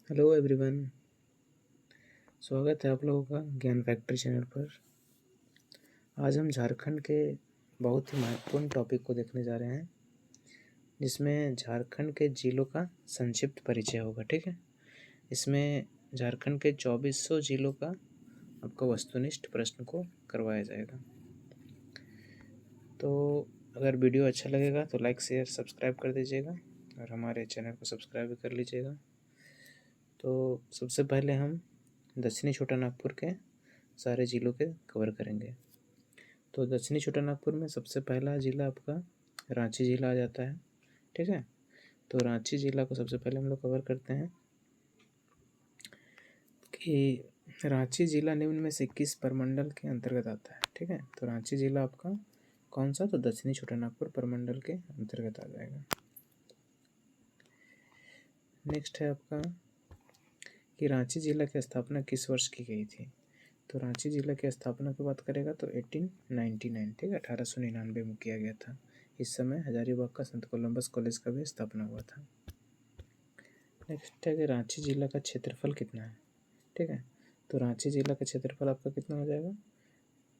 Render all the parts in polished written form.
Hello everyone. स्वागत है आप लोगों का ज्ञान फैक्ट्री चैनल पर। आज हम झारखंड के बहुत ही महत्वपूर्ण टॉपिक को देखने जा रहे हैं, जिसमें झारखंड के जिलों का संक्षिप्त परिचय होगा। ठीक है, इसमें झारखंड के 2400 जिलों का आपका वस्तुनिष्ठ प्रश्न को करवाया जाएगा। तो अगर वीडियो अच्छा लगेगा तो लाइक शेयर सब्सक्राइब कर दीजिएगा और हमारे चैनल को सब्सक्राइब भी कर लीजिएगा। तो सबसे पहले हम दक्षिणी छोटा नागपुर के सारे ज़िलों के कवर करेंगे। तो दक्षिणी छोटा नागपुर में सबसे पहला ज़िला आपका रांची ज़िला आ जाता है। ठीक है, तो रांची ज़िला को सबसे पहले हम लोग कवर करते हैं कि रांची ज़िला निम्न में से किस प्रमंडल के अंतर्गत आता है। ठीक है, तो रांची ज़िला आपका कौन सा, तो दक्षिणी छोटा नागपुर प्रमंडल के अंतर्गत आ जाएगा। नेक्स्ट है आपका कि रांची ज़िला की स्थापना किस वर्ष की गई थी। तो रांची ज़िला की स्थापना की बात करेगा तो 1899, ठीक है, 1899 में किया गया था। इस समय हजारीबाग का संत कोलंबस कॉलेज का भी स्थापना हुआ था। नेक्स्ट है कि रांची ज़िला का क्षेत्रफल कितना है। ठीक है, तो रांची ज़िला का क्षेत्रफल आपका कितना हो जाएगा,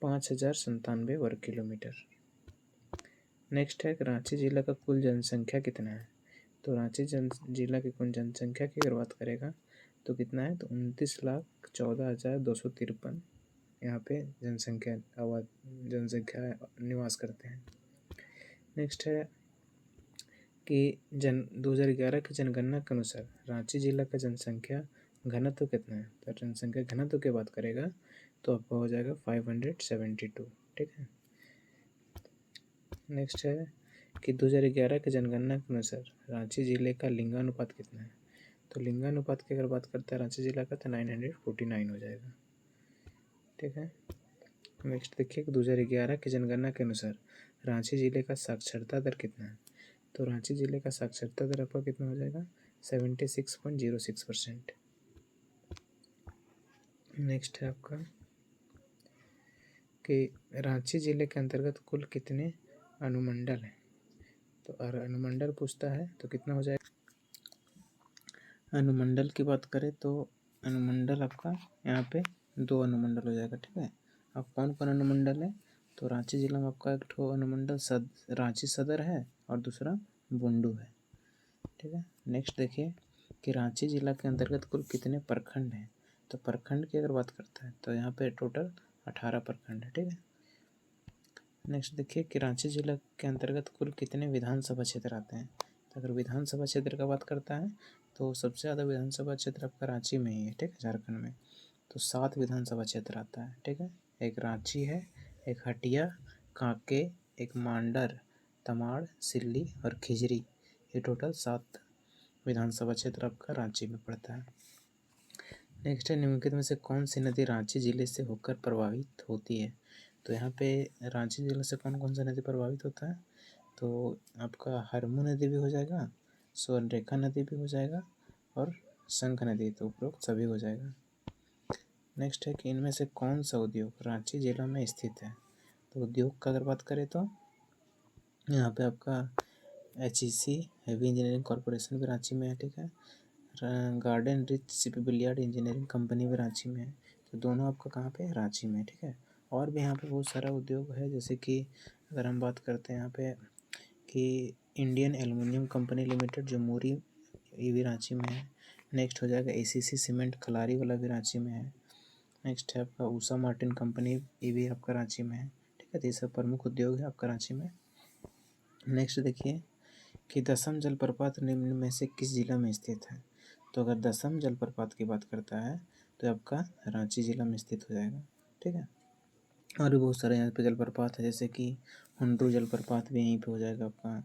5097 वर्ग किलोमीटर। नेक्स्ट है कि रांची ज़िला का कुल जनसंख्या कितना है। तो रांची ज़िला की कुल जनसंख्या की अगर बात करेगा तो कितना है, तो 29,14,253 यहाँ पे जनसंख्या निवास करते हैं। नेक्स्ट है कि 2011 की जनगणना के अनुसार रांची जिला का जनसंख्या घनत्व कितना है। तो जनसंख्या घनत्व की बात करेगा तो आपका हो जाएगा 572। ठीक है। नेक्स्ट है कि 2011 की जनगणना के अनुसार रांची जिले का लिंगानुपात कितना है। तो लिंगानुपात की अगर बात करता है रांची जिला का तो 949 हो जाएगा। ठीक है। नेक्स्ट देखिए कि 2011 की जनगणना के अनुसार रांची जिले का साक्षरता दर कितना है। तो रांची जिले का साक्षरता दर आपका कितना हो जाएगा, 76.06%। नेक्स्ट है आपका कि रांची जिले के अंतर्गत कुल कितने अनुमंडल हैं। तो अनुमंडल पूछता है तो कितना हो जाएगा। अनुमंडल की बात करें तो अनुमंडल आपका यहाँ पे 2 अनुमंडल हो जाएगा। ठीक है, अब कौन कौन अनुमंडल है, तो रांची जिला में आपका एक ठो अनुमंडल रांची सदर है और दूसरा बुंडू है। ठीक है। नेक्स्ट देखिए कि रांची जिला के अंतर्गत कुल कितने प्रखंड हैं। तो प्रखंड की अगर बात करता है तो यहाँ पे टोटल 18 प्रखंड है। ठीक है। नेक्स्ट देखिए कि रांची जिला के अंतर्गत कुल कितने विधानसभा क्षेत्र आते हैं। तो अगर विधानसभा क्षेत्र का बात करता है तो सबसे ज़्यादा विधानसभा क्षेत्र आपका रांची में ही है। ठीक है, झारखंड में तो 7 विधानसभा क्षेत्र आता है। ठीक है, एक रांची है, एक हटिया, कांके, एक मांडर, तमाड़, सिल्ली और खिजरी। ये टोटल 7 विधानसभा क्षेत्र आपका रांची में पड़ता है। नेक्स्ट है निम्नलिखित में से कौन सी नदी रांची जिले से होकर प्रभावित होती है। तो यहाँ पे रांची जिले से कौन कौन सा नदी प्रभावित होता है, तो आपका हरमू नदी भी हो जाएगा, स्वर्णरेखा नदी भी हो जाएगा और शंख नदी, तो उपरोक्त सभी हो जाएगा। नेक्स्ट है कि इनमें से कौन सा उद्योग रांची जिला में स्थित है। तो उद्योग का अगर बात करें तो यहाँ पे आपका HEC हैवी इंजीनियरिंग कॉरपोरेशन भी रांची में है। ठीक है, गार्डन रिच शिपबिलियर्ड इंजीनियरिंग कंपनी भी रांची में है। तो दोनों आपका कहाँ पे है, रांची में। ठीक है, और भी यहाँ पे बहुत सारा उद्योग है, जैसे कि अगर हम बात करते हैं यहाँ पे कि इंडियन एल्युमिनियम कंपनी लिमिटेड जो मूरी, ये भी रांची में है। नेक्स्ट हो जाएगा ACC सीमेंट खलारी वाला भी रांची में है। नेक्स्ट है आपका उषा मार्टिन कंपनी, ये भी आपका रांची में है। ठीक है, तो ये सब प्रमुख उद्योग है आपका रांची में। नेक्स्ट देखिए कि दसम जलप्रपात निम्न में से किस जिला में स्थित है। तो अगर दसम जलप्रपात की बात करता है तो आपका रांची जिला में स्थित हो जाएगा। ठीक है, और भी बहुत सारे यहाँ पे जलप्रपात है, जैसे कि हुंड्रू जलप्रपात भी यहीं पे हो जाएगा आपका।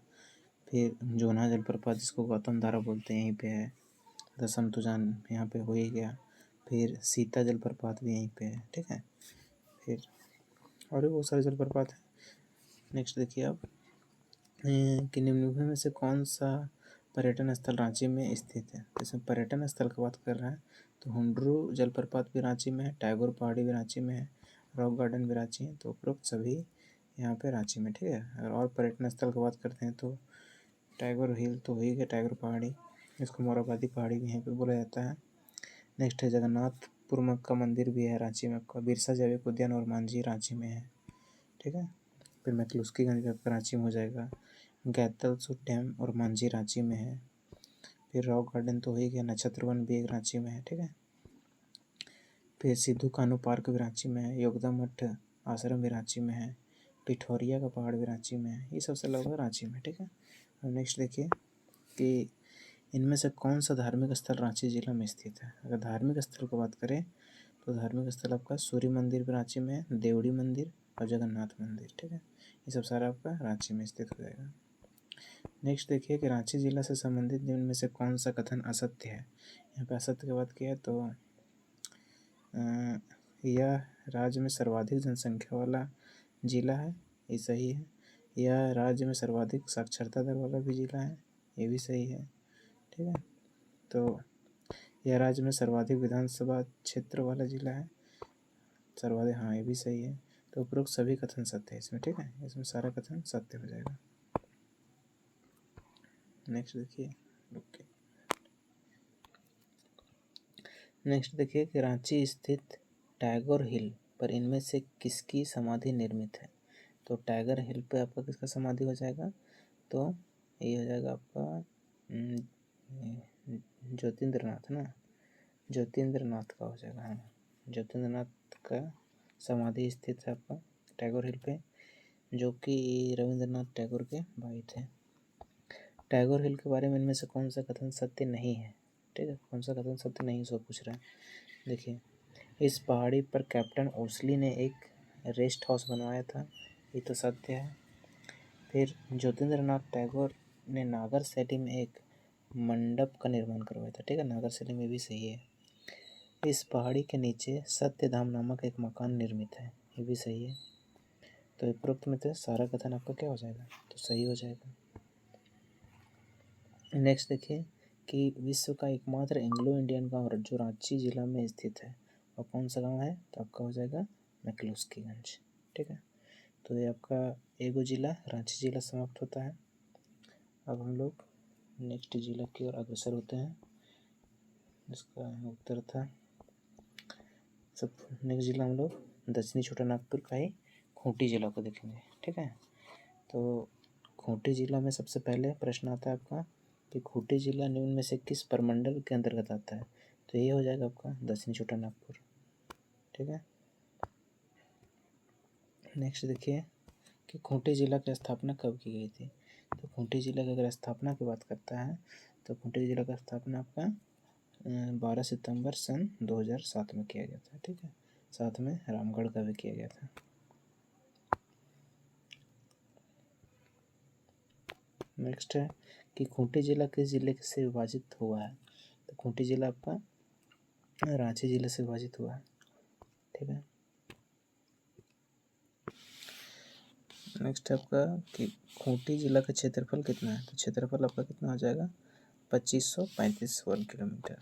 फिर जोना जलप्रपात जिसको गौतम धारा बोलते हैं यहीं पे है। दसम तो जान यहाँ पे हो ही गया। फिर सीता जलप्रपात भी यहीं पे है। ठीक है, फिर और भी बहुत सारे जलप्रपात हैं। नेक्स्ट देखिए आप कि निम्नलिखित में से कौन सा पर्यटन स्थल रांची में स्थित है। जैसे पर्यटन स्थल की बात कर रहे हैं तो हुंड्रू जलप्रपात भी रांची में है, टैगोर पहाड़ी भी रांची में है, रॉक गार्डन भी रांची है। तो उपरोक्त सभी यहाँ पे रांची में। ठीक है, अगर और पर्यटन स्थल की बात करते हैं तो टैगोर हिल तो हो ही गया, टैगोर पहाड़ी, इसको मोराबादी पहाड़ी भी यहीं पे बोला जाता है। नेक्स्ट है जगन्नाथपुर में का मंदिर भी है रांची में आपका, बिरसा जैविक उद्यान और मांझी रांची में है, ठीक है। फिर मैक्लुस्कीगंज भी आपका रांची में हो जाएगा, गैतलसूट डैम और मांझी रांची में है। फिर रॉक गार्डन तो हो ही गया, नक्षत्र वन भी एक रांची में है, ठीक है। फिर सिद्धू कान्हू पार्क भी रांची में है, योगदा मठ आश्रम भी रांची में है, पिठौरिया का पहाड़ भी रांची में है, ये सबसे लगभग रांची में, ठीक है। अब नेक्स्ट देखिए कि इनमें से कौन सा धार्मिक स्थल रांची जिला में स्थित है। अगर धार्मिक स्थल की बात करें तो धार्मिक स्थल आपका सूर्य मंदिर भी रांची में है, देवड़ी मंदिर और जगन्नाथ मंदिर, ठीक है। ये सब सारा आपका रांची में स्थित हो जाएगा। नेक्स्ट देखिए कि रांची जिला से संबंधित निम्न में से कौन सा कथन असत्य है। यहाँ पे असत्य की बात की है तो यह राज्य में सर्वाधिक जनसंख्या वाला जिला है, ये सही है। यह राज्य में सर्वाधिक साक्षरता दर वाला भी जिला है, ये भी सही है, ठीक है। तो यह राज्य में सर्वाधिक विधानसभा क्षेत्र वाला जिला है, सर्वाधिक, हाँ ये भी सही है। तो उपरोक्त सभी कथन सत्य है इसमें, ठीक है, इसमें सारा कथन सत्य हो जाएगा। नेक्स्ट देखिए, ओके, नेक्स्ट देखिए कि रांची स्थित टैगोर हिल पर इनमें से किसकी समाधि निर्मित है। तो टैगोर हिल पे आपका किसका समाधि हो जाएगा, तो ये हो जाएगा आपका ज्योतिन्द्रनाथ ना, ज्योतिन्द्रनाथ का हो जाएगा, हाँ ज्योतिन्द्रनाथ का समाधि स्थित है आपका टैगोर हिल पे, जो कि रविंद्रनाथ टैगोर के भाई थे। टैगोर हिल के बारे में इनमें से कौन सा कथन सत्य नहीं है, ठीक है, कौन सा कथन सत्य नहीं सो पूछ रहा है। देखिए, इस पहाड़ी पर कैप्टन ओस्ली ने एक रेस्ट हाउस बनवाया था, ये तो सत्य है। फिर ज्योतिन्द्रनाथ टैगोर ने नागर शैली में एक मंडप का निर्माण करवाया था, ठीक है, नागर शैली में भी सही है। इस पहाड़ी के नीचे सत्यधाम नामक एक मकान निर्मित है, ये भी सही है। तो उपरोक्त में तो सारा कथन आपका क्या हो जाएगा, तो सही हो जाएगा। नेक्स्ट देखिए कि विश्व का एकमात्र एंग्लो इंडियन गांव जो रांची जिला में स्थित है और कौन सा गांव है, तो आपका हो जाएगा मैक्लुस्कीगंज, ठीक है। तो ये आपका एगो जिला रांची जिला समाप्त होता है। अब हम लोग नेक्स्ट जिला की ओर अग्रसर होते हैं, इसका उत्तर था सब। नेक्स्ट जिला हम लोग दक्षिणी छोटा नागपुर का ही खूंटी जिला को देखेंगे, ठीक है। तो खूंटी जिला में सबसे पहले प्रश्न आता है आपका कि खूंटी जिला निम्न में से किस प्रमंडल के अंतर्गत आता है, तो ये हो जाएगा आपका दक्षिणी छोटा नागपुर, ठीक है। नेक्स्ट देखिए कि खूंटी जिला की स्थापना कब की गई थी। तो खूंटी जिला की अगर स्थापना की बात करता है तो खूंटी जिला का स्थापना आपका 12 सितंबर सन 2007 में किया गया था, ठीक है। साथ में रामगढ़ का भी किया गया था। नेक्स्ट है कि खूंटी जिला किस जिले से विभाजित हुआ है। तो खूंटी जिला आपका रांची जिले से विभाजित हुआ है, ठीक है। नेक्स्ट है आपका कि खूंटी जिला का क्षेत्रफल कितना है। तो क्षेत्रफल आपका कितना हो जाएगा, 2535 वर्ग किलोमीटर।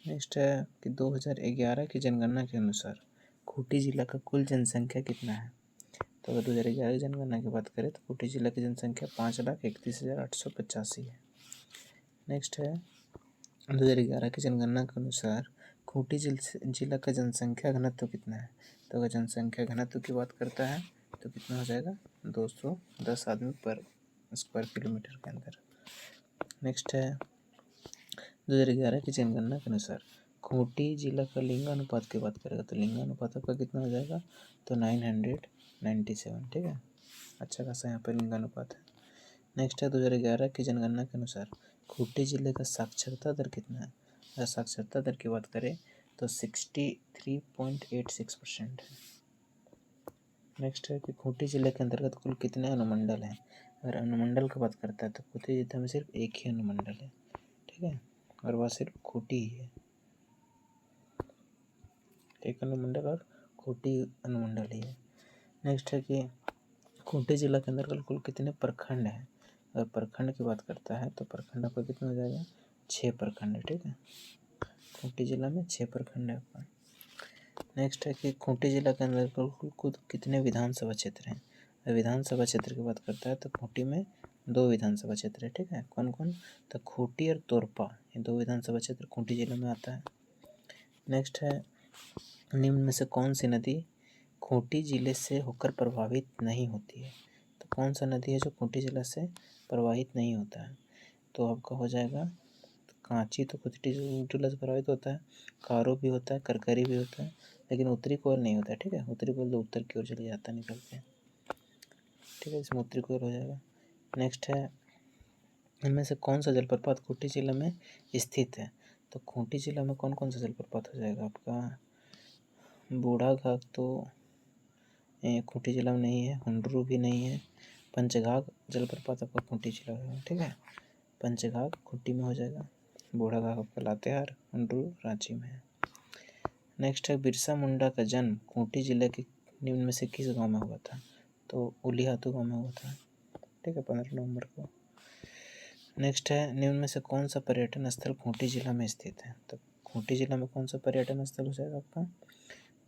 नेक्स्ट है कि 2011 की जनगणना के अनुसार खूंटी जिला का कुल जनसंख्या कितना है। तो अगर 2011 की जनगणना की बात करें तो खूंटी जिला की जनसंख्या 5,31,885 है। नेक्स्ट है 2011 की जनगणना के अनुसार खूंटी जिला का जनसंख्या घनत्व कितना है। तो अगर जनसंख्या घनत्व की बात करता है तो कितना हो जाएगा, 210 आदमी पर स्क्वायर किलोमीटर के अंदर। नेक्स्ट है 2011 की जनगणना के अनुसार खूंटी जिला का लिंगानुपात की बात करेगा तो लिंगानुपात आपका कितना हो जाएगा, तो 997, ठीक है, अच्छा खासा यहाँ पर लिंगानुपात है। नेक्स्ट है 2011 की जनगणना के अनुसार खूंटी जिले का साक्षरता दर कितना है। अगर साक्षरता दर की बात करें तो 63.86% है। नेक्स्ट है कि खूंटी जिले के अंतर्गत कुल कितने अनुमंडल हैं। अगर अनुमंडल की बात करता है तो खूंटी जिले में सिर्फ एक ही अनुमंडल है, ठीक है, और वह सिर्फ खूंटी ही है, एक अनुमंडल और खूंटी अनुमंडल ही है। नेक्स्ट है कि खूंटी जिला के अंतर्गत कुल कितने प्रखंड हैं। अगर प्रखंड की बात करता है तो प्रखंड आपका कितना हो जाएगा, 6 प्रखंड है, ठीक है। खूंटी जिला में 6 प्रखंड है आपका। नेक्स्ट है कि खूंटी जिला के अंदर कुल कितने विधानसभा क्षेत्र हैं। अगर विधानसभा क्षेत्र की बात करता है तो खूंटी में दो विधानसभा क्षेत्र है, ठीक है। कौन कौन? तो खूंटी और तोरपा, ये दो विधानसभा क्षेत्र खूंटी जिले में आता है। नेक्स्ट है, निम्न में से कौन सी नदी खूंटी जिले से होकर प्रभावित नहीं होती है? तो कौन सा नदी है जो खूंटी जिले से प्रभावित नहीं होता है? तो आपका हो जाएगा कांची, तो खूंटी जिले से प्रभावित होता है, कारो भी होता है, करकरी भी होता है, लेकिन उत्तरी कोयल नहीं होता है, ठीक है। उत्तरी कोयल तो उत्तर की ओर चले जाता है निकल के, ठीक है, इसमें उत्तरी कोयल हो जाएगा। नेक्स्ट है, इनमें से कौन सा जलप्रपात खूंटी जिले में स्थित है? तो खूंटी जिला में कौन कौन सा जलप्रपात हो जाएगा आपका? बूढ़ा घाघ तो खूंटी जिला में नहीं है, हुंडरू भी नहीं है, पंचघाघ जलप्रपात आपका खूंटी जिला में, ठीक है। पंचघाघ खूंटी में हो जाएगा, बूढ़ा घाघ आपका लातेहार, हुंडरू रांची में है। नेक्स्ट है, बिरसा मुंडा का जन्म खूंटी जिले के निम्न में से किस गांव में हुआ था? तो उलिहातू गांव में हुआ था, ठीक है, 15 नवंबर को। नेक्स्ट है, निम्न में से कौन सा पर्यटन स्थल खूंटी जिला में स्थित है? तो खूंटी जिला में कौन सा पर्यटन स्थल हो जाएगा आपका?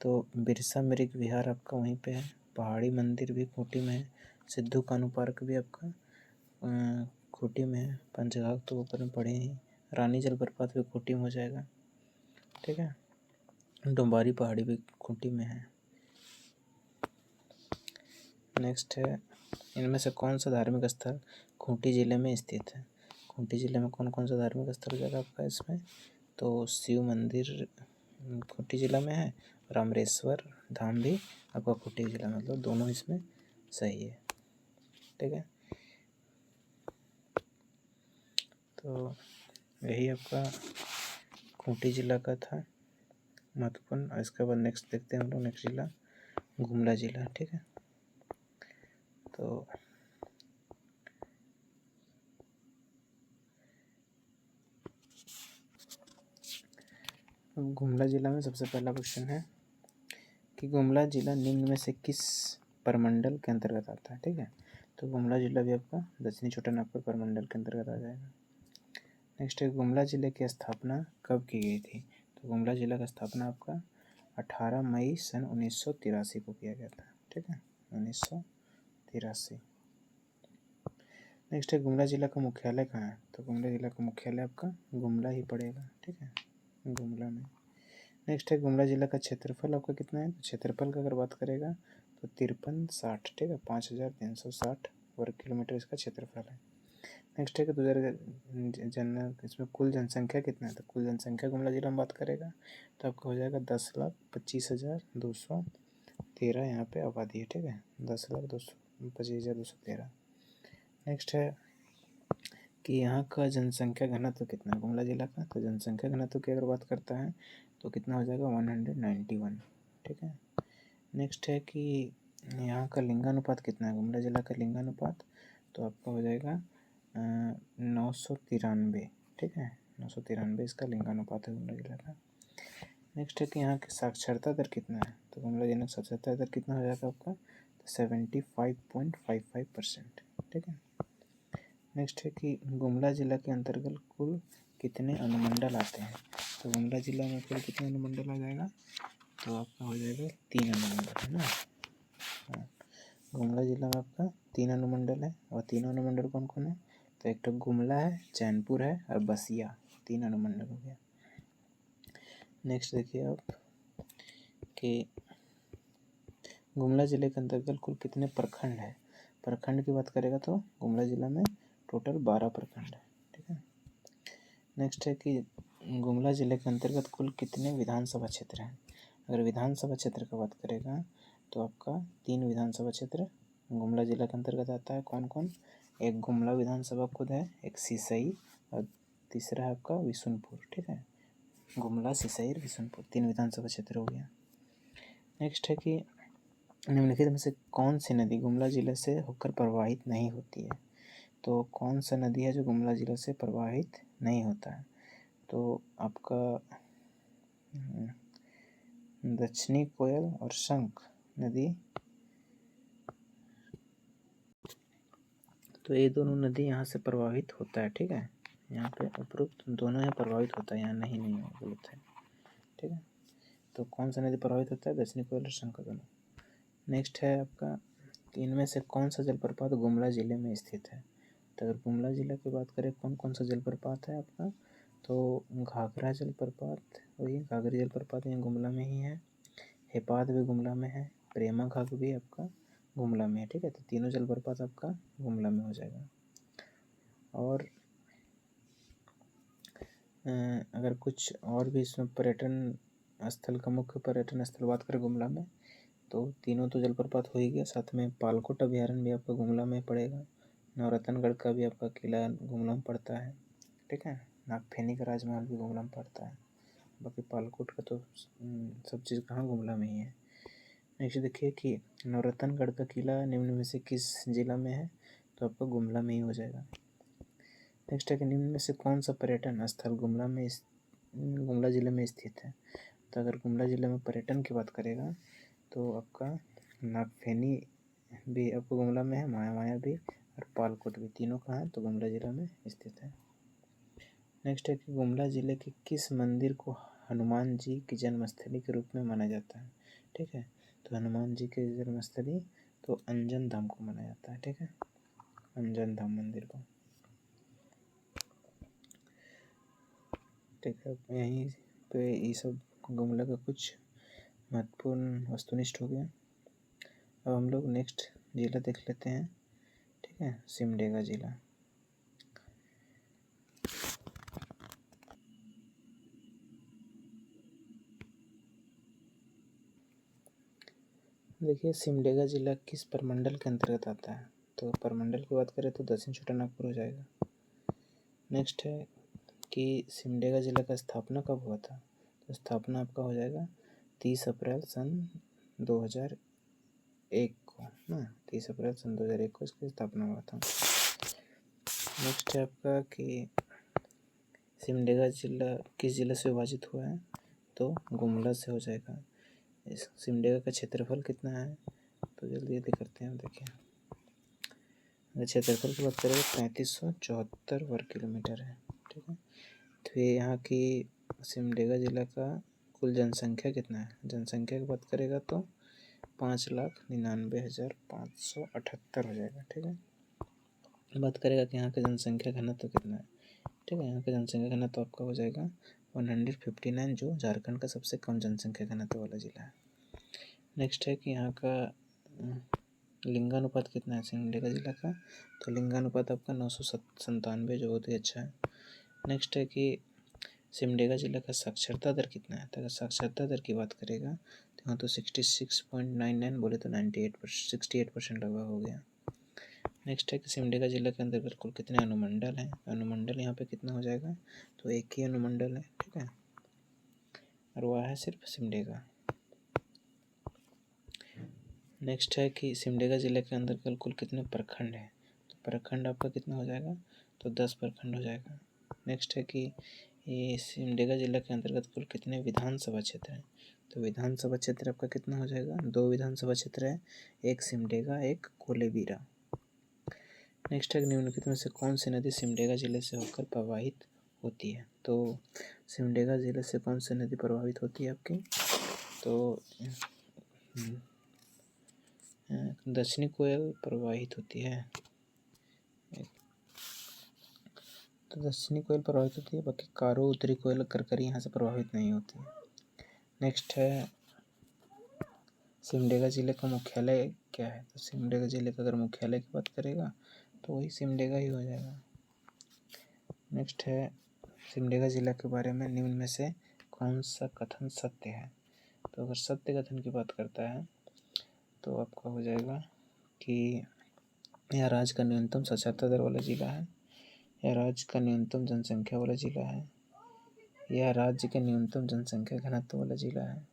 तो बिरसा मृग विहार आपका वहीं पे है, पहाड़ी मंदिर भी खूंटी में है, सिद्धू कानू पार्क भी आपका खूंटी में है, पंचघाघ तो ऊपर में पड़े ही, रानी जलप्रपात भी खूंटी में हो जाएगा, ठीक है, डुम्बारी पहाड़ी भी खूंटी में है। नेक्स्ट है, इनमें से कौन सा धार्मिक स्थल खूंटी जिले में स्थित है? खूंटी जिले में कौन कौन सा धार्मिक स्थल हो जाएगा आपका इसमें? तो शिव मंदिर खूंटी जिला में है, रामरेश्वर धाम भी आपका खूंटी जिला में, मतलब दोनों इसमें सही है, ठीक है। तो यही आपका खूंटी जिला का था महत्वपूर्ण। इसके बाद नेक्स्ट देखते हैं हम लोग, नेक्स्ट जिला गुमला जिला, ठीक है। तो गुमला जिला में सबसे पहला क्वेश्चन है कि गुमला जिला निम्न में से किस प्रमंडल के अंतर्गत आता है, ठीक है। तो गुमला जिला भी आपका दक्षिणी छोटानागपुर प्रमंडल के अंतर्गत आ जाएगा। नेक्स्ट है, गुमला जिले की स्थापना कब की गई थी? तो गुमला जिला का स्थापना आपका 18 मई सन 1983 को किया गया था, ठीक है, 1983। नेक्स्ट है, गुमला जिला का मुख्यालय कहाँ है? तो गुमला जिला का मुख्यालय आपका गुमला ही पड़ेगा, ठीक है, गुमला में। नेक्स्ट है, गुमला जिला का क्षेत्रफल आपका कितना है? तो क्षेत्रफल का अगर बात करेगा तो 5360, ठीक है, 5360 वर्ग किलोमीटर इसका क्षेत्रफल है। नेक्स्ट है कि 2000 इसमें कुल जनसंख्या कितना है? तो कुल जनसंख्या गुमला जिला में बात करेगा तो आपका हो जाएगा 10,25,213 यहाँ पे आबादी है, ठीक है, 10,25,213। नेक्स्ट है कि यहाँ का जनसंख्या घनत्व कितना है गुमला जिला का? तो जनसंख्या घनत्व की अगर बात करता है तो कितना हो जाएगा? 191, ठीक है। नेक्स्ट है कि यहाँ का लिंगानुपात कितना है गुमला जिला का? लिंगानुपात तो आपका हो जाएगा 993, ठीक है, 993 इसका लिंगानुपात है गुमला जिला का। नेक्स्ट है कि यहाँ की साक्षरता दर कितना है? तो गुमला जिला का साक्षरता दर कितना हो जाएगा आपका? तो 75.55%, ठीक है। नेक्स्ट है कि गुमला जिला के अंतर्गत कुल कितने अनुमंडल आते हैं? तो गुमला जिला में कुल कितने अनुमंडल आ जाएगा? तो आपका हो जाएगा 3 अनुमंडल, है ना। हाँ, गुमला जिला में आपका 3 अनुमंडल है, और 3 अनुमंडल कौन कौन है? तो एक तो गुमला है, चैनपुर है और बसिया, 3 अनुमंडल हो गया। नेक्स्ट देखिए आप कि गुमला जिले के अंतर्गत कुल कितने प्रखंड है? प्रखंड की बात करेगा तो गुमला जिला में टोटल 12 प्रखंड है, ठीक है। नेक्स्ट है कि गुमला जिले के अंतर्गत कुल कितने विधानसभा क्षेत्र हैं? अगर विधानसभा क्षेत्र की बात करेगा तो आपका 3 विधानसभा क्षेत्र गुमला जिला के अंतर्गत आता है। कौन कौन? एक गुमला विधानसभा खुद है, एक सिसई, और तीसरा है आपका विशुनपुर, ठीक है, गुमला, सिसई और विशुनपुर, 3 विधानसभा क्षेत्र हो गया। नेक्स्ट है कि निम्नलिखित में से कौन सी नदी गुमला जिले से होकर प्रवाहित नहीं होती है? तो कौन सा नदी है जो गुमला जिले से प्रवाहित नहीं होता है? तो आपका दक्षिणी कोयल और शंख नदी, तो ये दोनों नदी यहाँ से प्रवाहित होता है, ठीक है, यहाँ पे उपरोक्त दोनों यहाँ प्रभावित होता है, यहाँ नहीं गलत है, ठीक है। तो कौन सा नदी प्रभावित होता है? दक्षिणी कोयल और शंख दोनों। नेक्स्ट है आपका, इनमें से कौन सा जलप्रपात गुमला जिले में स्थित है? तो अगर गुमला जिला की बात करें कौन कौन सा जलप्रपात है आपका, तो घाघरा जलप्रपात, वही घाघरा जलप्रपात यहाँ गुमला में ही है, हेपाद भी गुमला में है, प्रेमा घाघ भी आपका गुमला में है। ठीक है, तो तीनों जलप्रपात आपका गुमला में हो जाएगा। और अगर कुछ और भी इसमें पर्यटन स्थल का, मुख्य पर्यटन स्थल बात करें गुमला में, तो तीनों तो जलप्रपात हो ही गया, साथ में पालकोट अभ्यारण्य भी आपका गुमला में पड़ेगा, नवरत्नगढ़ का भी आपका किला गुमला में पड़ता है। ठीक है, नागफेनी का राजमहल भी गुमला में पड़ता है। बाकी पालकोट का तो सब चीज़ कहाँ गुमला में ही है। नेक्स्ट देखिए कि नवरत्नगढ़ का किला निम्न में से किस जिला में है, तो आपका गुमला में ही हो जाएगा। नेक्स्ट है कि निम्न में से कौन सा पर्यटन स्थल गुमला जिले में स्थित है। तो अगर गुमला जिले में पर्यटन की बात करेगा तो आपका नागफेनी भी आपको गुमला में है, माया भी और पालकोट भी, तीनों कहाँ है, तो गुमला जिला में स्थित है। नेक्स्ट है कि गुमला जिले के किस मंदिर को हनुमान जी की जन्मस्थली के रूप में माना जाता है। ठीक है, तो हनुमान जी की जन्मस्थली तो अंजन धाम को माना जाता है। ठीक है, अंजन धाम मंदिर को। ठीक है, यहीं पे ये सब गुमला का कुछ महत्वपूर्ण वस्तुनिष्ठ हो गया। अब हम लोग नेक्स्ट जिला देख लेते हैं। ठीक है, सिमडेगा जिला। देखिए सिमडेगा जिला किस प्रमंडल के अंतर्गत आता है, तो प्रमंडल की बात करें तो दक्षिण छोटानागपुर हो जाएगा। नेक्स्ट है कि सिमडेगा जिला का स्थापना कब हुआ था, तो स्थापना आपका हो जाएगा 30 अप्रैल सन 2001 को ना, 30 अप्रैल सन 2001 को इसकी स्थापना हुआ था। नेक्स्ट है आपका कि सिमडेगा जिला किस जिले से विभाजित हुआ है, तो गुमला से हो जाएगा। इस सिमडेगा का क्षेत्रफल कितना है, तो जल्दी करते हैं। देखिए अगर क्षेत्रफल की बात करें तो 3574 वर्ग किलोमीटर है। ठीक है, तो ये यहाँ की सिमडेगा जिला का कुल जनसंख्या कितना है, जनसंख्या की बात करेगा तो 5,99,578 हो जाएगा। ठीक है, बात करेगा कि यहाँ का जनसंख्या घनत्व कितना है। ठीक है, यहाँ का जनसंख्या घनत्व आपका हो जाएगा 159, जो झारखंड का सबसे कम जनसंख्या घनत्व वाला जिला है। नेक्स्ट है कि यहाँ का लिंगानुपात कितना है सिमडेगा जिला का, तो लिंगानुपात आपका 997, जो बहुत ही अच्छा है। नेक्स्ट है कि सिमडेगा जिला का साक्षरता दर कितना है, तो अगर साक्षरता दर की बात करेगा तो यहाँ तो 66.99, बोले तो 68% लगभग हो गया। नेक्स्ट है कि सिमडेगा जिला के अंतर्गत कुल कितने अनुमंडल हैं, अनुमंडल यहाँ पे कितना हो जाएगा, तो एक ही अनुमंडल है। ठीक है, और वह है सिर्फ सिमडेगा। नेक्स्ट है कि सिमडेगा जिले के अंदर कुल कितने प्रखंड हैं, तो प्रखंड आपका कितना हो जाएगा, तो 10 प्रखंड हो जाएगा। नेक्स्ट है कि ये सिमडेगा जिला के अंतर्गत कुल कितने विधानसभा क्षेत्र हैं, तो विधानसभा क्षेत्र आपका कितना हो जाएगा, 2 विधानसभा क्षेत्र है, एक सिमडेगा एक कोलेबिरा। नेक्स्ट है निम्नलिखित में से कौन सी नदी सिमडेगा जिले से होकर प्रवाहित होती है, तो सिमडेगा जिले से कौन सी नदी प्रभावित होती है आपकी, तो दक्षिणी कोयल प्रवाहित होती है, तो दक्षिणी कोयल प्रभावित होती है, बाकी कारो उत्तरी कोयल करकरी यहाँ से प्रभावित नहीं होती है। नेक्स्ट है सिमडेगा जिले का मुख्यालय क्या है, तो सिमडेगा जिले का अगर मुख्यालय की बात करेगा तो वही सिमडेगा ही हो जाएगा। नेक्स्ट है सिमडेगा जिला के बारे में निम्न में से कौन सा कथन सत्य है, तो अगर सत्य कथन की बात करता है तो आपका हो जाएगा कि यह राज्य का न्यूनतम साक्षरता दर वाला जिला है, यह राज्य का न्यूनतम जनसंख्या वाला जिला है, यह राज्य के न्यूनतम जनसंख्या घनत्व वाला जिला है।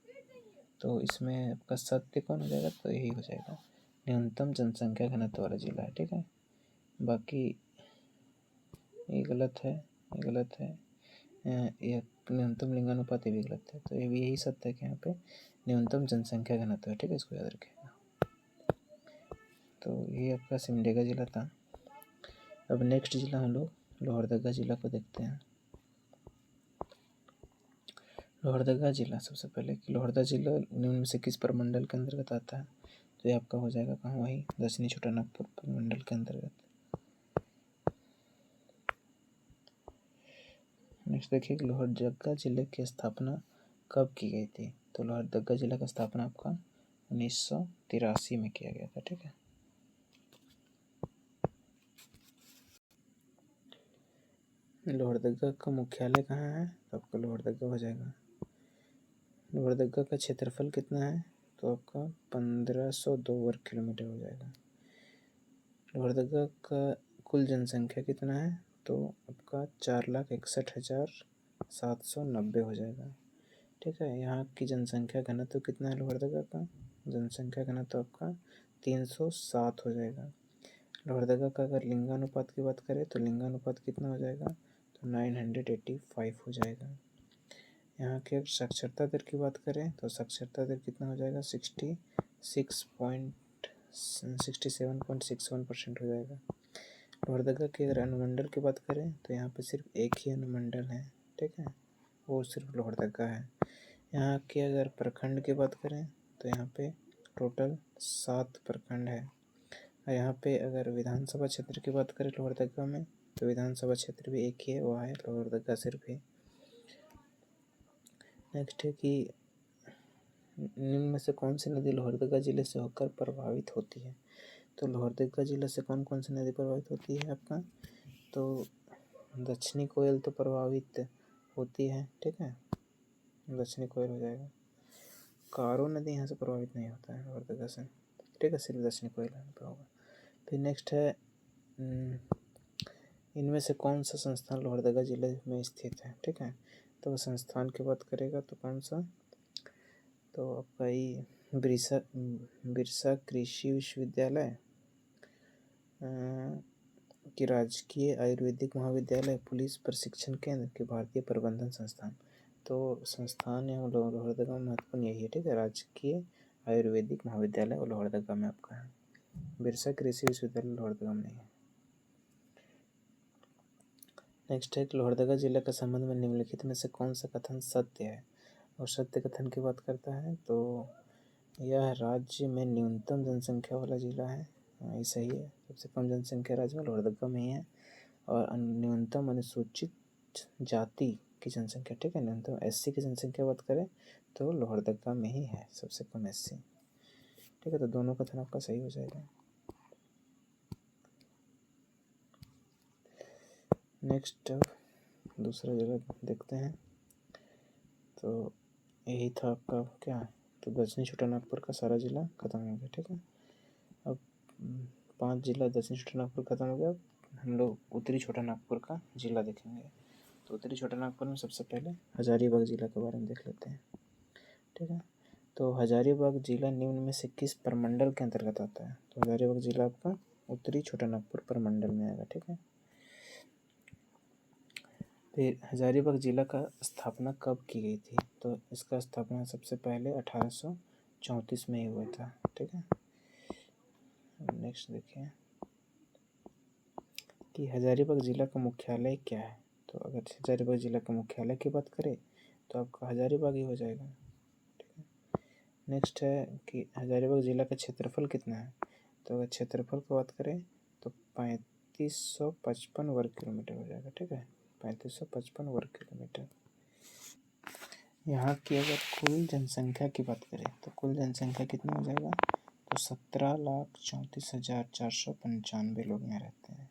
तो इसमें आपका सत्य कौन हो जाएगा, तो यही हो जाएगा, न्यूनतम जनसंख्या घनत्व वाला जिला है। ठीक है, बाकी ये गलत है, ये गलत है, यह न्यूनतम लिंगानुपात भी गलत है, तो ये भी यही सत्य है कि यहाँ पे न्यूनतम जनसंख्या घनत्व है। ठीक है, इसको याद रखिएगा। तो ये आपका सिमडेगा जिला था। अब नेक्स्ट जिला हम लोग लोहरदगा जिला को देखते हैं। लोहरदगा जिला सबसे पहले कि लोहरदगा जिला निम्न में से किस प्रमंडल के अंतर्गत आता है, तो ये आपका हो जाएगा कहाँ, वही दक्षिणी छोटानागपुर प्रमंडल के अंतर्गत। नेक्स्ट देखिए लोहरदगा जिले की स्थापना कब की गई थी। तो लोहरदगा जिला का स्थापना आपका 1983 में किया गया था। ठीक है। लोहरदगा का मुख्यालय कहाँ है, तो आपका लोहरदगा हो जाएगा। लोहरदगा का क्षेत्रफल कितना है, तो आपका 1502 वर्ग किलोमीटर हो जाएगा। लोहरदगा का कुल जनसंख्या कितना है, तो आपका 4,61,790 हो जाएगा। ठीक है। यहाँ की जनसंख्या घनत्व कितना है लोहरदगा का, जनसंख्या घनत्व आपका 307 हो जाएगा। लोहरदगा का अगर लिंगानुपात की बात करें तो लिंगानुपात कितना हो जाएगा, तो 985 हो जाएगा। यहाँ के अगर साक्षरता दर की बात करें तो साक्षरता दर कितना हो जाएगा, 67.61% हो जाएगा। लोहरदगा के अगर अनुमंडल की बात करें तो यहाँ पे सिर्फ एक ही अनुमंडल है। ठीक है, वो सिर्फ लोहरदगा है। यहाँ के अगर प्रखंड की बात करें तो यहाँ पे टोटल 7 प्रखंड है। और यहाँ पे अगर विधानसभा क्षेत्र की बात करें लोहरदगा में, तो विधानसभा क्षेत्र भी एक ही है, वो है लोहरदगा सिर्फ ही। नेक्स्ट है कि निम्न में से कौन सी नदी लोहरदगा जिले से होकर प्रभावित होती है। तो लोहरदगा जिले से कौन कौन सी नदी प्रभावित होती है आपका, तो दक्षिणी कोयल तो प्रभावित होती है। ठीक है, दक्षिणी कोयल हो जाएगा। कारो नदी यहाँ से प्रभावित नहीं होता है लोहरदगा से। ठीक है, सिर्फ दक्षिणी कोयल पर होगा। फिर नेक्स्ट है इनमें से कौन सा संस्थान लोहरदगा जिले में स्थित है। ठीक है, तो संस्थान की बात करेगा तो कौन सा, तो आपका ये बिरसा कृषि विश्वविद्यालय, कि राजकीय आयुर्वेदिक महाविद्यालय, पुलिस प्रशिक्षण केंद्र, के भारतीय प्रबंधन संस्थान। तो संस्थान यहाँ लोहरदगा में महत्वपूर्ण यही है। ठीक है, राजकीय आयुर्वेदिक महाविद्यालय और लोहरदगा में आपका है। बिरसा कृषि विश्वविद्यालय लोहरदगा में नहीं है। नेक्स्ट है कि लोहरदगा जिले के संबंध में निम्नलिखित में से कौन सा कथन सत्य है। और सत्य कथन की बात करता है तो यह राज्य में न्यूनतम जनसंख्या वाला जिला है। ये सही है, सबसे कम जनसंख्या राज्य में लोहरदगा में ही है। और न्यूनतम अनुसूचित जाति की जनसंख्या, ठीक है, न्यूनतम SC की जनसंख्या बात करें तो लोहरदगा में ही है, सबसे कम SC। ठीक है, तो दोनों कथन आपका सही हो जाएगा। नेक्स्ट दूसरा जगह देखते हैं। तो यही था आपका क्या, तो दक्षिणी छोटानागपुर का सारा जिला खत्म हो गया। ठीक है, अब 5 जिला दक्षिणी छोटानागपुर खत्म हो गया। अब हम लोग उत्तरी छोटानागपुर का जिला देखेंगे। तो उत्तरी छोटानागपुर में सबसे पहले हजारीबाग जिला के बारे में देख लेते हैं। ठीक है, तो हजारीबाग जिला निम्न में से किस प्रमंडल के अंतर्गत आता है। तो हजारीबाग जिला आपका उत्तरी छोटानागपुर प्रमंडल में आएगा। ठीक है, फिर हजारीबाग जिला का स्थापना कब की गई थी। तो इसका स्थापना सबसे पहले 1834 में ही हुआ था। ठीक है, नेक्स्ट देखिए कि हजारीबाग जिला का मुख्यालय क्या है। तो अगर हजारीबाग जिला का मुख्यालय की बात करें तो आपका हजारीबाग ही हो जाएगा। ठीक है, नेक्स्ट है कि हजारीबाग जिला का क्षेत्रफल कितना है। तो अगर क्षेत्रफल की बात करें तो 3555 वर्ग किलोमीटर हो जाएगा। ठीक है, 3555 वर्ग किलोमीटर। यहाँ की अगर कुल जनसंख्या की बात करें तो कुल जनसंख्या कितना हो जाएगा, तो 17,34,495 लोग यहाँ रहते हैं।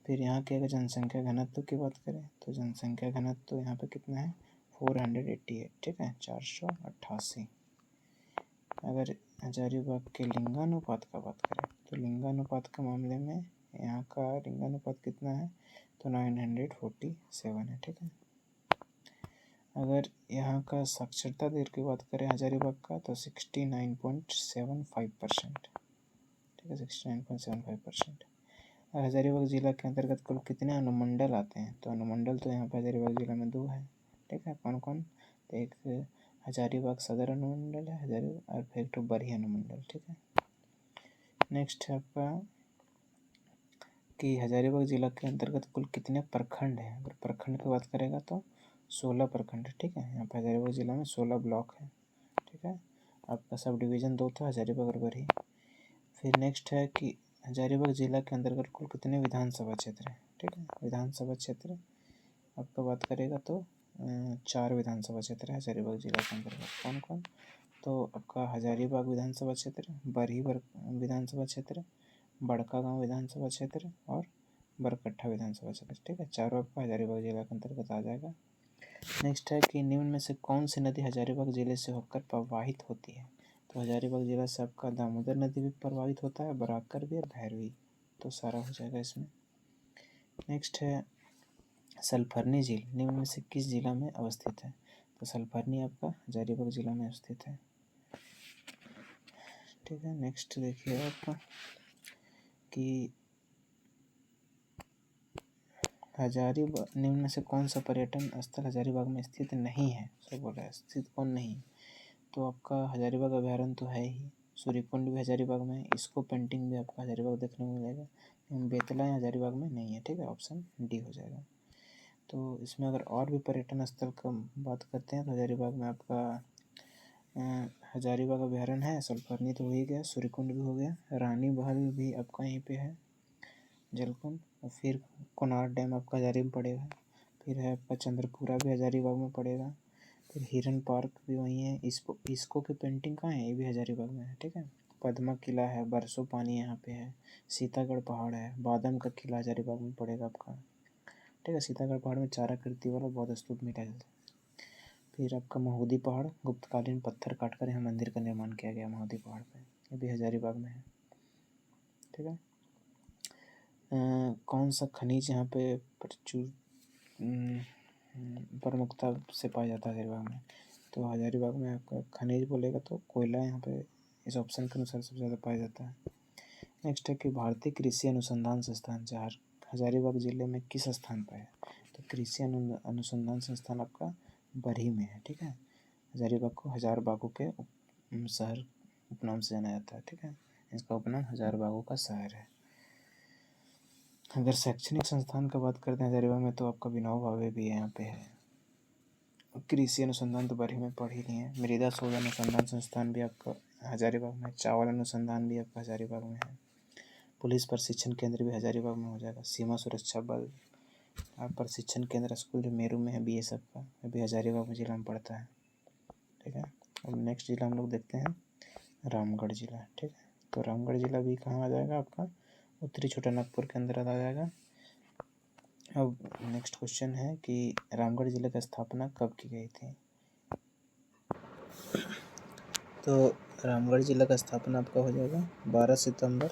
फिर यहाँ के अगर जनसंख्या घनत्व की बात करें तो जनसंख्या घनत्व यहाँ पे कितना है, 488। ठीक है, 488। अगर हजारीबाग के लिंगानुपात का बात करें तो लिंगानुपात के मामले में यहाँ का लिंगानुपात कितना है, तो 947 है। ठीक है, अगर यहाँ का साक्षरता दर की बात करें हजारीबाग का तो 69.75%। ठीक है, 69.75%। और हजारीबाग जिला के अंतर्गत कुल कितने अनुमंडल आते हैं। तो अनुमंडल तो यहाँ पर हजारीबाग जिला में 2 है। ठीक है, कौन कौन, तो एक हजारीबाग सदर अनुमंडल है हजारीबाग, और फिर तो बरही अनुमंडल। ठीक है, नेक्स्ट है आपका कि हजारीबाग जिला के अंतर्गत कुल कितने प्रखंड हैं। अगर प्रखंड की बात करेगा तो 16 प्रखंड है। ठीक है, यहाँ पर हजारीबाग जिला में 16 ब्लॉक है। ठीक है, आपका सब डिवीज़न 2 था, हजारीबाग और बरही। फिर नेक्स्ट है कि हजारीबाग जिला के अंतर्गत कुल कितने विधानसभा क्षेत्र हैं। ठीक है, विधानसभा क्षेत्र आपका बात करेगा तो 4 विधानसभा क्षेत्र है हजारीबाग जिला के अंतर्गत। कौन कौन? तो आपका हजारीबाग विधानसभा क्षेत्र, बरही विधानसभा क्षेत्र, बड़कागांव विधानसभा क्षेत्र और बरकट्ठा विधानसभा क्षेत्र। ठीक है, चारों आपका हजारीबाग जिला के अंतर्गत आ जाएगा। नेक्स्ट है कि निम्न में से कौन सी नदी हजारीबाग जिले से होकर प्रवाहित होती है? तो हजारीबाग जिला से आपका दामोदर नदी भी प्रवाहित होता है, बराकर भी और भैरवी, तो सारा हो जाएगा इसमें। नेक्स्ट है सल्फरनी झील निम्न में से किस जिला में अवस्थित है? तो सल्फरनी आपका हजारीबाग जिला में स्थित है। ठीक है, नेक्स्ट देखिए आपका कि हजारीबाग निम्न में से कौन सा पर्यटन स्थल हजारीबाग में स्थित नहीं है? सब बोला है स्थित कौन नहीं? तो आपका हजारीबाग अभ्यारण्य तो है ही, सूर्यकुंड भी हजारीबाग में है, इसको पेंटिंग भी आपका हजारीबाग देखने को मिलेगा, बेतला हजारीबाग में नहीं है। ठीक है, ऑप्शन डी हो जाएगा। तो इसमें अगर और भी पर्यटन स्थल का बात करते हैं तो हजारीबाग में आपका हजारीबाग अभ्यारण्य है, सल्फरनी तो हो ही गया, सूर्यकुंड भी हो गया, रानी महल भी आपका यहीं पे है, जलकुंड, और फिर कोनार डैम आपका हजारी में पड़ेगा, फिर है आपका चंद्रपुरा भी हजारीबाग में पड़ेगा, फिर हिरन पार्क भी वहीं है, इसको की पेंटिंग कहाँ है? ये भी हजारीबाग में है। ठीक है, पद्मा किला है, बरसों पानी यहाँ पे है, सीतागढ़ पहाड़ है, बादम का किला हजारीबाग में पड़ेगा आपका। ठीक है, सीतागढ़ पहाड़ में 4 आकृति वाला बौद्ध स्तूप मिला है। फिर आपका महुदी पहाड़, गुप्तकालीन पत्थर काटकर यहाँ मंदिर का निर्माण किया गया महुदी पहाड़ पे, ये भी हजारीबाग में है। ठीक है, कौन सा खनिज यहाँ पे प्रचुर प्रमुखता से पाया जाता है हजारीबाग में? तो हजारीबाग में आपका खनिज बोलेगा तो कोयला यहाँ पे इस ऑप्शन के अनुसार सबसे ज़्यादा पाया जाता है। नेक्स्ट है कि भारतीय कृषि अनुसंधान संस्थान हजारीबाग जिले में किस स्थान पर है? तो कृषि अनुसंधान संस्थान आपका बरही में है। ठीक है, हजारीबाग को हजार बागों के शहर उपनाम से जाना जाता है। ठीक है, इसका उपनाम हजार बागों का शहर है। अगर शैक्षणिक संस्थान का बात करते हैं हजारीबाग में तो आपका विनोबा भावे भी यहाँ पे है। कृषि अनुसंधान तो बरही में पढ़ ही लिए हैं। मृदा शोध अनुसंधान संस्थान भी आपका हजारीबाग में, चावल अनुसंधान भी आपका हजारीबाग में है, पुलिस प्रशिक्षण केंद्र भी हजारीबाग में हो जाएगा, सीमा सुरक्षा बल प्रशिक्षण केंद्र स्कूल जो मेरू में है BSF का, वो भी हजारीबाग जिला में पड़ता है। ठीक है, अब नेक्स्ट जिला हम लोग देखते हैं रामगढ़ जिला। ठीक है, तो रामगढ़ जिला भी कहाँ आ जाएगा? आपका उत्तरी छोटानागपुर के अंदर आ जाएगा। अब नेक्स्ट क्वेश्चन है कि रामगढ़ जिले की स्थापना कब की गई थी? तो रामगढ़ जिला का स्थापना आपका हो जाएगा 12 सितंबर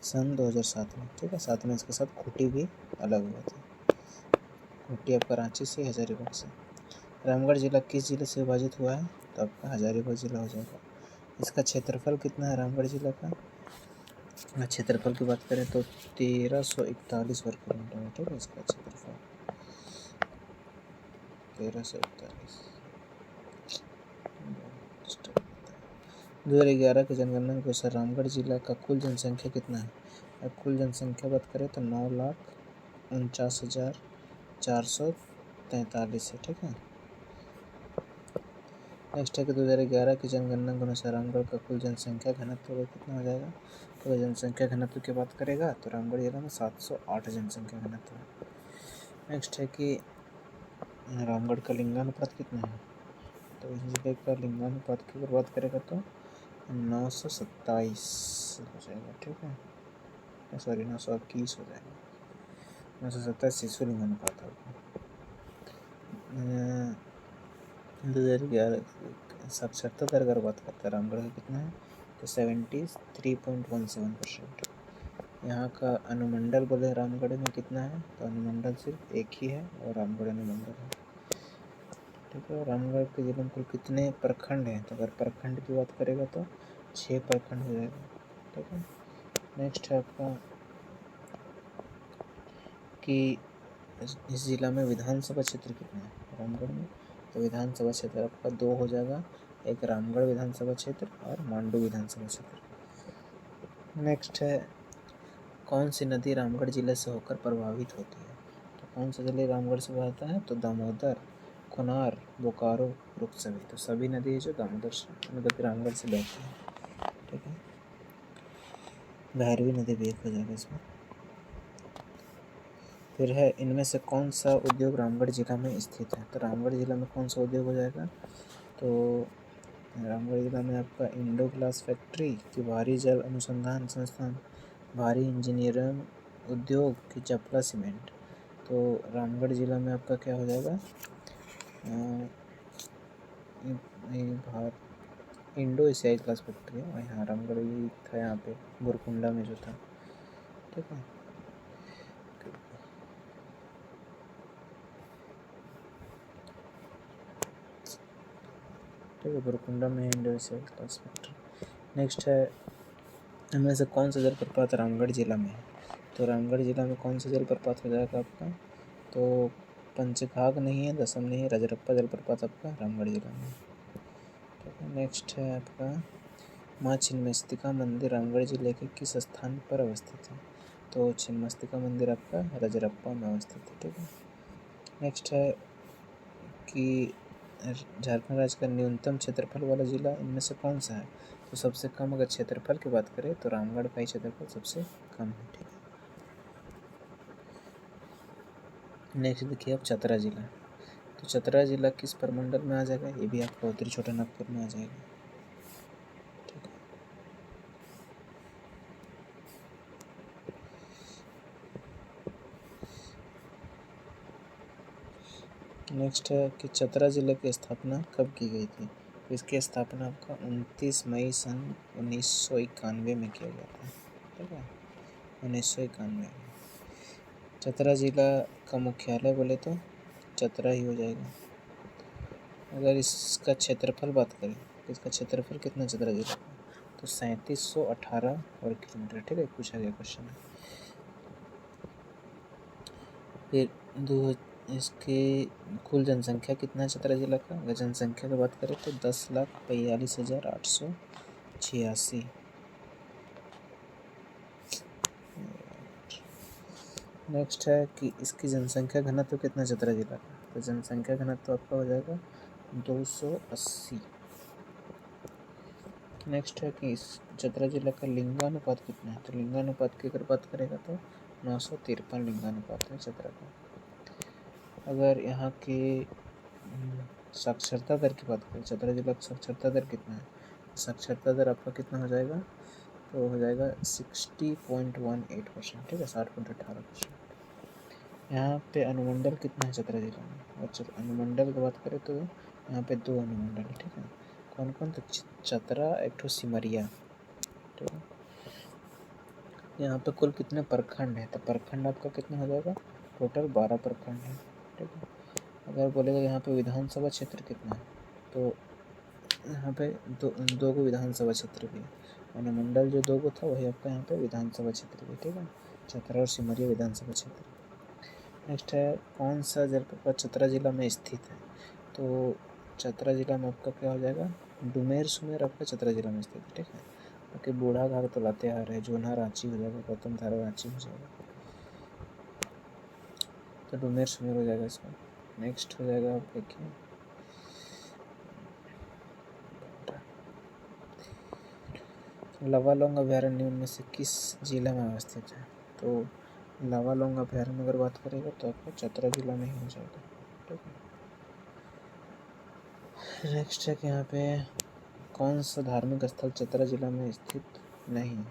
सन 2007 में। ठीक है, साथ में इसके साथ खूंटी भी अलग हुआ था, खूंटी आपका रांची से, हजारीबाग से। रामगढ़ जिला किस जिले से विभाजित हुआ है? तो आपका हजारीबाग जिला हो जाएगा। इसका क्षेत्रफल कितना है रामगढ़ जिला का? क्षेत्रफल की बात करें तो 1341 वर्ग किलोमीटर है। ठीक है, इसका क्षेत्रफल 1341। 2011 की जनगणना के अनुसार रामगढ़ जिला का कुल जनसंख्या कितना है? अब कुल जनसंख्या बात करें तो 9,49,443 है। ठीक है, नेक्स्ट है कि 2011 की जनगणना के अनुसार रामगढ़ का कुल जनसंख्या घनत्व कितना हो जाएगा? तो जनसंख्या घनत्व की बात करेगा तो रामगढ़ जिला में 708 जनसंख्या घनत्व है। नेक्स्ट है कि रामगढ़ का लिंगानुपात कितना है? तो इस जगह का लिंगानुपात की अगर बात करेगा तो 927 हो जाएगा। ठीक है, सॉरी 921 हो जाएगा, 927 शिशु लिंगानुपात होगा। 2011 साक्षरता दर अगर बात करते हैं रामगढ़ का कितना है तो 73.17%। यहाँ का अनुमंडल बोले रामगढ़ में कितना है? तो अनुमंडल सिर्फ एक ही है और रामगढ़ अनुमंडल है। ठीक है, रामगढ़ के जिले में कुल कितने प्रखंड हैं? तो अगर प्रखंड की बात करेगा तो 6 प्रखंड हो जाएगा। ठीक है, नेक्स्ट है आपका कि इस जिला में विधानसभा क्षेत्र कितना है रामगढ़ में? तो विधानसभा क्षेत्र आपका 2 हो जाएगा, एक रामगढ़ विधानसभा क्षेत्र और मांडू विधानसभा क्षेत्र। नेक्स्ट है कौन सी नदी रामगढ़ जिले से होकर प्रभावित होती है? तो कौन सा जिले रामगढ़ से बहता है? तो दामोदर, कोनार, बोकारो, रुकसवी, तो सभी नदी है जो दामोदर से मतलब रामगढ़ से बहती है। ठीक है, भैरवी नदी भी एक हो जाएगा इसमें। फिर है इनमें से कौन सा उद्योग रामगढ़ जिला में स्थित है। तो रामगढ़ जिला में कौन सा उद्योग हो जाएगा, तो रामगढ़ जिला में आपका इंडो ग्लास फैक्ट्री की भारी जल अनुसंधान संस्थान, भारी इंजीनियरिंग उद्योग की चपला सीमेंट। तो रामगढ़ जिला में आपका क्या हो जाएगा, इंडो एशियाई ग्लास फैक्ट्री है। यहाँ रामगढ़ यही था, यहाँ पे बुरकुंडा में जो था, ठीक है। ठीक है, बुरकुंडा में इंडो एशियाई ग्लास फैक्ट्री। नेक्स्ट है इनमें से कौन सा जलप्रपात रामगढ़ जिला में है। तो रामगढ़ जिला में कौन सा जलप्रपात हो जाएगा आपका, तो पंचघाघ नहीं है, दसम नहीं है, रजरप्पा जलप्रपात आपका रामगढ़ जिला में। ठीक है, नेक्स्ट है आपका माँ छिन्नमस्तिका मंदिर रामगढ़ जिले के किस स्थान पर अवस्थित है। तो छिन्नमस्तिका मंदिर आपका रजरप्पा में अवस्थित है। ठीक है, नेक्स्ट है कि झारखंड राज्य का न्यूनतम क्षेत्रफल वाला जिला इनमें से कौन सा है। तो सबसे कम अगर क्षेत्रफल की बात करें तो रामगढ़ का ही क्षेत्रफल सबसे कम है। ठीक है, नेक्स्ट देखिए अब चतरा जिला। तो चतरा जिला किस प्रमंडल में आ जाएगा, ये भी आपका उत्तरी छोटा नागपुर में आ जाएगा। ठीक है, नेक्स्ट है कि चतरा जिले की स्थापना कब की गई थी। तो इसकी स्थापना आपका 29 मई सन 1991 में किया गया था। ठीक है, 1991 में। चतरा जिला का मुख्यालय बोले तो चतरा ही हो जाएगा। अगर इसका क्षेत्रफल बात करें तो इसका क्षेत्रफल कितना चतरा जिला का, तो 3718 वर्ग किलोमीटर। ठीक है, पूछा गया क्वेश्चन है। फिर इसकी कुल जनसंख्या कितना है चतरा जिला का, अगर जनसंख्या की बात करें तो 10,42,886। नेक्स्ट है कि इसकी जनसंख्या घनत्व कितना है चतरा जिला का, तो जनसंख्या घनत्व आपका हो जाएगा 280। नेक्स्ट है कि इस चतरा जिला का लिंगानुपात कितना है। तो लिंगानुपात की अगर बात करेगा तो 953 लिंगानुपात है चतरा का। अगर यहाँ की साक्षरता दर की बात करें, चतरा जिला का साक्षरता दर कितना है, साक्षरता दर आपका कितना हो जाएगा, तो हो जाएगा 60.18%। ठीक है, 60.18%। यहाँ पे अनुमंडल कितना है चतरा जिला में, और अनुमंडल की बात करें तो यहाँ पे 2 अनुमंडल है। ठीक है, कौन कौन, तो चतरा एक ठो सिमरिया। ठीक है, यहाँ पे कुल कितने प्रखंड है, तो प्रखंड आपका कितना हो जाएगा, टोटल 12 प्रखंड है। ठीक है, अगर बोलेगा यहाँ पे विधानसभा क्षेत्र कितना है, तो यहाँ पे दो को विधानसभा क्षेत्र भी है। अनुमंडल जो 2 को था वही आपका यहाँ पे विधानसभा क्षेत्र भी। ठीक है, चतरा और सिमरिया विधानसभा क्षेत्र। नेक्स्ट है कौन सा जलप्रपात चतरा जिला में स्थित है। तो चतरा जिला में आपका क्या हो जाएगा, डुमेर सुमेर आपका चतरा जिला में स्थित है। ठीक है, क्योंकि बूढ़ा घाट तो लातेहार है, जोन्हा रांची हो जाएगा, गौतम धारा रांची हो जाएगा, तो डुमेर सुमेर हो जाएगा इसका। नेक्स्ट हो जाएगा आप देखिए लावालौंग अभयारण्य में से किस जिला में अवस्थित है। तो लावालौंग अभयारण्य अगर बात करेगा तो आपको चतरा जिला में ही हो जाएगा। ठीक है, नेक्स्ट है कि यहाँ पे कौन सा धार्मिक स्थल चतरा जिला में स्थित नहीं है।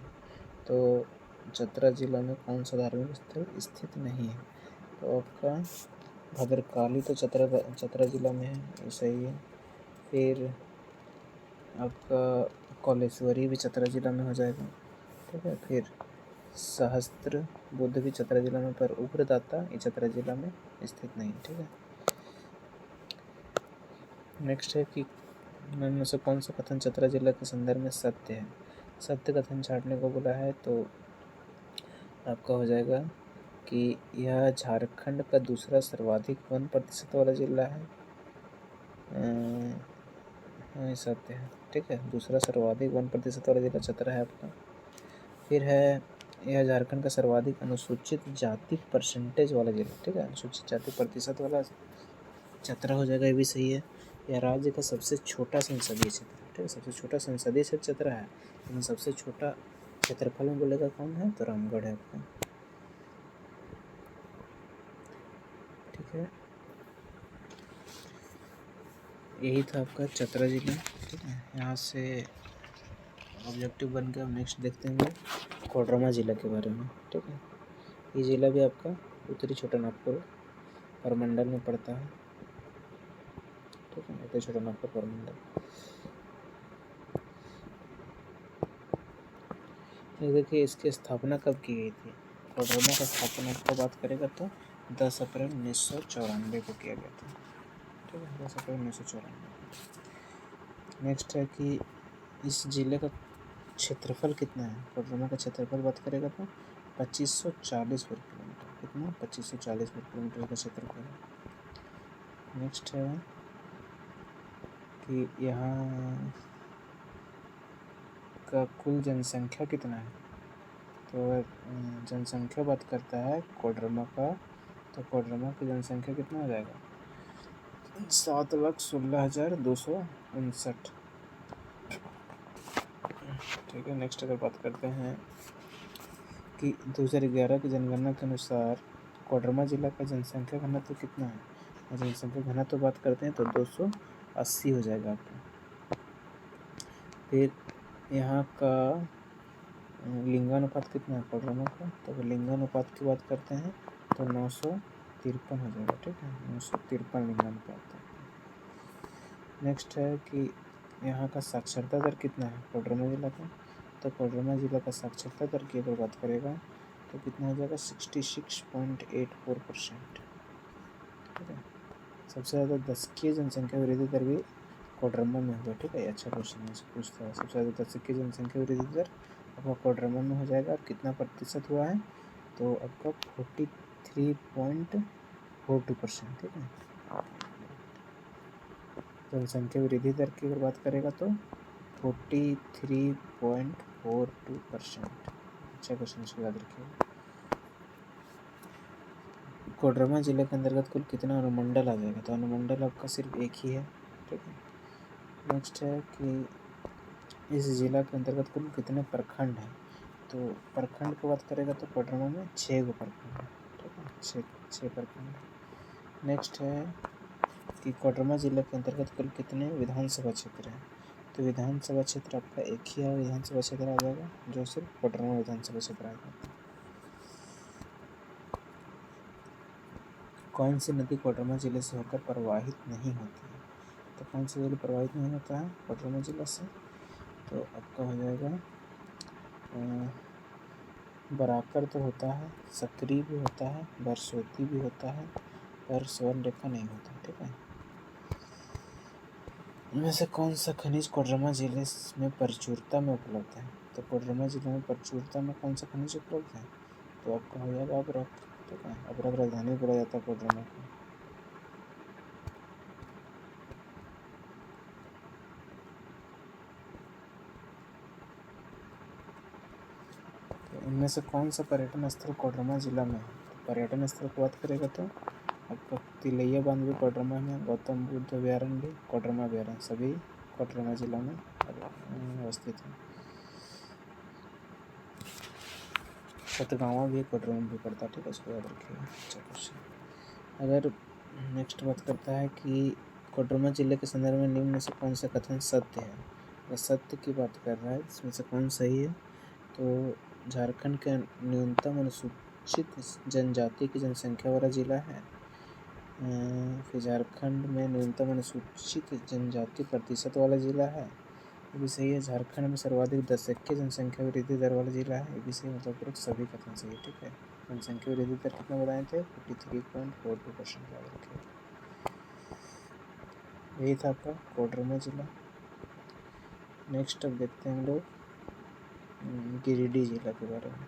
तो चतरा जिला में कौन सा धार्मिक स्थल स्थित नहीं है, तो आपका भद्रकाली तो चतरा जिला में है, ऐसा ही है। फिर आपका कौलेश्वरी भी चतरा जिला में हो जाएगा। ठीक है, फिर सहस्त्र बुद्ध भी चतरा जिला में, पर उग्रदाता ये चतरा जिला में स्थित नहीं। ठीक है, नेक्स्ट है कि इनमें से कौन सा कथन चतरा जिला के संदर्भ में सत्य है। सत्य कथन छाटने को बोला है तो आपका हो जाएगा कि यह झारखंड का दूसरा सर्वाधिक 1% वाला जिला है। सत्य है। ठीक है, दूसरा सर्वाधिक 1% वाला जिला चतरा है आपका। फिर है यह झारखंड का सर्वाधिक अनुसूचित जाति परसेंटेज वाला जिला। ठीक है, अनुसूचित जाति प्रतिशत वाला चतरा हो जाएगा, ये भी सही है। यह राज्य का सबसे छोटा संसदीय क्षेत्र है। ठीक है, सबसे छोटा संसदीय क्षेत्र चतरा है, लेकिन सबसे छोटा क्षेत्रफल में बोलेगा कौन है, तो रामगढ़ है आपका। ठीक है, यही था आपका चतरा जिला। ठीक है, यहाँ से ऑब्जेक्टिव बन के हम नेक्स्ट देखते हैं कोडरमा जिला के बारे में। ठीक है, ये जिला भी आपका उत्तरी छोटानागपुर प्रमंडल में पड़ता है। ठीक है, उत्तरी छोटानागपुर प्रमंडल। देखिए इसकी स्थापना कब की गई थी। कोडरमा का स्थापना की बात करेगा तो 10 अप्रैल 1994 को किया गया था। ठीक है, 10 अप्रैल 1994। नेक्स्ट है कि इस जिले का क्षेत्रफल कितना है। कोडरमा का क्षेत्रफल बात करेगा तो 2540 वर्ग किलोमीटर। कितना? 2540 वर्ग किलोमीटर का क्षेत्रफल है। नेक्स्ट है कि यहाँ का कुल जनसंख्या कितना है। तो जनसंख्या बात करता है कोडरमा का, तो कोडरमा की जनसंख्या कितना हो जाएगा? 7,16,259। ठीक है, नेक्स्ट अगर बात करते हैं कि 2011 की जनगणना के अनुसार कोडरमा जिला का जनसंख्या घनत्व कितना है। जनसंख्या घनत्व बात करते हैं तो 280 हो जाएगा आपका। फिर यहाँ का लिंगानुपात कितना है कोडरमा का, तो लिंगानुपात की बात करते हैं तो 953 हो जाएगा। ठीक है, 953 लिंगानुपात। नेक्स्ट है कि यहाँ का साक्षरता दर कितना है कोडरमा जिला का, तो कोडरमा जिला का साक्षरता दर की अगर बात करेगा तो कितना हो जाएगा? 66.84%। ठीक है, सबसे ज़्यादा दशकीय जनसंख्या वृद्धि दर भी कोडरमा में हुआ। ठीक है, अच्छा क्वेश्चन है, पूछता है सबसे ज़्यादा दशकीय जनसंख्या वृद्धि दर आपका कोडरमा में हो जाएगा। कितना प्रतिशत हुआ है? तो आपका 43.42%। ठीक है, जनसंख्या वृद्धि दर की अगर बात करेगा तो 43.42%। अच्छा क्वेश्चन, इसको याद रखिए। कोडरमा जिले के अंतर्गत कुल कितना अनुमंडल आ जाएगा, तो अनुमंडल आपका सिर्फ एक ही है। ठीक है, नेक्स्ट है कि इस जिला के अंतर्गत कुल कितने प्रखंड हैं, तो प्रखंड की बात करेगा तो कोडरमा में 6 गो प्रखंड है। ठीक है, 6 प्रखंड। नेक्स्ट है कि कोडरमा जिले के अंतर्गत कुल कितने विधानसभा क्षेत्र हैं, तो विधानसभा क्षेत्र आपका एक ही है, विधानसभा क्षेत्र आ जाएगा जो सिर्फ कोडरमा विधानसभा क्षेत्र आ जाएगा। कौन सी नदी कोडरमा जिले से होकर प्रवाहित नहीं होती है, तो कौन सी नदी प्रवाहित नहीं होता है कोडरमा जिला से, तो आपका हो जाएगा बराकर तो होता है, सकरी भी होता है, बरसोती भी होता है, पर स्वर्णरेखा नहीं होता। ठीक है, इनमें से कौन सा खनिज कोडरमा जिले में प्रचुरता में उपलब्ध है, तो कोडरमा जिले में प्रचुरता में कौन सा खनिज उपलब्ध है, तो आपका हो जाएगा अभ्रक। ठीक है, अभ्रक राजधानी बोला जाता है कोडरमा को। तो इनमें से कौन सा पर्यटन स्थल कोडरमा जिला में है, तो पर्यटन स्थल की बात करेगा तो आपका तिलैया बांध भी कोडरमा में, गौतम बुद्ध अभ्यारण्य भी, कोडरमा अभ्यारण्य सभी कोडरमा जिला में अवस्थित है। सतगावा भी कोडरमा में भी पड़ता है। ठीक है, इसको याद रखिएगा। अच्छा क्वेश्चन। अगर नेक्स्ट बात करता है कि कोडरमा जिले के संदर्भ में निम्न में से कौन सा कथन सत्य है, अगर सत्य की बात कर रहा है इसमें से कौन सही है, तो झारखंड के न्यूनतम अनुसूचित जनजाति की जनसंख्या वाला जिला है। फिर झारखंड में न्यूनतम अनुसूचित जनजाति प्रतिशत वाला जिला है, ये भी सही है। झारखंड में सर्वाधिक दशकीय जनसंख्या वृद्धि दर वाला जिला है, ये भी सही। मतलब सभी कथन सही है। ठीक है, जनसंख्या वृद्धि दर कितना बताए थे? 43.42% याद रखिए। यही था आपका कोडरमा जिला। नेक्स्ट अब देखते हैं हम लोग गिरिडीह जिला के बारे में।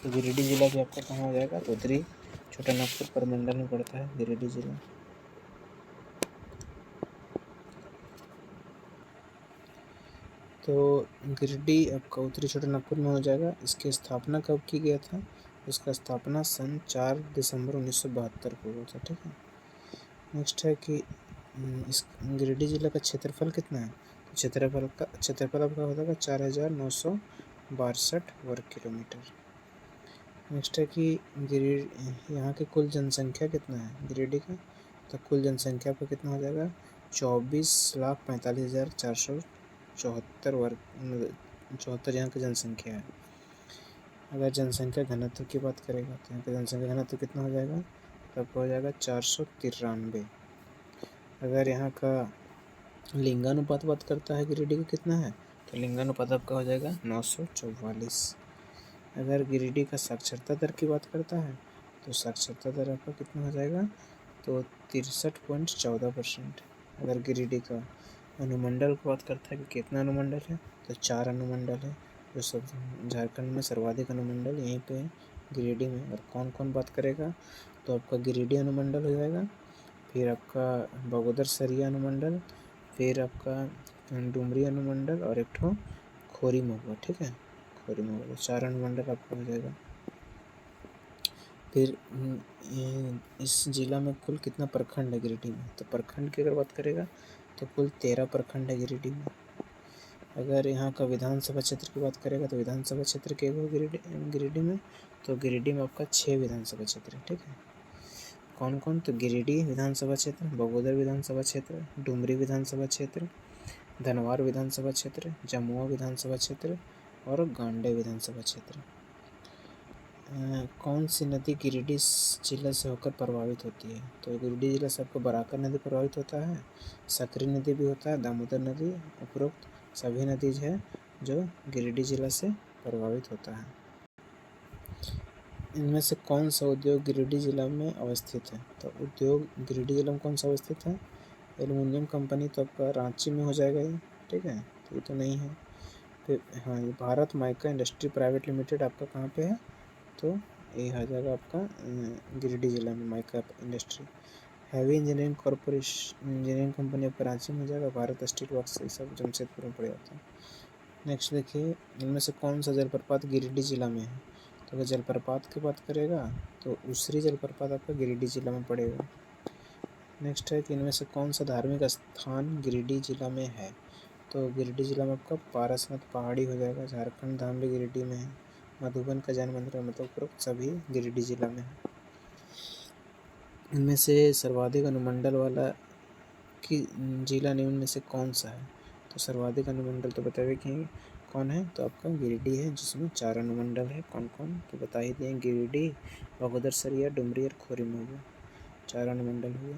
तो गिरिडीह जिला भी आपका कहाँ हो जाएगा? तो उत्तरी छोटानागपुर प्रमंडल में पड़ता है गिरिडीह जिला। तो गिरिडीह आपका उत्तरी छोटानागपुर में हो जाएगा। इसकी स्थापना कब की गया था? इसका स्थापना सन 4 दिसंबर 1972 को हुआ था। ठीक है, नेक्स्ट है कि इस गिरिडीह जिला का क्षेत्रफल कितना है? तो क्षेत्रफल आपका हो जाएगा 4,962 वर्ग किलोमीटर। नेक्स्ट है कि यहाँ की कुल जनसंख्या कितना है गिरिडीह का, तो कुल जनसंख्या पर कितना हो जाएगा 24,45,474 वर्ग 74 यहाँ की जनसंख्या है। अगर जनसंख्या घनत्व की बात करेगा तो यहाँ पे जनसंख्या घनत्व कितना हो जाएगा, तो आपका हो जाएगा 493। अगर यहाँ का लिंगानुपात बात करता है गिरिडीह का कितना है, तो लिंगानुपात आपका हो जाएगा 944। अगर गिरिडीह का साक्षरता दर की बात करता है तो साक्षरता दर आपका कितना हो जाएगा, तो 63.14%। अगर गिरिडीह का अनुमंडल की बात करता है कि कितना अनुमंडल है, तो 4 अनुमंडल है, जो सब झारखंड में सर्वाधिक अनुमंडल यहीं पे है गिरिडीह में। और कौन कौन बात करेगा, तो आपका गिरिडीह अनुमंडल हो जाएगा, फिर आपका बगोदर सरिया अनुमंडल, फिर आपका डुमरी अनुमंडल और एक ठो खोरी महुआ। ठीक है, खोरी महुआ 4 अनुमंडल आपका हो जाएगा। फिर इस जिला में कुल कितना प्रखंड है गिरिडीह में, तो प्रखंड की अगर बात करेगा तो कुल 13 प्रखंड है गिरिडीह में। अगर यहाँ का विधानसभा क्षेत्र की बात करेगा तो विधानसभा क्षेत्र के गिरिडीह में, तो गिरिडीह में आपका 6 विधानसभा क्षेत्र है। ठीक है, कौन कौन, तो गिरिडीह विधानसभा क्षेत्र, बगोदर विधानसभा क्षेत्र, डुमरी विधानसभा क्षेत्र, धनवार विधानसभा क्षेत्र, जमुआ विधानसभा क्षेत्र और गांडे विधानसभा क्षेत्र। कौन सी नदी गिरिडीह जिला से होकर प्रभावित होती है, तो गिरिडीह जिला से आपको बराकर नदी प्रभावित होता है, सकरी नदी भी होता है, दामोदर नदी, उपरोक्त सभी नदी है जो गिरिडीह जिला से प्रभावित होता है। इनमें से कौन सा उद्योग गिरिडीह जिला में अवस्थित है, तो उद्योग गिरिडीह जिला में कौन सा अवस्थित है, एल्युमिनियम कंपनी तो आपका रांची में हो जाएगा ये। ठीक है, तो ये तो नहीं है। फिर हाँ, ये Bharat mica industry private limited आपका कहाँ पे है, तो ये आ जाएगा आपका गिरिडीह जिला में mica industry. Heavy engineering corporation engineering company आपका रांची में हो जाएगा, भारत स्टील वर्क्स ये सब जमशेदपुर में पड़ जाता है। नेक्स्ट देखिए, इनमें से कौन सा जलप्रपात गिरिडीह जिला में है, तो अगर जलप्रपात की बात करेगा तो उसरी जलप्रपात आपका गिरिडीह जिला में पड़ेगा। नेक्स्ट है कि इनमें से कौन सा धार्मिक स्थान गिरिडीह जिला में है, तो गिरिडीह जिला में आपका पारसनाथ पहाड़ी हो जाएगा, झारखंड धाम भी गिरिडीह में है, मधुबन का जैन मंदिर मतलब उपरोक्त सभी गिरिडीह जिला में है। इनमें से सर्वाधिक अनुमंडल वाला कि जिला निम्न में से कौन सा है, तो सर्वाधिक अनुमंडल तो बताइए कि कौन है, तो आपका गिरिडीह है जिसमें 4 अनुमंडल है। कौन कौन, तो बता ही दिए, गिरिडीह, बगोदर सरिया, डुमरी और खोरी महुआ 4 अनुमंडल हुए।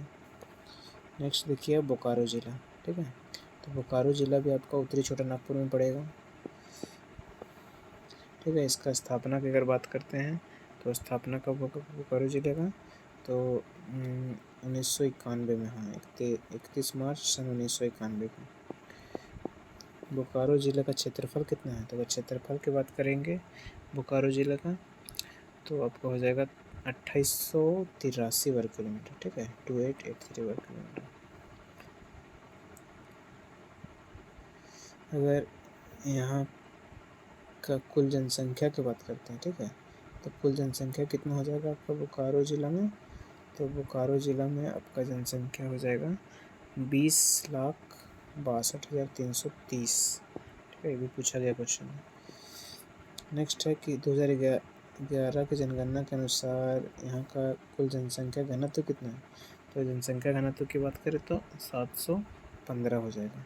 नेक्स्ट देखिए बोकारो जिला। ठीक है, तो बोकारो जिला भी आपका उत्तरी छोटा नागपुर में पड़ेगा। ठीक है, इसका स्थापना की अगर बात करते हैं तो स्थापना कब होगा बोकारो जिले का, तो 1991 में, हाँ 31 मार्च सन 1991 को। बोकारो जिले का क्षेत्रफल कितना है, तो अगर क्षेत्रफल की बात करेंगे बोकारो जिले का, तो आपको हो जाएगा 2883 वर्ग किलोमीटर। ठीक है, 2883 वर्ग किलोमीटर। अगर यहाँ का कुल जनसंख्या की बात करते हैं, ठीक है, तो कुल जनसंख्या कितना हो जाएगा आपका बोकारो ज़िला में, तो बोकारो ज़िला में आपका जनसंख्या हो जाएगा 20,62,330। ठीक है, ये भी पूछा गया क्वेश्चन है। नेक्स्ट है कि 2011 की जनगणना के अनुसार यहाँ का कुल जनसंख्या घनत्व कितना है, तो जनसंख्या घनत्व की बात करें तो 715 हो जाएगा।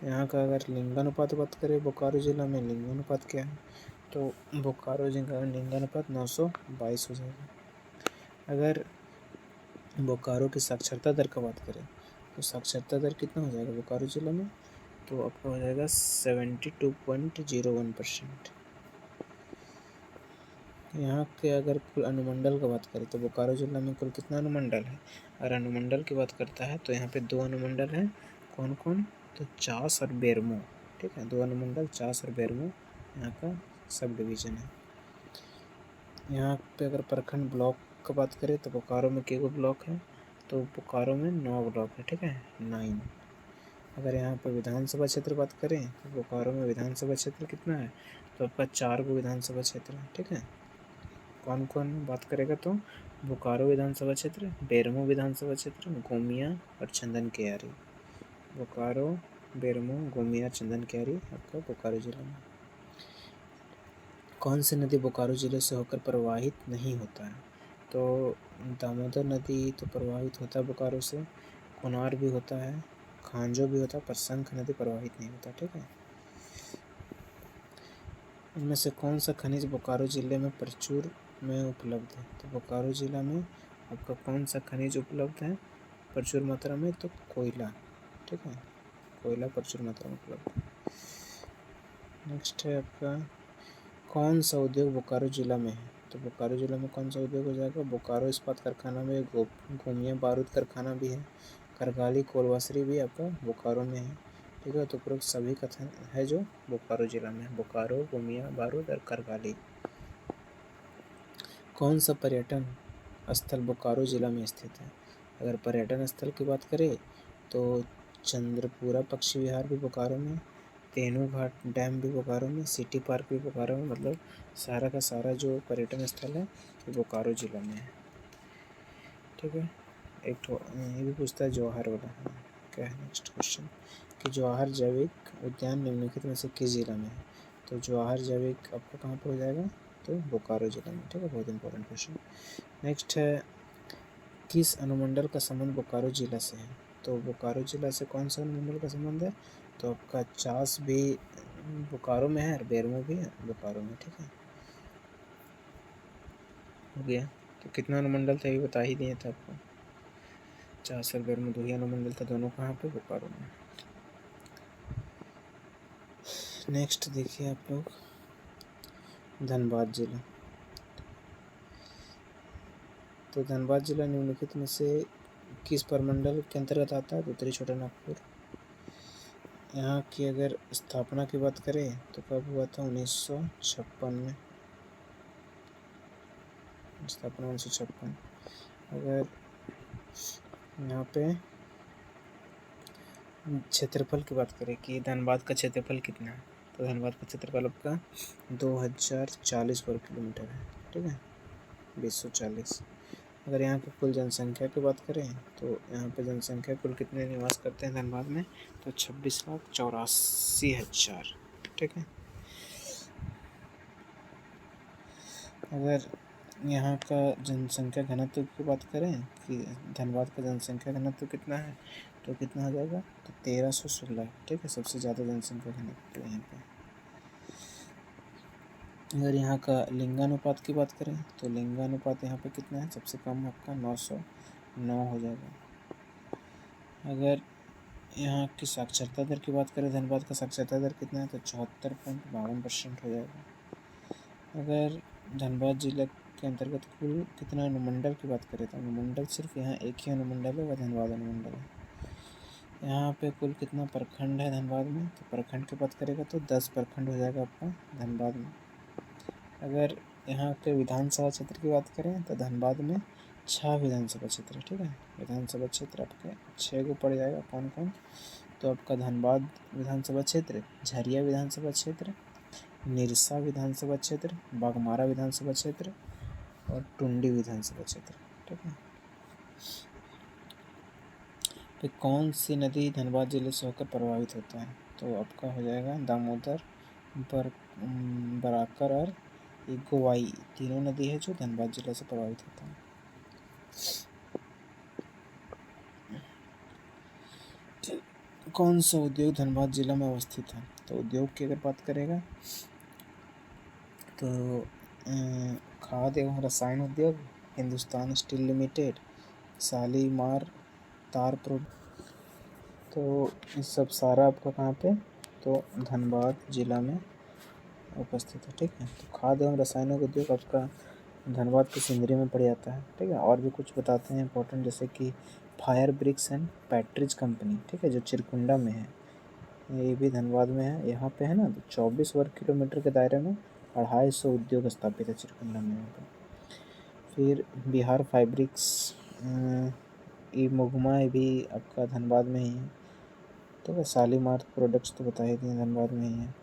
यहाँ का अगर लिंगानुपात बात करें बोकारो जिला में, लिंगानुपात क्या है, तो बोकारो जिला में लिंगानुपात 922 हो जाएगा। अगर बोकारो की साक्षरता दर का बात करें तो साक्षरता दर कितना हो जाएगा बोकारो जिला में, तो आपका हो जाएगा 72.01%। यहाँ के अगर कुल अनुमंडल का बात करें तो बोकारो जिला में कुल कितना अनुमंडल है, अगर अनुमंडल की बात करता है तो यहाँ पे 2 अनुमंडल हैं। कौन कौन, तो चास और बेरमो। ठीक है, 2 अनुमंडल चास और बेरमो यहाँ का सब डिवीज़न है। यहाँ पे अगर प्रखंड ब्लॉक का बात करें तो बोकारो में कितने ब्लॉक है, तो बोकारो में 9 ब्लॉक है। ठीक है, 9। अगर यहाँ पर विधानसभा क्षेत्र बात करें तो बोकारो में विधानसभा क्षेत्र कितना है, तो आपका 4 गो विधानसभा क्षेत्र है। ठीक है, कौन कौन बात करेगा, तो बोकारो विधानसभा क्षेत्र, बेरमो विधानसभा क्षेत्र, गोमिया और चंदन कियारी। बोकारो, बेरमो, गोमिया, चंदन कियारी आपका बोकारो जिला में। कौन सी नदी बोकारो जिले से होकर प्रवाहित नहीं होता है? तो दामोदर नदी तो प्रवाहित होता है बोकारो से, कोनार भी होता है, खांजो भी होता है, पर शंख नदी प्रवाहित नहीं होता। ठीक है, इनमें से कौन सा खनिज बोकारो जिले में प्रचुर में उपलब्ध है? तो बोकारो जिला में आपका कौन सा खनिज उपलब्ध है प्रचुर मात्रा में? तो कोयला। ठीक है, कोयला प्रचुर मात्रा में उपलब्ध है। नेक्स्ट है आपका कौन सा उद्योग बोकारो जिला में है? तो बोकारो जिला में कौन सा उद्योग हो जाएगा? बोकारो इस्पात कारखाना में, गोमिया बारूद कारखाना भी है, करगाली कोलवासरी भी आपका बोकारो में है। ठीक है, तो उपरोक्त सभी कथन है जो बोकारो जिला में है, बोकारो, गोमिया बारूद और करगाली। कौन सा पर्यटन स्थल बोकारो जिला में स्थित है? अगर पर्यटन स्थल की बात करें तो चंद्रपुरा पक्षी विहार भी बोकारो में, तेनू घाट डैम भी बोकारो में, सिटी पार्क भी बोकारो में, मतलब सारा का सारा जो पर्यटन स्थल है वो बोकारो जिला में है। ठीक है, एक तो ये भी पूछता है जवाहर वाला। क्या है नेक्स्ट क्वेश्चन कि जवाहर जैविक उद्यान निम्नलिखित में से किस जिला में है? तो जवाहर जैविक आपका कहाँ पर हो जाएगा? तो बोकारो जिला में। ठीक है, बहुत इंपॉर्टेंट क्वेश्चन। नेक्स्ट है किस अनुमंडल का संबंध बोकारो जिला से है? तो बोकारो जिला से कौन सा अनुमंडल का संबंध है? तो आपका चास भी बोकारो में है और बेरमो भी है बोकारो में। ठीक है, हो गया। तो कितना अनुमंडल था ये बता ही दिए थे आपको, चास और बेरमो दो ही अनुमंडल था, दोनों कहाँ पे? बोकारो में। नेक्स्ट देखिए आप लोग धनबाद जिला। तो धनबाद जिला निम्नलिखित में से किस प्रमंडल के अंतर्गत आता है? उत्तरी छोटा नागपुर। यहाँ की अगर स्थापना की बात करें तो कब हुआ था? 1956 में स्थापना, 1956। अगर यहाँ पे क्षेत्रफल की बात करें कि धनबाद का क्षेत्रफल कितना है, तो धनबाद का क्षेत्रफल आपका 2040 वर्ग किलोमीटर है। ठीक है, 2040। अगर यहाँ की कुल जनसंख्या की बात करें तो यहाँ पे जनसंख्या कुल कितने निवास करते हैं धनबाद में? तो 26,84,000। ठीक है, अगर यहाँ का जनसंख्या घनत्व की बात करें कि धनबाद का जनसंख्या घनत्व कितना है, तो कितना हो जाएगा? तो 1316। ठीक है, सबसे ज़्यादा जनसंख्या घनत्व यहाँ पे। अगर यहाँ का लिंगानुपात की बात करें तो लिंगानुपात यहाँ पे कितना है? सबसे कम आपका 909 हो जाएगा। अगर यहाँ की साक्षरता दर की बात करें, धनबाद का साक्षरता दर कितना है? तो 74.52% हो जाएगा। अगर धनबाद जिला के अंतर्गत कुल कितना अनुमंडल की बात करें तो अनुमंडल सिर्फ यहाँ एक ही अनुमंडल है, वह धनबाद अनुमंडल है। यहाँ पे कुल कितना प्रखंड है धनबाद में? तो प्रखंड की बात करेगा तो 10 प्रखंड हो जाएगा आपका धनबाद में। अगर यहाँ के विधानसभा क्षेत्र की बात करें तो धनबाद में 6 विधानसभा क्षेत्र है। ठीक है, विधानसभा क्षेत्र आपके 6 को पड़ जाएगा। कौन कौन? तो आपका धनबाद विधानसभा क्षेत्र, झरिया विधानसभा क्षेत्र, निरसा विधानसभा क्षेत्र, बाघमारा विधानसभा क्षेत्र और टुंडी विधानसभा क्षेत्र। ठीक है, तो कौन सी नदी धनबाद जिले से होकर प्रभावित होता है? तो आपका हो जाएगा दामोदर, बराकर और गोवाई, तीनों नदी है जो धनबाद जिले से प्रभावित होता है। कौन सा उद्योग धनबाद जिला में अवस्थित है? तो उद्योग की अगर बात करेगा तो खाद्य एवं रसायन उद्योग, हिंदुस्तान स्टील लिमिटेड, शालीमार तार तो ये सब सारा आपका कहाँ पे? तो धनबाद जिला में उपस्थित है। ठीक है, तो खाद्य एवं रासायनिक उद्योग आपका धनबाद के सिंदरी में पड़ जाता है। ठीक है, और भी कुछ बताते हैं इंपॉर्टेंट, जैसे कि फायर ब्रिक्स एंड पैट्रिज कंपनी। ठीक है, जो चिरकुंडा में है, ये भी धनबाद में है। यहाँ पे है ना, तो 24 वर्ग किलोमीटर के दायरे में 250 उद्योग स्थापित है चिरकुंडा में यहाँ पे। फिर बिहार फैब्रिक्स ई मुगमा भी आपका धनबाद में ही है। ठीक है, शालीमार प्रोडक्ट्स तो बता ही दिए धनबाद में ही है।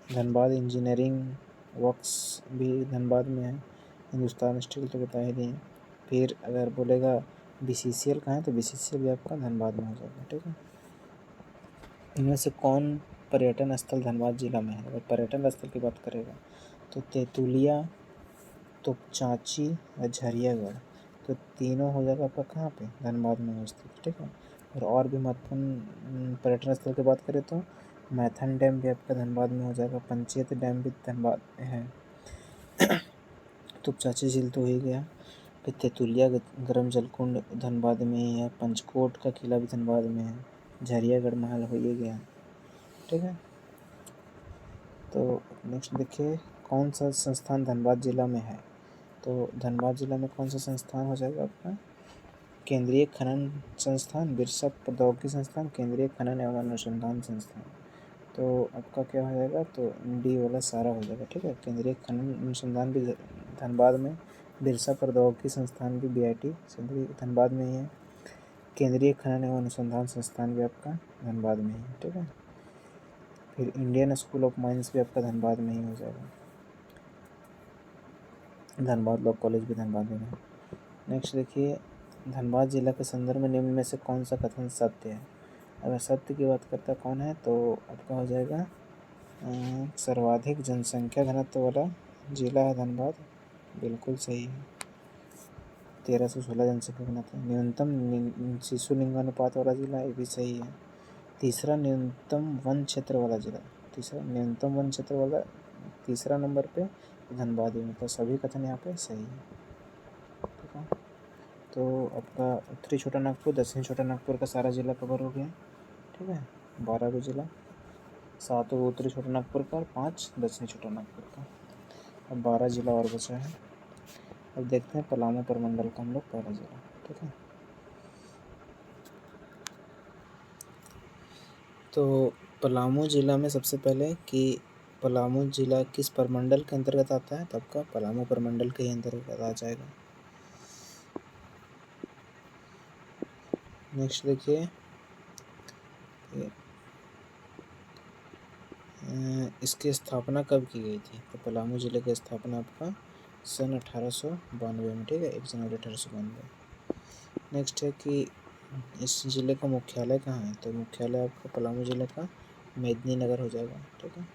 धनबाद इंजीनियरिंग वर्क्स भी धनबाद में है। हिंदुस्तान स्टील तो बता ही दिए। फिर अगर बोलेगा BCCL कहाँ है, तो BCCL भी आपका धनबाद में हो जाएगा। ठीक है, इनमें से कौन पर्यटन स्थल धनबाद जिला में है? अगर पर्यटन स्थल की बात करेगा तो तेतुलिया, तोपचांची और झरियागढ़, तो तीनों हो जाएगा आपका कहाँ पे, धनबाद में अवस्थित, ठीक है। और भी महत्वपूर्ण पर्यटन स्थल की बात करें तो मैथन डैम भी आपका धनबाद में हो जाएगा, पंचेत डैम भी धनबाद में है, तोपचांची झील तो हो ही गया, फिर तेतुलिया गर्म जलकुंड धनबाद में ही है, पंचकोट का किला भी धनबाद में है, झरियागढ़ महल हो ही गया, ठीक है। तो नेक्स्ट देखिए कौन सा संस्थान धनबाद जिला में है, तो धनबाद जिला में कौन सा संस्थान हो जाएगा आपका, केंद्रीय खनन संस्थान, बिरसा प्रौद्योगिकी संस्थान, केंद्रीय खनन एवं अनुसंधान संस्थान, तो आपका क्या हो जाएगा, तो डी वाला सारा हो जाएगा, ठीक है। केंद्रीय खनन अनुसंधान भी धनबाद में, बिरसा प्रौद्योगिकी संस्थान भी BIT धनबाद में ही है, केंद्रीय खनन एवं अनुसंधान संस्थान भी आपका धनबाद में ही है, ठीक है। फिर इंडियन स्कूल ऑफ माइंस भी आपका धनबाद में ही हो जाएगा, धनबाद लॉ कॉलेज भी धनबाद में है। नेक्स्ट देखिए धनबाद जिला के संदर्भ में निम्न में से कौन सा कथन सत्य है, अगर सत्य की बात करता कौन है तो आपका हो जाएगा सर्वाधिक जनसंख्या घनत्व वाला जिला है धनबाद, बिल्कुल सही है, 1316 जनसंख्या घनत्व, न्यूनतम शिशु लिंगानुपात वाला जिला, ये भी सही है, तीसरा न्यूनतम वन क्षेत्र वाला जिला, तीसरा न्यूनतम वन क्षेत्र वाला तीसरा नंबर पे धनबाद ही, मतलब सभी कथन यहाँ पे सही है, ठीक है। तो आपका उत्तरी छोटा नागपुर, दक्षिणी छोटा नागपुर का सारा जिला कवर हो गया, ठीक है, 12 को जिला, 7 उत्तरी छोटा नागपुर का और 5 दक्षिणी छोटा नागपुर का, अब 12 जिला और बचा है। अब देखते हैं पलामू प्रमंडल का हम लोग पहला जिला, ठीक है। तो पलामू जिला में सबसे पहले कि पलामू जिला किस प्रमंडल के अंतर्गत आता है, तो आपका पलामू प्रमंडल के अंतर्गत आ जाएगा। नेक्स्ट देखिए इसकी स्थापना कब की गई थी, तो पलामू जिले की स्थापना आपका सन 1892 में, ठीक है, 1 जनवरी 1892। नेक्स्ट है कि इस जिले का मुख्यालय कहाँ है, तो मुख्यालय आपका पलामू जिले का मेदिनीनगर हो जाएगा, ठीक है।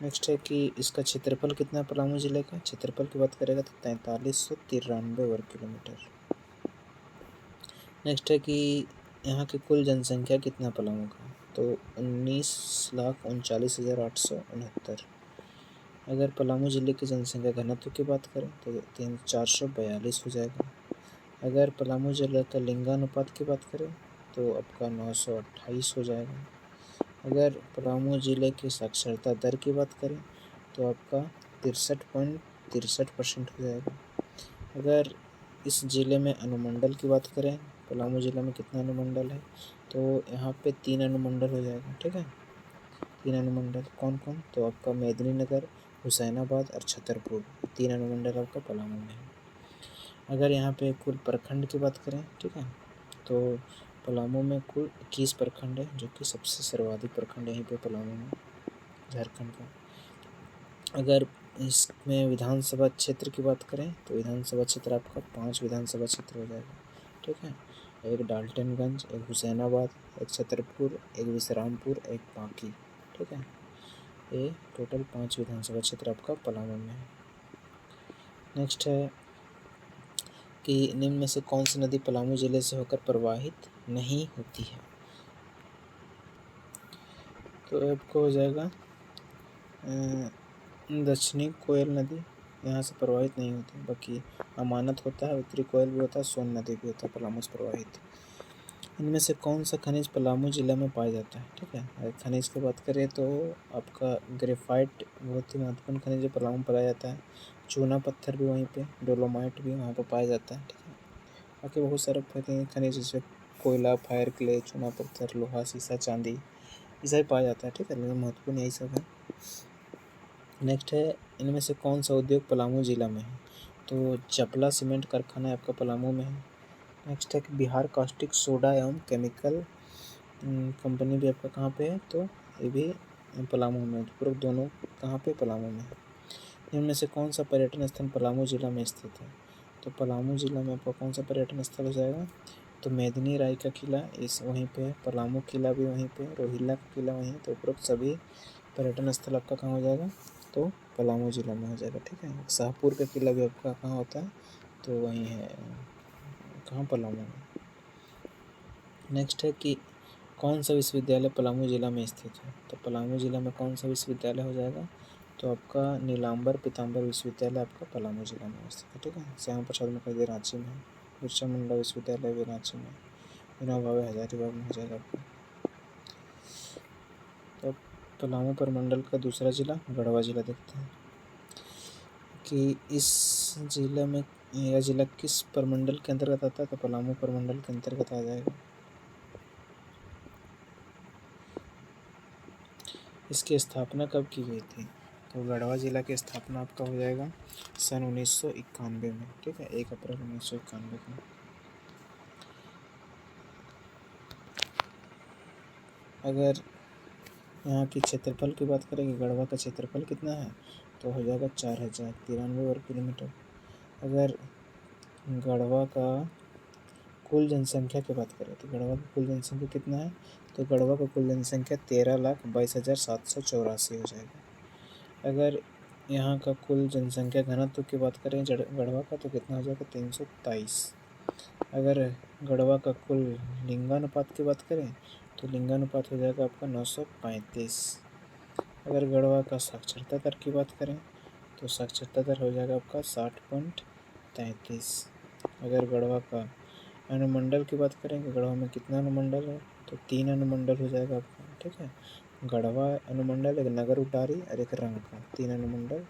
नेक्स्ट है कि इसका क्षेत्रफल कितना है, पलामू जिले का क्षेत्रफल की बात करेगा तो 4393 वर्ग किलोमीटर। नेक्स्ट है कि यहाँ की कुल जनसंख्या कितना पलामू का, तो 19,39,869। अगर पलामू ज़िले की जनसंख्या घनत्व की बात करें तो 442 हो जाएगा। अगर पलामू ज़िले का लिंगानुपात की बात करें तो आपका 928 हो जाएगा। अगर पलामू ज़िले की साक्षरता दर की बात करें तो आपका 63.63% हो जाएगा। अगर इस ज़िले में अनुमंडल की बात करें, पलामू ज़िले में कितना अनुमंडल है, तो यहाँ पे 3 अनुमंडल हो जाएगा, ठीक है। 3 अनुमंडल कौन कौन, तो आपका मेदिनीनगर, हुसैनाबाद और छतरपुर, 3 अनुमंडल आपका पलामू में है। अगर यहाँ पे कुल प्रखंड की बात करें, ठीक है, तो पलामू में कुल 21 प्रखंड है, जो कि सबसे सर्वाधिक प्रखंड यहीं पे पलामू में, झारखंड का। अगर इसमें विधानसभा क्षेत्र की बात करें तो विधानसभा क्षेत्र आपका 5 विधानसभा क्षेत्र हो जाएगा, ठीक है। एक डाल्टनगंज, एक हुसैनाबाद, एक छतरपुर, एक विश्रामपुर, एक बांकी, ठीक है। ये टोटल 5 विधानसभा क्षेत्र आपका पलामू में है। नेक्स्ट है कि निम्न में से कौन सी नदी पलामू जिले से होकर प्रवाहित नहीं होती है, तो आपको हो जाएगा दक्षिणी कोयल नदी यहाँ से प्रवाहित नहीं होती, बाकी अमानत होता है, उत्तरी कोयल भी होता है, सोन नदी भी होता है पलामू से प्रवाहित। इनमें से कौन सा खनिज पलामू जिले में पाया जाता है, ठीक है। अगर खनिज की बात करें तो आपका ग्रेफाइट बहुत ही महत्वपूर्ण खनिज है, पलामू में पाया जाता है। चूना पत्थर भी वहीं पे, डोलोमाइट भी वहाँ पर पाया जाता है, ठीक है। बाकी बहुत सारे खनिज जैसे कोयला, फायर क्ले, चूना पत्थर, लोहा, शीशा, चांदी, ये सब पाया जाता है, ठीक है, लेकिन महत्वपूर्ण यही सब है। नेक्स्ट है इनमें से कौन सा उद्योग पलामू जिला में है, तो चपला सीमेंट कारखाना आपका पलामू में है। नेक्स्ट है कि बिहार कास्टिक सोडा एवं केमिकल कंपनी भी आपका कहाँ पे है, तो ये भी पलामू में, पूर्व दोनों कहाँ पे, पलामू में है। इनमें से कौन सा पर्यटन स्थल पलामू जिला में स्थित है, तो पलामू जिला में आपका कौन सा पर्यटन स्थल हो जाएगा, तो मेदिनी राय का किला इस वहीं पे है, पलामू किला भी वहीं पे, रोहिल्ला का किला वहीं है, तो उपरोक्त सभी पर्यटन स्थल आपका कहाँ हो जाएगा, तो पलामू ज़िला में हो जाएगा, ठीक है। शाहपुर का किला भी आपका कहाँ होता है, तो वहीं है, कहाँ, पलामू में। नेक्स्ट है कि कौन सा विश्वविद्यालय पलामू ज़िला में स्थित है, तो पलामू ज़िला में कौन सा विश्वविद्यालय हो जाएगा, तो आपका नीलांबर पीताम्बर विश्वविद्यालय आपका पलामू ज़िला में स्थित है, ठीक है। श्यामा प्रसाद मुखर्जी रांची में है, बिरसा मुंडा विश्वविद्यालय भी रांची में, विनोबा भावे हजारीबाग में हो जाएगा आपका। तो पलामू प्रमंडल का दूसरा जिला गढ़वा जिला देखते हैं कि इस जिले में, यह जिला किस प्रमंडल के अंतर्गत आता है, तो पलामू प्रमंडल के अंतर्गत आ जाएगा। इसकी स्थापना कब की गई थी, तो गढ़वा जिला की स्थापना आपका हो जाएगा सन 1991 में, ठीक है, 1 अप्रैल 1991 को। अगर यहाँ की क्षेत्रफल की बात करें कि गढ़वा का क्षेत्रफल कितना है, तो हो जाएगा 4093 वर्ग किलोमीटर। अगर गढ़वा का कुल जनसंख्या की बात करें तो गढ़वा का कुल जनसंख्या कितना है, तो गढ़वा का कुल जनसंख्या 13,22,784 हो जाएगा। अगर यहाँ का कुल जनसंख्या घनत्व की बात करें गढ़वा का, तो कितना हो जाएगा 323। अगर गढ़वा का कुल लिंगानुपात की बात करें तो लिंगानुपात हो जाएगा आपका 935। अगर गढ़वा का साक्षरता दर की बात करें तो साक्षरता दर हो जाएगा आपका 60.33। अगर गढ़वा का अनुमंडल की बात करें कि गढ़वा में कितना अनुमंडल है, तो 3 अनुमंडल हो जाएगा आपका, ठीक है। गढ़वा अनुमंडल, एक नगर उटारी और एक रंका, 3 अनुमंडल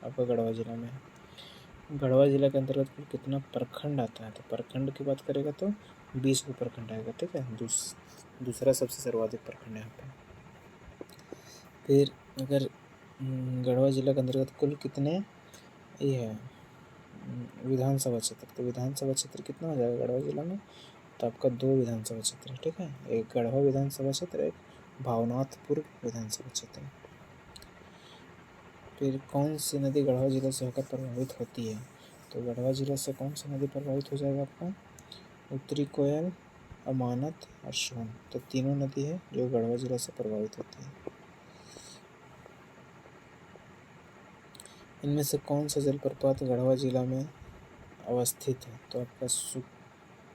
आपका गढ़वा जिला में है। गढ़वा जिला के अंतर्गत कुल कितना प्रखंड आता है, तो प्रखंड की बात करेगा तो 20 को प्रखंड आएगा, ठीक है। दूसरा सबसे सर्वाधिक प्रखंड है यहाँ पे। फिर अगर गढ़वा जिला के अंतर्गत कुल कितने ये है विधानसभा क्षेत्र, तो विधानसभा क्षेत्र कितना हो जाएगा गढ़वा जिला में, तो आपका 2 विधानसभा क्षेत्र है, ठीक है। एक गढ़वा विधानसभा क्षेत्र, एक भावनाथपुर विधानसभा क्षेत्र। फिर कौन सी नदी गढ़वा जिला से होकर प्रभावित होती है, तो गढ़वा जिला से कौन सी नदी प्रभावित हो जाएगा आपका, उत्तरी कोयल, अमानत और सोन, तो तीनों नदी है जो गढ़वा जिला से प्रभावित होती है। इनमें से कौन सा जलप्रपात गढ़वा जिला में अवस्थित है, तो आपका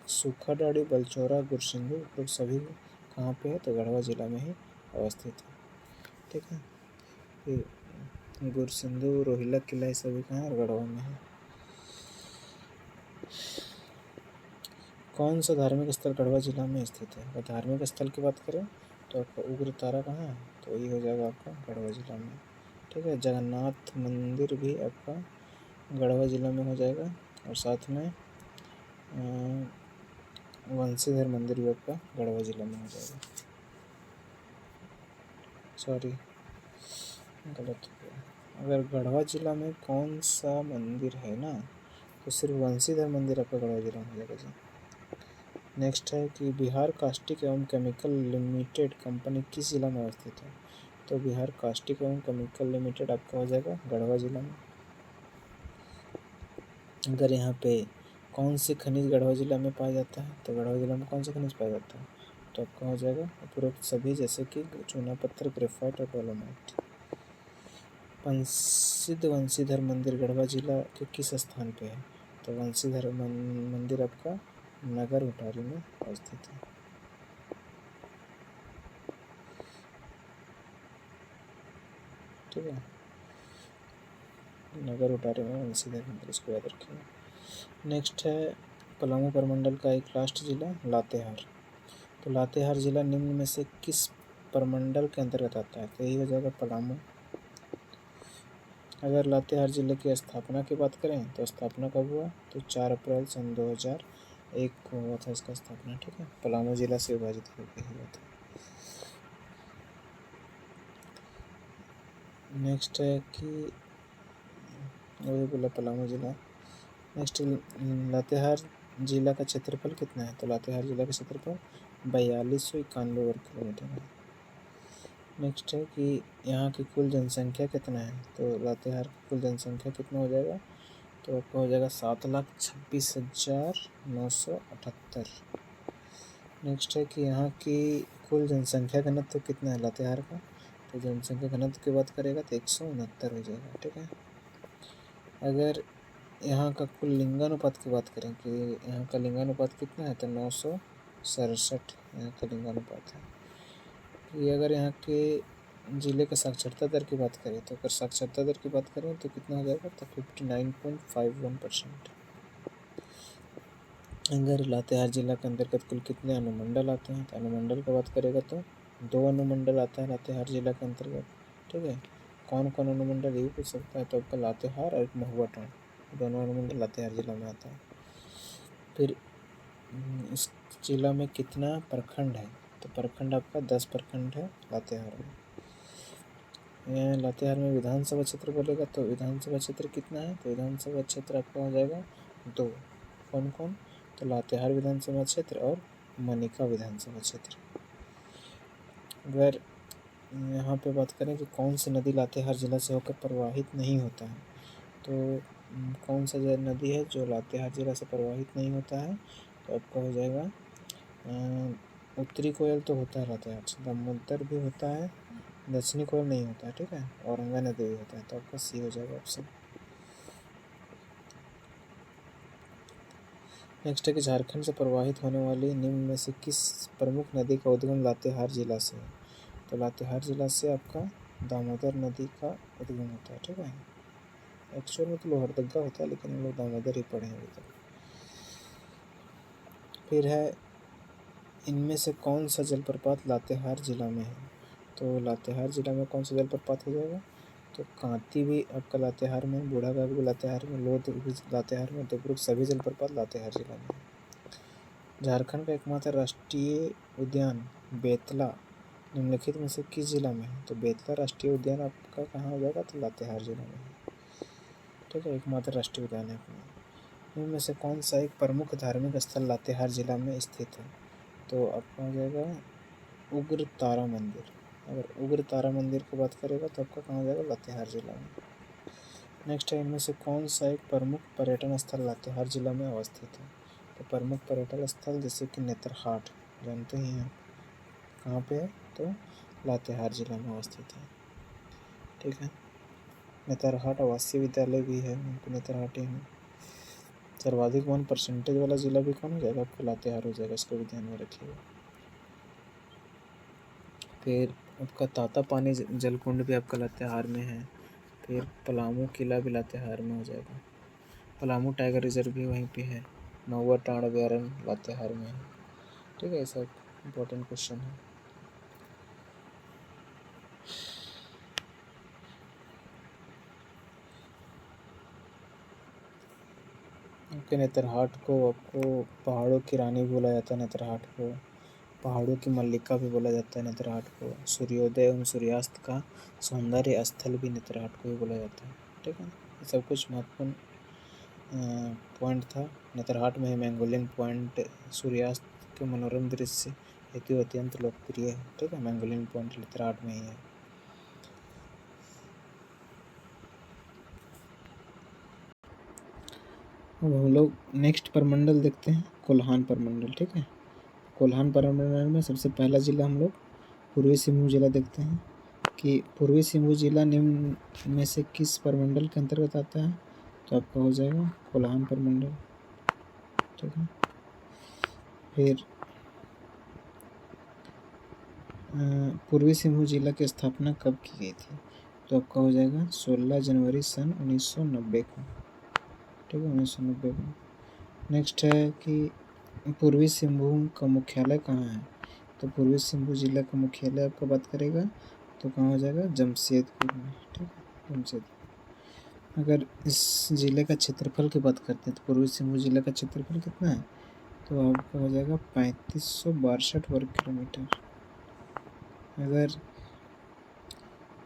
सूखाडाड़ी, बलचौरा, गुरसिंधु लोग सभी कहाँ पे है, तो गढ़वा जिला में ही अवस्थित है, ठीक है। फिर गुरसिंधु, रोहिला किला ये सभी कहाँ है, गढ़वा में है। कौन सा धार्मिक स्थल गढ़वा जिला में स्थित है, अगर धार्मिक स्थल की बात करें तो आपका उग्रतारा कहाँ है, तो ये हो जाएगा आपका गढ़वा जिला में, ठीक है। जगन्नाथ मंदिर भी आपका गढ़वा जिला में हो जाएगा, और साथ में वंशीधर मंदिर भी आपका गढ़वा जिला में हो जाएगा। सॉरी, गलत हो गया। अगर गढ़वा जिला में कौन सा मंदिर है ना, तो सिर्फ वंशीधर मंदिर आपका गढ़वा जिला में हो जाएगा जी। नेक्स्ट है कि बिहार कास्टिक एवं केमिकल लिमिटेड कंपनी किस जिला में अवस्थित है, तो बिहार कास्टिक एवं केमिकल लिमिटेड आपका हो जाएगा गढ़वा जिला में। अगर यहाँ पे कौन से खनिज गढ़वा जिला में पाया जाता है, तो गढ़वा जिला में कौन सा खनिज पाया जाता है, तो आपका हो जाएगा उपरोक्त सभी, जैसे कि चूना पत्थर, ग्रेफाइट और डोलोमाइट। प्रसिद्ध वंशीधर मंदिर गढ़वा जिला के किस स्थान पे है, तो वंशीधर मंदिर आपका नगर उटारी में अवस्थित है, ठीक है। नगर उटारी में वंशीधर मंदिर, इसको याद रखिएगा। नेक्स्ट है पलामू प्रमंडल का एक लास्ट जिला लातेहार, तो लातेहार जिला निम्न में से किस प्रमंडल के अंतर्गत आता है, तो यही हो जाएगा पलामू। अगर लातेहार जिले की स्थापना की बात करें तो स्थापना कब हुआ, तो 4 अप्रैल सन 2001 को हुआ था इसका स्थापना, ठीक है। पलामू जिला से विभाजित होकर हुआ था। नेक्स्ट है कि वही बोला पलामू जिला। नेक्स्ट लातेहार जिला का क्षेत्रफल कितना है, तो लातेहार जिला का क्षेत्रफल 4291 वर्ग किलोमीटर है। नेक्स्ट है कि यहाँ की कुल जनसंख्या कितना है, तो लातेहार की कुल जनसंख्या कितना हो जाएगा, तो आपका हो जाएगा 7,26,978। नेक्स्ट है कि यहाँ की कुल जनसंख्या घनत्व कितना है लातेहार का, तो जनसंख्या घनत्व की बात करेगा तो 169 हो जाएगा। ठीक है। अगर यहाँ का कुल लिंगानुपात की बात करें कि यहाँ का लिंगानुपात कितना है तो 967 यहाँ का लिंगानुपात है। ये अगर यहाँ के जिले का साक्षरता दर की बात करें तो अगर साक्षरता दर की बात करें तो कितना हो जाएगा तो 59.51%। अगर लातेहार जिला के अंतर्गत कुल कितने अनुमंडल आते हैं तो अनुमंडल की बात करेगा तो 2 अनुमंडल आता है लातेहार जिला के अंतर्गत। ठीक है। कौन कौन अनुमंडल ये पूछ सकता है तो आपका लातेहार और महुआ टांड, दोनों अनुमंडल लातेहार जिला में आता है। फिर इस जिला में कितना प्रखंड है तो प्रखंड आपका 10 प्रखंड है लातेहार में। लातेहार में विधानसभा क्षेत्र बोलेगा तो विधानसभा क्षेत्र कितना है तो विधानसभा क्षेत्र आपका हो जाएगा 2। कौन कौन तो लातेहार विधानसभा क्षेत्र और मनिका विधानसभा क्षेत्र। अगर यहाँ पे बात करें कि कौन सी नदी लातेहार जिला से होकर प्रवाहित नहीं होता है तो कौन सा नदी है जो लातेहार जिला से प्रवाहित नहीं होता है तो आपका हो जाएगा उत्तरी कोयल तो होता है लातेहार से, दामोदर भी होता है, दक्षिणी कोयल नहीं होता है। ठीक है। औरंगा नदी भी होता है तो आपका सी हो जाएगा ऑप्शन। नेक्स्ट है कि झारखंड से प्रवाहित होने वाली निम्न में से किस प्रमुख नदी का उद्गम लातेहार जिला से है तो लातेहार जिला से आपका दामोदर नदी का उद्गम होता है। ठीक है। एक्चुअल में तो लोहरदगा होता है लेकिन हम लोग दामोदर ही पढ़े हैं अभी तक। फिर है इनमें से कौन सा जलप्रपात लातेहार जिला में है तो लातेहार जिला में कौन सा जलप्रपात हो जाएगा तो कांती भी आपका लातेहार में, बूढ़ाघाट भी लातेहार में, लोध भी लातेहार में, दुबरुक सभी जलप्रपात लातेहार जिला में। झारखंड का एकमात्र राष्ट्रीय उद्यान बेतला निम्नलिखित में से किस जिला में है तो बेतला राष्ट्रीय उद्यान आपका कहाँ हो जाएगा तो लातेहार जिला में है। ठीक है। एकमात्र राष्ट्रीय उद्यान है अपना। इनमें से कौन सा एक प्रमुख धार्मिक स्थल लातेहार जिला में स्थित है तो आपका हो जाएगा उग्र तारा मंदिर। अगर उग्र तारा मंदिर की बात करेगा तो आपका कहाँ हो जाएगा लातेहार जिला में। नेक्स्ट है इनमें से कौन सा एक प्रमुख पर्यटन स्थल लातेहार जिला में अवस्थित है तो प्रमुख पर्यटन स्थल जैसे कि नेतरहाट जानते ही हैं कहाँ पे है तो लातेहार जिला में अवस्थित है। ठीक है। नेतरहाट आवासीय विद्यालय भी है नेतरहाट ही में। सर्वाधिक 1% वाला जिला भी कौन हो जाएगा आपका लातेहार हो जाएगा, इसको भी ध्यान में रखिएगा। फिर आपका तातापानी जलकुंड भी आपका लातेहार में है। फिर पलामू किला भी लातेहार में हो जाएगा। पलामू टाइगर रिजर्व भी वहीं पे है। महुआ टांड अभयारण्य लातेहार में है। ठीक है। ये सब इम्पोर्टेंट क्वेश्चन है। आपके नेतरहाट को आपको पहाड़ों की रानी भी बोला जाता है, नेतरहाट को पहाड़ों की मल्लिका भी बोला जाता है, नेतरहाट को सूर्योदय एवं सूर्यास्त का सौंदर्य स्थल भी नेतरहाट को ही बोला जाता है। ठीक है। ये सब कुछ महत्वपूर्ण पॉइंट था। नेतरहाट में मैंगोलियन पॉइंट सूर्यास्त के मनोरम दृश्य हेतु अत्यंत लोकप्रिय है। ठीक है। मैंगोलियन पॉइंट नेतरहाट में ही है। अब हम लोग नेक्स्ट परमंडल देखते हैं कोल्हान परमंडल। ठीक है। कोल्हान परमंडल में सबसे पहला जिला हम लोग पूर्वी सिंहभूम जिला देखते हैं कि पूर्वी सिंहभूम जिला निम्न में से किस परमंडल के अंतर्गत आता है तो आपका हो जाएगा कोल्हान परमंडल। ठीक है। फिर पूर्वी सिंहभूम जिला की स्थापना कब की गई थी तो आपका हो जाएगा 16 जनवरी सन 1990 को। ठीक है। 1990 को। नेक्स्ट है कि पूर्वी सिंहभूम का मुख्यालय कहाँ है तो पूर्वी सिंहभूम जिला का मुख्यालय आपका बात करेगा तो कहाँ हो जाएगा जमशेदपुर में। ठीक है। जमशेदपुर। अगर इस जिले का क्षेत्रफल की बात करते हैं तो पूर्वी सिंहभूम जिले का क्षेत्रफल कितना है तो आपका हो जाएगा 3562 वर्ग किलोमीटर। अगर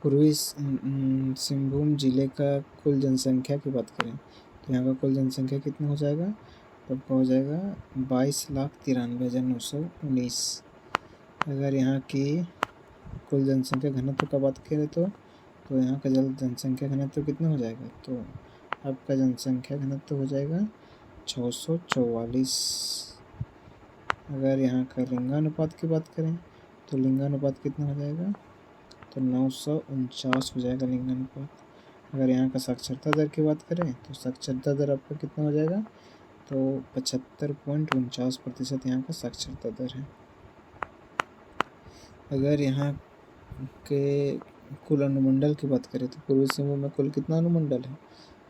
पूर्वी सिंहभूम जिले का कुल जनसंख्या की बात करें तो यहाँ का कुल जनसंख्या कितना हो जाएगा तो आपका हो जाएगा 22,93,919। अगर यहाँ की कुल जनसंख्या घनत्व का बात करें तो यहाँ का जनसंख्या घनत्व कितना हो जाएगा तो आपका जनसंख्या घनत्व हो जाएगा 644। अगर यहाँ का लिंगानुपात की बात करें तो लिंगानुपात कितना हो जाएगा तो 949 हो जाएगा लिंग अनुपात। अगर यहाँ का साक्षरता दर की बात करें तो साक्षरता दर आपका कितना हो जाएगा, तो 75.49% यहाँ का साक्षरता दर है। अगर यहाँ के कुल अनुमंडल की बात करें तो पूर्वी सिंहभूम में कुल कितना अनुमंडल है,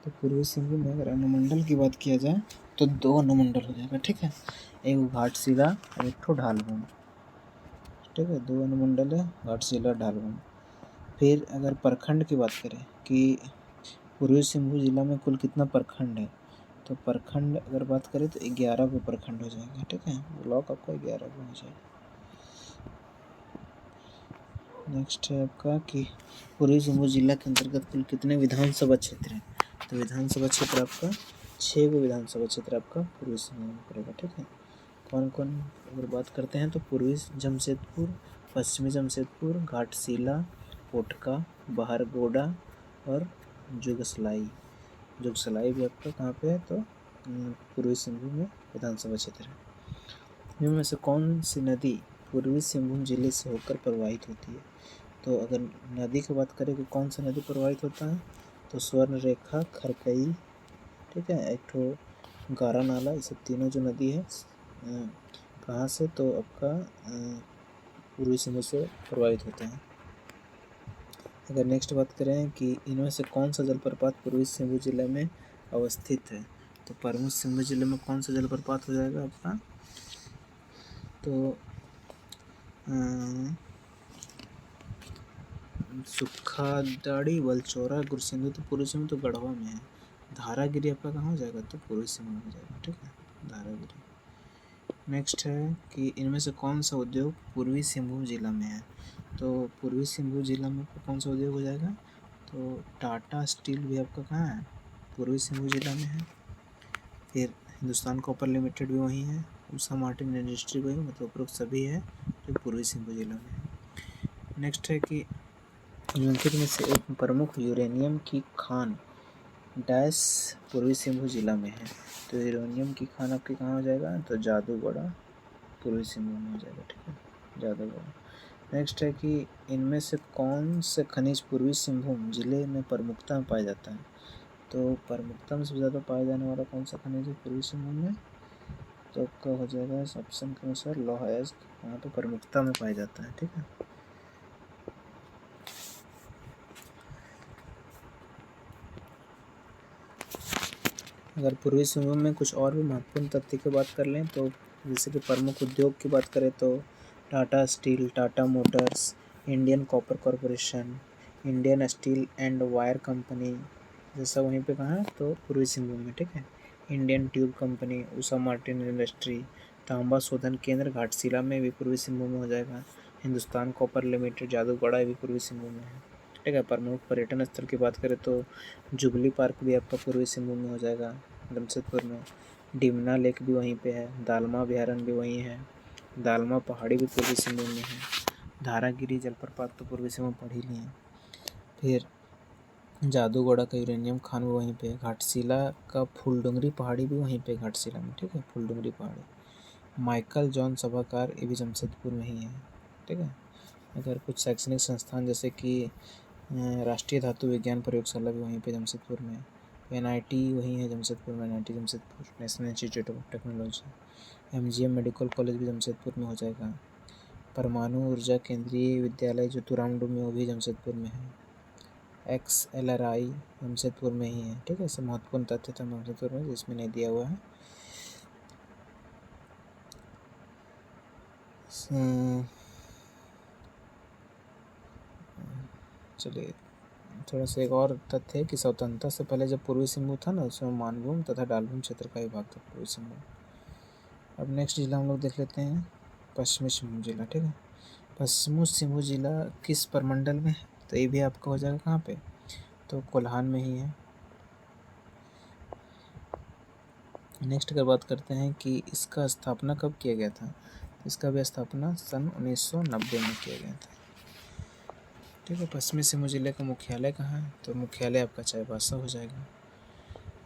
तो पूर्वी सिंहभूम में अगर अनुमंडल की बात किया जाए तो 2 अनुमंडल हो जाएगा, ठीक है। एक घाटशिला और एक ठो ढालभूम, ठीक है। 2 अनुमंडल है, घाटशिला ढालभूम। फिर अगर प्रखंड की बात करें कि पूर्वी सिंहभूम जिला में कुल कितना प्रखंड है, तो प्रखंड अगर बात करें तो 11 को प्रखंड हो जाएगा, ठीक है। ब्लॉक आपका 11 को हो जाएगा। नेक्स्ट है आपका कि पूर्वी सिंहभूम जिला के अंतर्गत कुल कितने विधानसभा क्षेत्र हैं, तो विधानसभा क्षेत्र आपका 6 को विधानसभा क्षेत्र आपका पूर्वी सिंहभूम में पड़ेगा, ठीक है। कौन कौन अगर बात करते हैं तो पूर्वी जमशेदपुर, पश्चिमी जमशेदपुर, घाटशिला, पोटका, बहरगोड़ा और जुगसलाई भी आपका कहाँ पे है, तो पूर्वी सिंहभूम में विधानसभा क्षेत्र है। इनमें से कौन सी नदी पूर्वी सिंहभूम जिले से होकर प्रवाहित होती है, तो अगर नदी की बात करें कि कौन सा नदी प्रवाहित होता है, तो स्वर्ण रेखा, खरकई, ठीक है, एक ठो गारा नाला, ये सब तीनों जो नदी है कहाँ से, तो आपका पूर्वी सिंहभूम से प्रवाहित होते हैं। अगर नेक्स्ट बात करें कि इनमें से कौन सा जलप्रपात पूर्वी सिंहभूम जिले में अवस्थित है, तो पूर्वी सिंहभूम जिले में कौन सा जलप्रपात हो जाएगा आपका, तो सुखादाड़ी, बलचौरा, गुरसिंधु तो पूर्वी सिंहभूम तो गढ़वा में है। धारागिरी आपका कहाँ हो जाएगा, तो पूर्वी सिंहभूम हो जाएगा, ठीक है, धारागिरी। नेक्स्ट है कि इनमें से कौन सा उद्योग पूर्वी सिंहभूम जिला में है, तो पूर्वी सिंहभूम जिला में कौन सा उद्योग हो जाएगा, तो टाटा स्टील भी आपका कहाँ है, पूर्वी सिंहभूम जिला में है। फिर हिंदुस्तान कॉपर लिमिटेड भी वहीं है, उषा मार्टिन इंडस्ट्री वहीं, मतलब उपरोक्त सभी है जो पूर्वी सिंहभूम जिला में है। नेक्स्ट है कि निम्नलिखित में से एक प्रमुख यूरेनियम की खान डैश पूर्वी सिंहभूम जिला में है, तो यूरेनियम की खान आपकी कहाँ हो जाएगा, तो जादूगढ़ा पूर्वी सिंहभूम में हो जाएगा, ठीक है, जादूगढ़ा। नेक्स्ट है कि इनमें से कौन से खनिज पूर्वी सिंहभूम जिले में प्रमुखता में पाया जाता है, तो प्रमुखता में सबसे ज़्यादा पाया जाने वाला कौन सा खनिज है पूर्वी सिंहभूम में, तो आपका हो जाएगा इस ऑप्शन के अनुसार लौह अयस्क, वहाँ पर प्रमुखता में पाया जाता है, ठीक है। अगर पूर्वी सिंहभूम में कुछ और भी महत्वपूर्ण तथ्य की बात कर लें तो जैसे कि प्रमुख उद्योग की बात करें तो Tata steel, Tata Motors, Indian copper corporation, Indian steel and wire company, जैसा वहीं पे कहाँ है, तो पूर्वी सिंहभूम में, ठीक है। Indian tube company, Usha Martin industry, तांबा शोधन केंद्र घाटशिला में भी पूर्वी सिंहभूम में हो जाएगा। हिंदुस्तान कॉपर लिमिटेड जादूगढ़ा भी पूर्वी सिंहभूम में है, ठीक है। प्रमुख पर्यटन स्थल की बात करें तो जुबली पार्क भी आपका पूर्वी सिंहभूम में हो जाएगा, जमशेदपुर में। डिमना लेक भी वहीं पे है, दालमा अभ्यारण्य भी वहीं है, दालमा पहाड़ी भी पूर्वी सिंहभूम में है, धारागिरी जलप्रपात तो पूर्वी सिंहभूम पढ़ ही लिए हैं। फिर जादूगढ़ा का यूरेनियम खान भी वहीं पे है, घाटशिला का फूलडुंगरी पहाड़ी भी वहीं पे घाटशिला में, ठीक है, फूलडुंगरी पहाड़ी। माइकल जॉन सभागार ये भी जमशेदपुर में ही है, ठीक है। अगर कुछ शैक्षणिक संस्थान जैसे कि राष्ट्रीय धातु विज्ञान प्रयोगशाला भी वहीं पे जमशेदपुर में, NIT वहीं है जमशेदपुर में, NIT Jamshedpur, national institute of technology. MGM medical college भी जमशेदपुर में हो जाएगा। परमाणु ऊर्जा केंद्रीय विद्यालय जो तुरामडू में, वो भी जमशेदपुर में है। XLRI जमशेदपुर में ही है, ठीक है। सब महत्वपूर्ण तथ्य था जमशेदपुर में जिसमें नहीं दिया हुआ है। चलिए थोड़ा सा एक और तथ्य है कि स्वतंत्रता से पहले जब पूर्वी सिंहभूम था ना, उसमें मानभूम तथा डालभूम क्षेत्र का ही भाग था पूर्वी सिंहभूम। अब नेक्स्ट जिला हम लोग देख लेते हैं पश्चिमी सिंहभूम जिला, ठीक है। पश्चिमी सिंहभूम जिला किस प्रमंडल में है, तो ये भी आपका हो जाएगा कहाँ पे, तो कोल्हान में ही है। नेक्स्ट अगर बात करते हैं कि इसका स्थापना कब किया गया था, इसका भी स्थापना सन 1990 में किया गया था, ठीक है। पश्चिमी सिंहभूम जिले का मुख्यालय कहाँ है, तो मुख्यालय आपका चाईबासा हो जाएगा।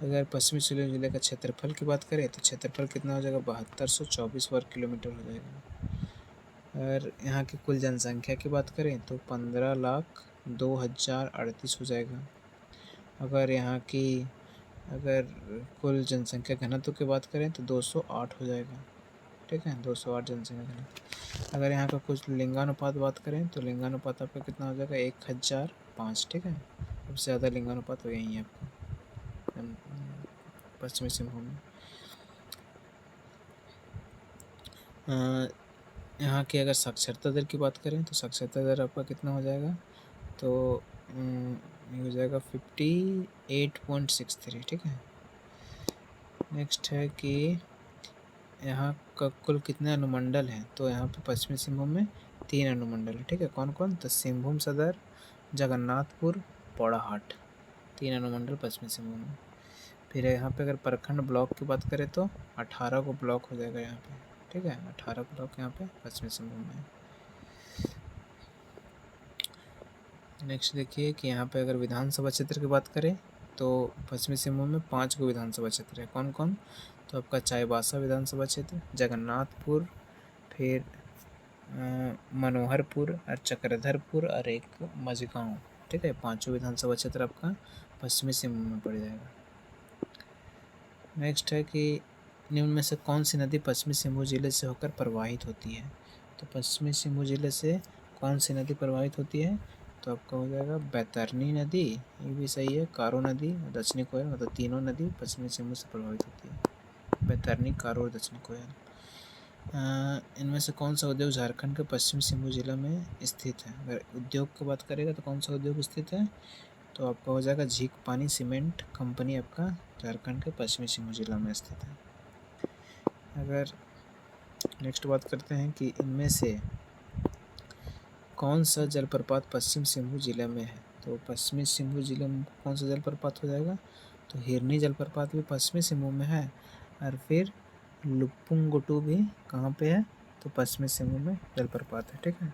अगर पश्चिमी सिंहभूम जिले का क्षेत्रफल की बात करें तो क्षेत्रफल कितना हो जाएगा, 7224 वर्ग किलोमीटर हो जाएगा। अगर यहाँ की कुल जनसंख्या की बात करें तो 15,02,038 हो जाएगा। अगर यहाँ की अगर कुल जनसंख्या घनत्व की बात करें तो 208 हो जाएगा। ठीक है, 208 जनसंख्या घनत्व। अगर यहाँ का कुछ लिंगानुपात बात करें तो लिंगानुपात आपका कितना हो जाएगा, 1005। ठीक है, सबसे ज़्यादा लिंगानुपात तो यही है आपका पश्चिमी सिंहभूम में। यहाँ की अगर साक्षरता दर की बात करें तो साक्षरता दर आपका कितना हो जाएगा, तो ये हो जाएगा 58.63। ठीक है। नेक्स्ट है कि यहाँ का कुल कितने अनुमंडल हैं, तो यहाँ पे पश्चिमी सिंहभूम में 3 अनुमंडल है। ठीक है, कौन कौन, तो सिंहभूम सदर, जगन्नाथपुर, पौड़ाहाट, 3 अनुमंडल पश्चिमी सिंहभूम में। फिर यहाँ पे अगर प्रखंड ब्लॉक की बात करें तो 18 को ब्लॉक हो जाएगा यहाँ पे। ठीक है, 18 ब्लॉक यहाँ पे पश्चिमी सिंहभूम में। नेक्स्ट देखिए कि यहाँ पे अगर विधानसभा क्षेत्र की बात करें तो पश्चिमी सिंहभूम में 5 को विधानसभा क्षेत्र है। कौन कौन, तो आपका चाईबासा विधानसभा क्षेत्र, जगन्नाथपुर, फिर मनोहरपुर और चक्रधरपुर और एक मझगांव। ठीक है, 5 विधानसभा क्षेत्र आपका पश्चिमी सिंहभूम में पड़ जाएगा। नेक्स्ट है कि निम्न में से कौन सी नदी पश्चिमी सिंहभूम जिले से होकर प्रवाहित होती है, तो पश्चिमी सिंहभूम जिले से कौन सी नदी प्रवाहित होती है, तो आपका हो जाएगा बैतरनी नदी, ये भी सही है, कारो नदी और दक्षिणी कोयल, मतलब तीनों नदी पश्चिमी सिंहभूम से प्रभावित होती है, बैतरनी, कारो और दक्षिणी कोयल। इनमें से कौन सा उद्योग झारखंड के पश्चिमी सिंहभूम जिला में स्थित है। अगर उद्योग की बात करेगा तो कौन सा उद्योग स्थित है, तो आपका हो जाएगा झीक पानी सीमेंट कंपनी आपका झारखंड के पश्चिमी सिंहभूम जिला में स्थित है। अगर नेक्स्ट बात करते हैं कि इनमें से कौन सा जलप्रपात पश्चिम सिंहभूम जिले में है, तो पश्चिमी सिंहभूम जिले में कौन सा जलप्रपात हो जाएगा, तो हिरनी जलप्रपात भी पश्चिमी सिंहभूम में है, और फिर लुपुंगुटू भी कहाँ पे है, तो पश्चिमी सिंहभूम में जलप्रपात है। ठीक है,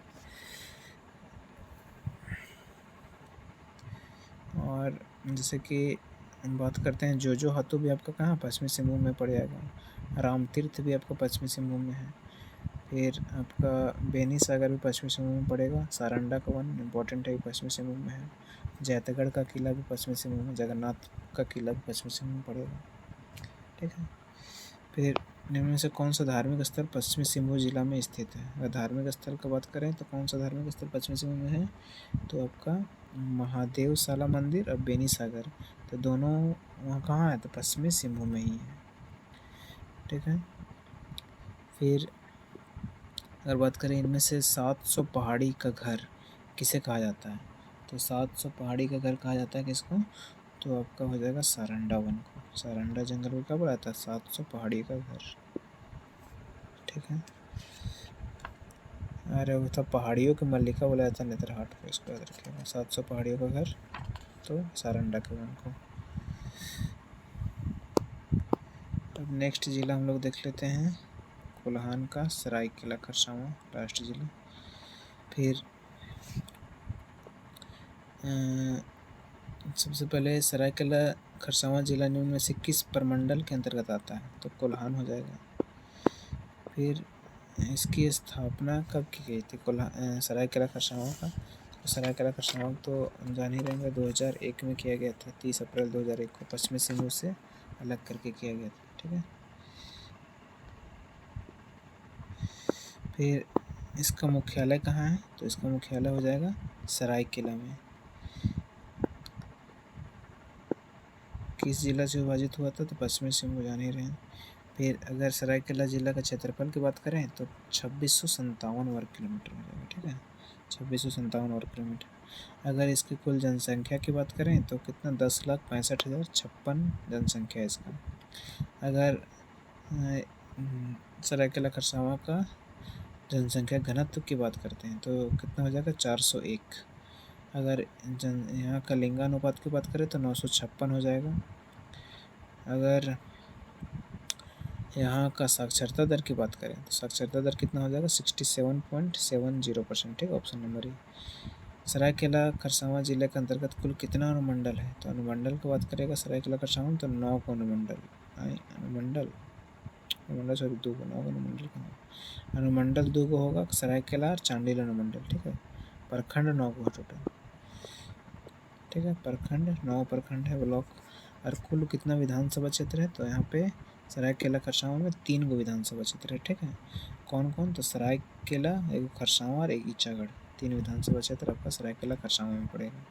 और जैसे कि हम बात करते हैं जोजो हाथू भी आपका कहाँ पश्चिमी सिंहभूम में पड़ जाएगा, राम तीर्थ भी आपका पश्चिमी सिंहभूम में है, फिर आपका बेनी सागर भी पश्चिमी सिंहभूम में पड़ेगा, सारंडा का वन इम्पोर्टेंट है, पश्चिमी सिंहभूम में है, जैतगढ़ का किला भी पश्चिमी सिंहभूम में, जगन्नाथ का किला भी पश्चिमी सिंहभूम में पड़ेगा। ठीक है, फिर निम्न में से कौन सा धार्मिक स्थल पश्चिमी सिंहभूम जिला में स्थित है। अगर धार्मिक स्थल की बात करें तो कौन सा धार्मिक स्थल पश्चिमी सिंहभूम में है, तो आपका महादेवशाला मंदिर और बेनी सागर, तो दोनों वहाँ कहाँ है, तो पश्चिमी सिंहभूम में ही है। ठीक है, फिर अगर बात करें इनमें से 700 पहाड़ी का घर किसे कहा जाता है, तो 700 पहाड़ी का घर कहा जाता है किसको, तो आपका हो जाएगा सारंडा वन को, सारंडा जंगल को क्या बोला जाता है, 700 पहाड़ी का घर। ठीक है, अरे वो था पहाड़ियों की मल्लिका बोला जाता है नेतरहाट को, इसको याद रखिएगा, 700 पहाड़ियों का घर तो सारंडा के वन को। अब नेक्स्ट जिला हम लोग देख लेते हैं कोल्हान का सरायकेला खरसावां राष्ट्रीय जिला। फिर सबसे पहले सरायकेला खरसावां जिला निम्न में से किस प्रमंडल के अंतर्गत आता है, तो कोल्हान हो जाएगा। फिर इसकी स्थापना कब की गई थी, सरायकेला खरसावां का, तो सरायकेला खरसावां तो जान ही रहेंगे 2001 में किया गया था, 30 अप्रैल 2001 को पश्चिमी सिंहभूम से अलग करके किया गया था। ठीक है, फिर इसका मुख्यालय कहाँ है, तो इसका मुख्यालय हो जाएगा सरायकेला में। किस जिला से विभाजित हुआ था, तो पश्चिमी सिंहभूम जान ही रहे हैं। फिर अगर सरायकेला जिला का क्षेत्रफल की बात करें तो 2657 वर्ग किलोमीटर हो जाएगा। ठीक है, 2657 वर्ग किलोमीटर। अगर इसकी कुल जनसंख्या की बात करें तो कितना, 10,65,056 जनसंख्या है इसका। अगर सरायकेला खरसावां का जनसंख्या घनत्व की बात करते हैं तो कितना हो जाएगा, 401। अगर यहाँ का लिंगानुपात की बात करें तो 956 हो जाएगा। अगर यहाँ का साक्षरता दर की बात करें तो साक्षरता दर कितना हो जाएगा, 67.70%। ठीक है, option number A. Seraikela Kharsawan जिले के अंतर्गत कुल कितना अनुमंडल है, तो अनुमंडल की बात करेगा सरायकेला खरसावां तो 9 को अनुमंडल, 9 अनुमंडल का 9 अनुमंडल का अनुमंडल 2 गो होगा, सरायकेला और चांडिल अनुमंडल, ठीक है। प्रखंड 9 गो टोटल, ठीक है। प्रखंड 9 प्रखंड है, ब्लॉक। और कुल कितना विधानसभा क्षेत्र है, तो यहाँ पे सरायकेला खरसावां में 3 गो विधानसभा क्षेत्र है, ठीक है। कौन कौन, तो सरायकेला, एक खरसावां और एक ईचागढ़, 3 विधानसभा क्षेत्र आपका सरायकेला खरसावां में पड़ेगा।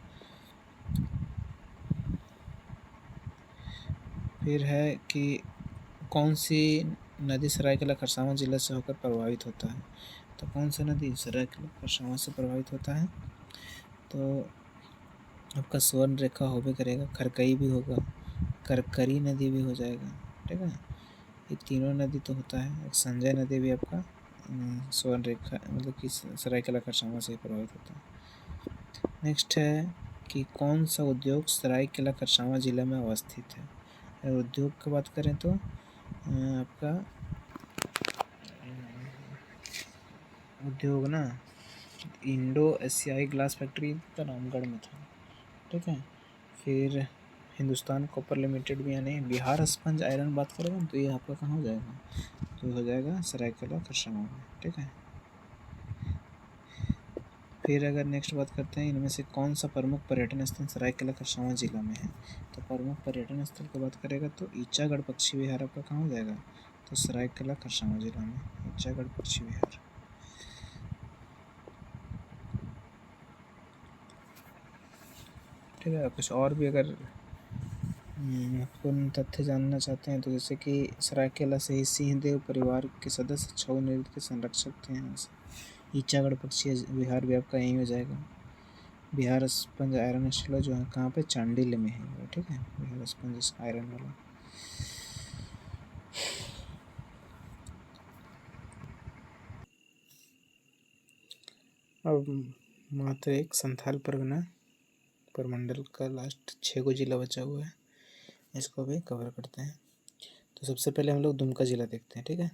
फिर है कि कौन सी नदी सरायकेला खरसावां जिला से होकर प्रभावित होता है, तो कौन सा नदी सरायकेला खरसावां से प्रभावित होता है, तो आपका स्वर्ण रेखा होबे करेगा, खरकई भी होगा, करकरी नदी भी हो जाएगा, ठीक है। ये तीनों नदी तो होता है। एक संजय नदी भी आपका स्वर्ण रेखा मतलब कि सरायकेला खरसावां से प्रभावित होता है। नेक्स्ट है कि कौन सा उद्योग सरायकेला खरसावां जिला में अवस्थित है। अगर उद्योग की बात करें तो आपका उद्योग ना इंडो एशियाई ग्लास फैक्ट्री तो रामगढ़ में था, ठीक है। फिर हिंदुस्तान कॉपर लिमिटेड भी, यानी बिहार स्पंज आयरन बात करेंगे तो ये आपका कहाँ हो जाएगा, तो हो जाएगा सरायकेला खरसावां में, ठीक है। फिर अगर नेक्स्ट बात करते हैं इनमें से कौन सा प्रमुख पर्यटन स्थल सरायकेला खरसावां जिला में है, तो प्रमुख पर्यटन स्थल की बात करेगा तो ईचागढ़ पक्षी विहार आपका कहाँ हो जाएगा, तो सरायकेला खरसावां जिला में ईचागढ़ पक्षी विहार। ठीक है। कुछ और भी अगर महत्वपूर्ण तथ्य जानना चाहते हैं तो जैसे कि सरायकेला से ही सिंहदेव परिवार के सदस्य छऊ नृत्य के संरक्षक थे यहाँ से। ईचागढ़ पक्षी विहार भी आपका यहीं हो जाएगा। बिहार स्पंज आयरन स्टील जो है कहाँ पे, चांडिल में है वो, ठीक है, बिहार स्पंज आयरन वाला। अब मात्र एक संथाल परगना प्रमंडल का लास्ट 6 गो जिला बचा हुआ है, इसको भी कवर करते हैं। तो सबसे पहले हम लोग दुमका जिला देखते हैं, ठीक है।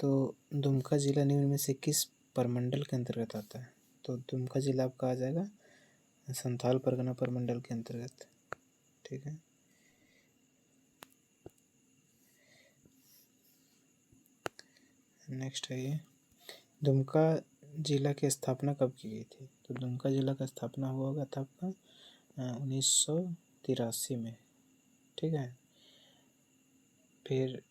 तो दुमका जिला निम्न में से किस प्रमंडल के अंतर्गत आता है, तो दुमका जिला आपका आ जाएगा संथाल परगना प्रमंडल के अंतर्गत, ठीक है। नेक्स्ट है ये दुमका जिला की स्थापना कब की गई थी, तो दुमका जिला का स्थापना हुआ होगा था आपका 1983 में, ठीक है। फिर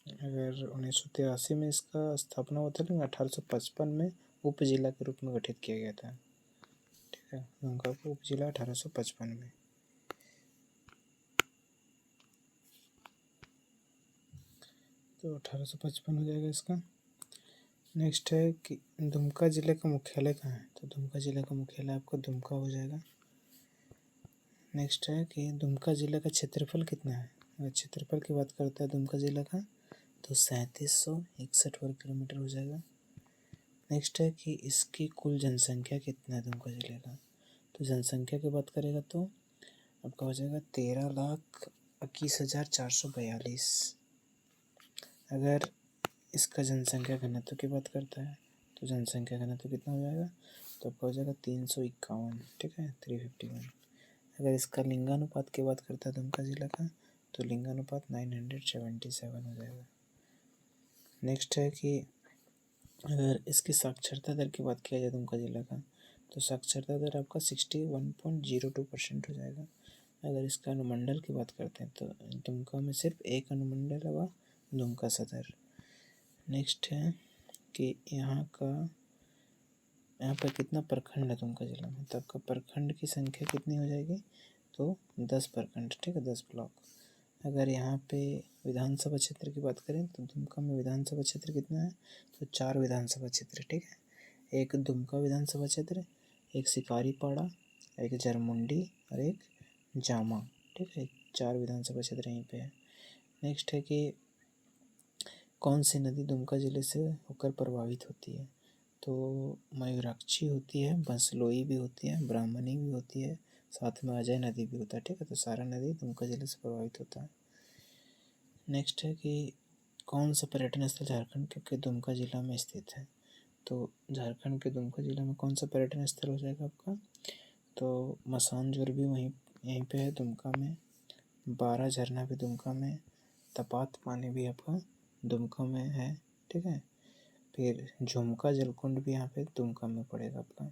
अगर 1983 में इसका स्थापना हुआ था, लेकिन 1855 में उप जिला के रूप में गठित किया गया था, ठीक है। दुमका को उप जिला 1855 में। तो 1855 हो जाएगा इसका। नेक्स्ट है कि दुमका जिले का मुख्यालय कहाँ है, तो दुमका जिले का मुख्यालय आपको दुमका हो जाएगा। नेक्स्ट है कि दुमका जिले का क्षेत्रफल कितना है, अगर क्षेत्रफल की बात करते हैं दुमका जिला का तो 3761 वर्ग किलोमीटर हो जाएगा। नेक्स्ट है कि इसकी कुल जनसंख्या कितना है दुमका जिले का, तो जनसंख्या की बात करेगा तो आपका हो जाएगा 13,21,442। अगर इसका जनसंख्या घनत्व की बात करता है तो जनसंख्या घनत्व कितना हो जाएगा, तो आपका हो जाएगा 351, ठीक है, 351। अगर इसका लिंगानुपात की बात करता है दुमका जिला का तो लिंगानुपात 977 हो जाएगा। नेक्स्ट है कि अगर इसकी साक्षरता दर की बात किया जाए दुमका जिला का तो साक्षरता दर आपका 61.02% हो जाएगा। अगर इसका अनुमंडल की बात करते हैं तो दुमका में सिर्फ एक अनुमंडल है, दुमका सदर। नेक्स्ट है कि यहाँ पर कितना प्रखंड है दुमका जिला में, तो आपका प्रखंड की संख्या कितनी हो जाएगी, तो 10 प्रखंड, ठीक है, 10 ब्लॉक। अगर यहाँ पे विधानसभा क्षेत्र की बात करें तो दुमका में विधानसभा क्षेत्र कितना है, तो 4 विधानसभा क्षेत्र, ठीक है। एक दुमका विधानसभा क्षेत्र, एक शिकारीपाड़ा, एक जरमुंडी और एक जामा, ठीक है, 4 विधानसभा क्षेत्र यहीं पे है। नेक्स्ट है कि कौन सी नदी दुमका जिले से होकर प्रभावित होती है, तो मयूराक्षी होती है, बंसलोई भी होती है, ब्राह्मणी भी होती है, साथ में अजय नदी भी होता है, ठीक है। तो सारा नदी दुमका जिले से प्रभावित होता है। नेक्स्ट है कि कौन सा पर्यटन स्थल झारखंड के दुमका जिला में स्थित है, तो झारखंड के दुमका जिला में कौन सा पर्यटन स्थल हो जाएगा आपका, तो मसानजोर भी यहीं पे है दुमका में, 12 झरना भी दुमका में, तपात पानी भी आपका दुमका में है, ठीक है। फिर झुमका जलकुंड भी यहाँ पे दुमका में पड़ेगा आपका।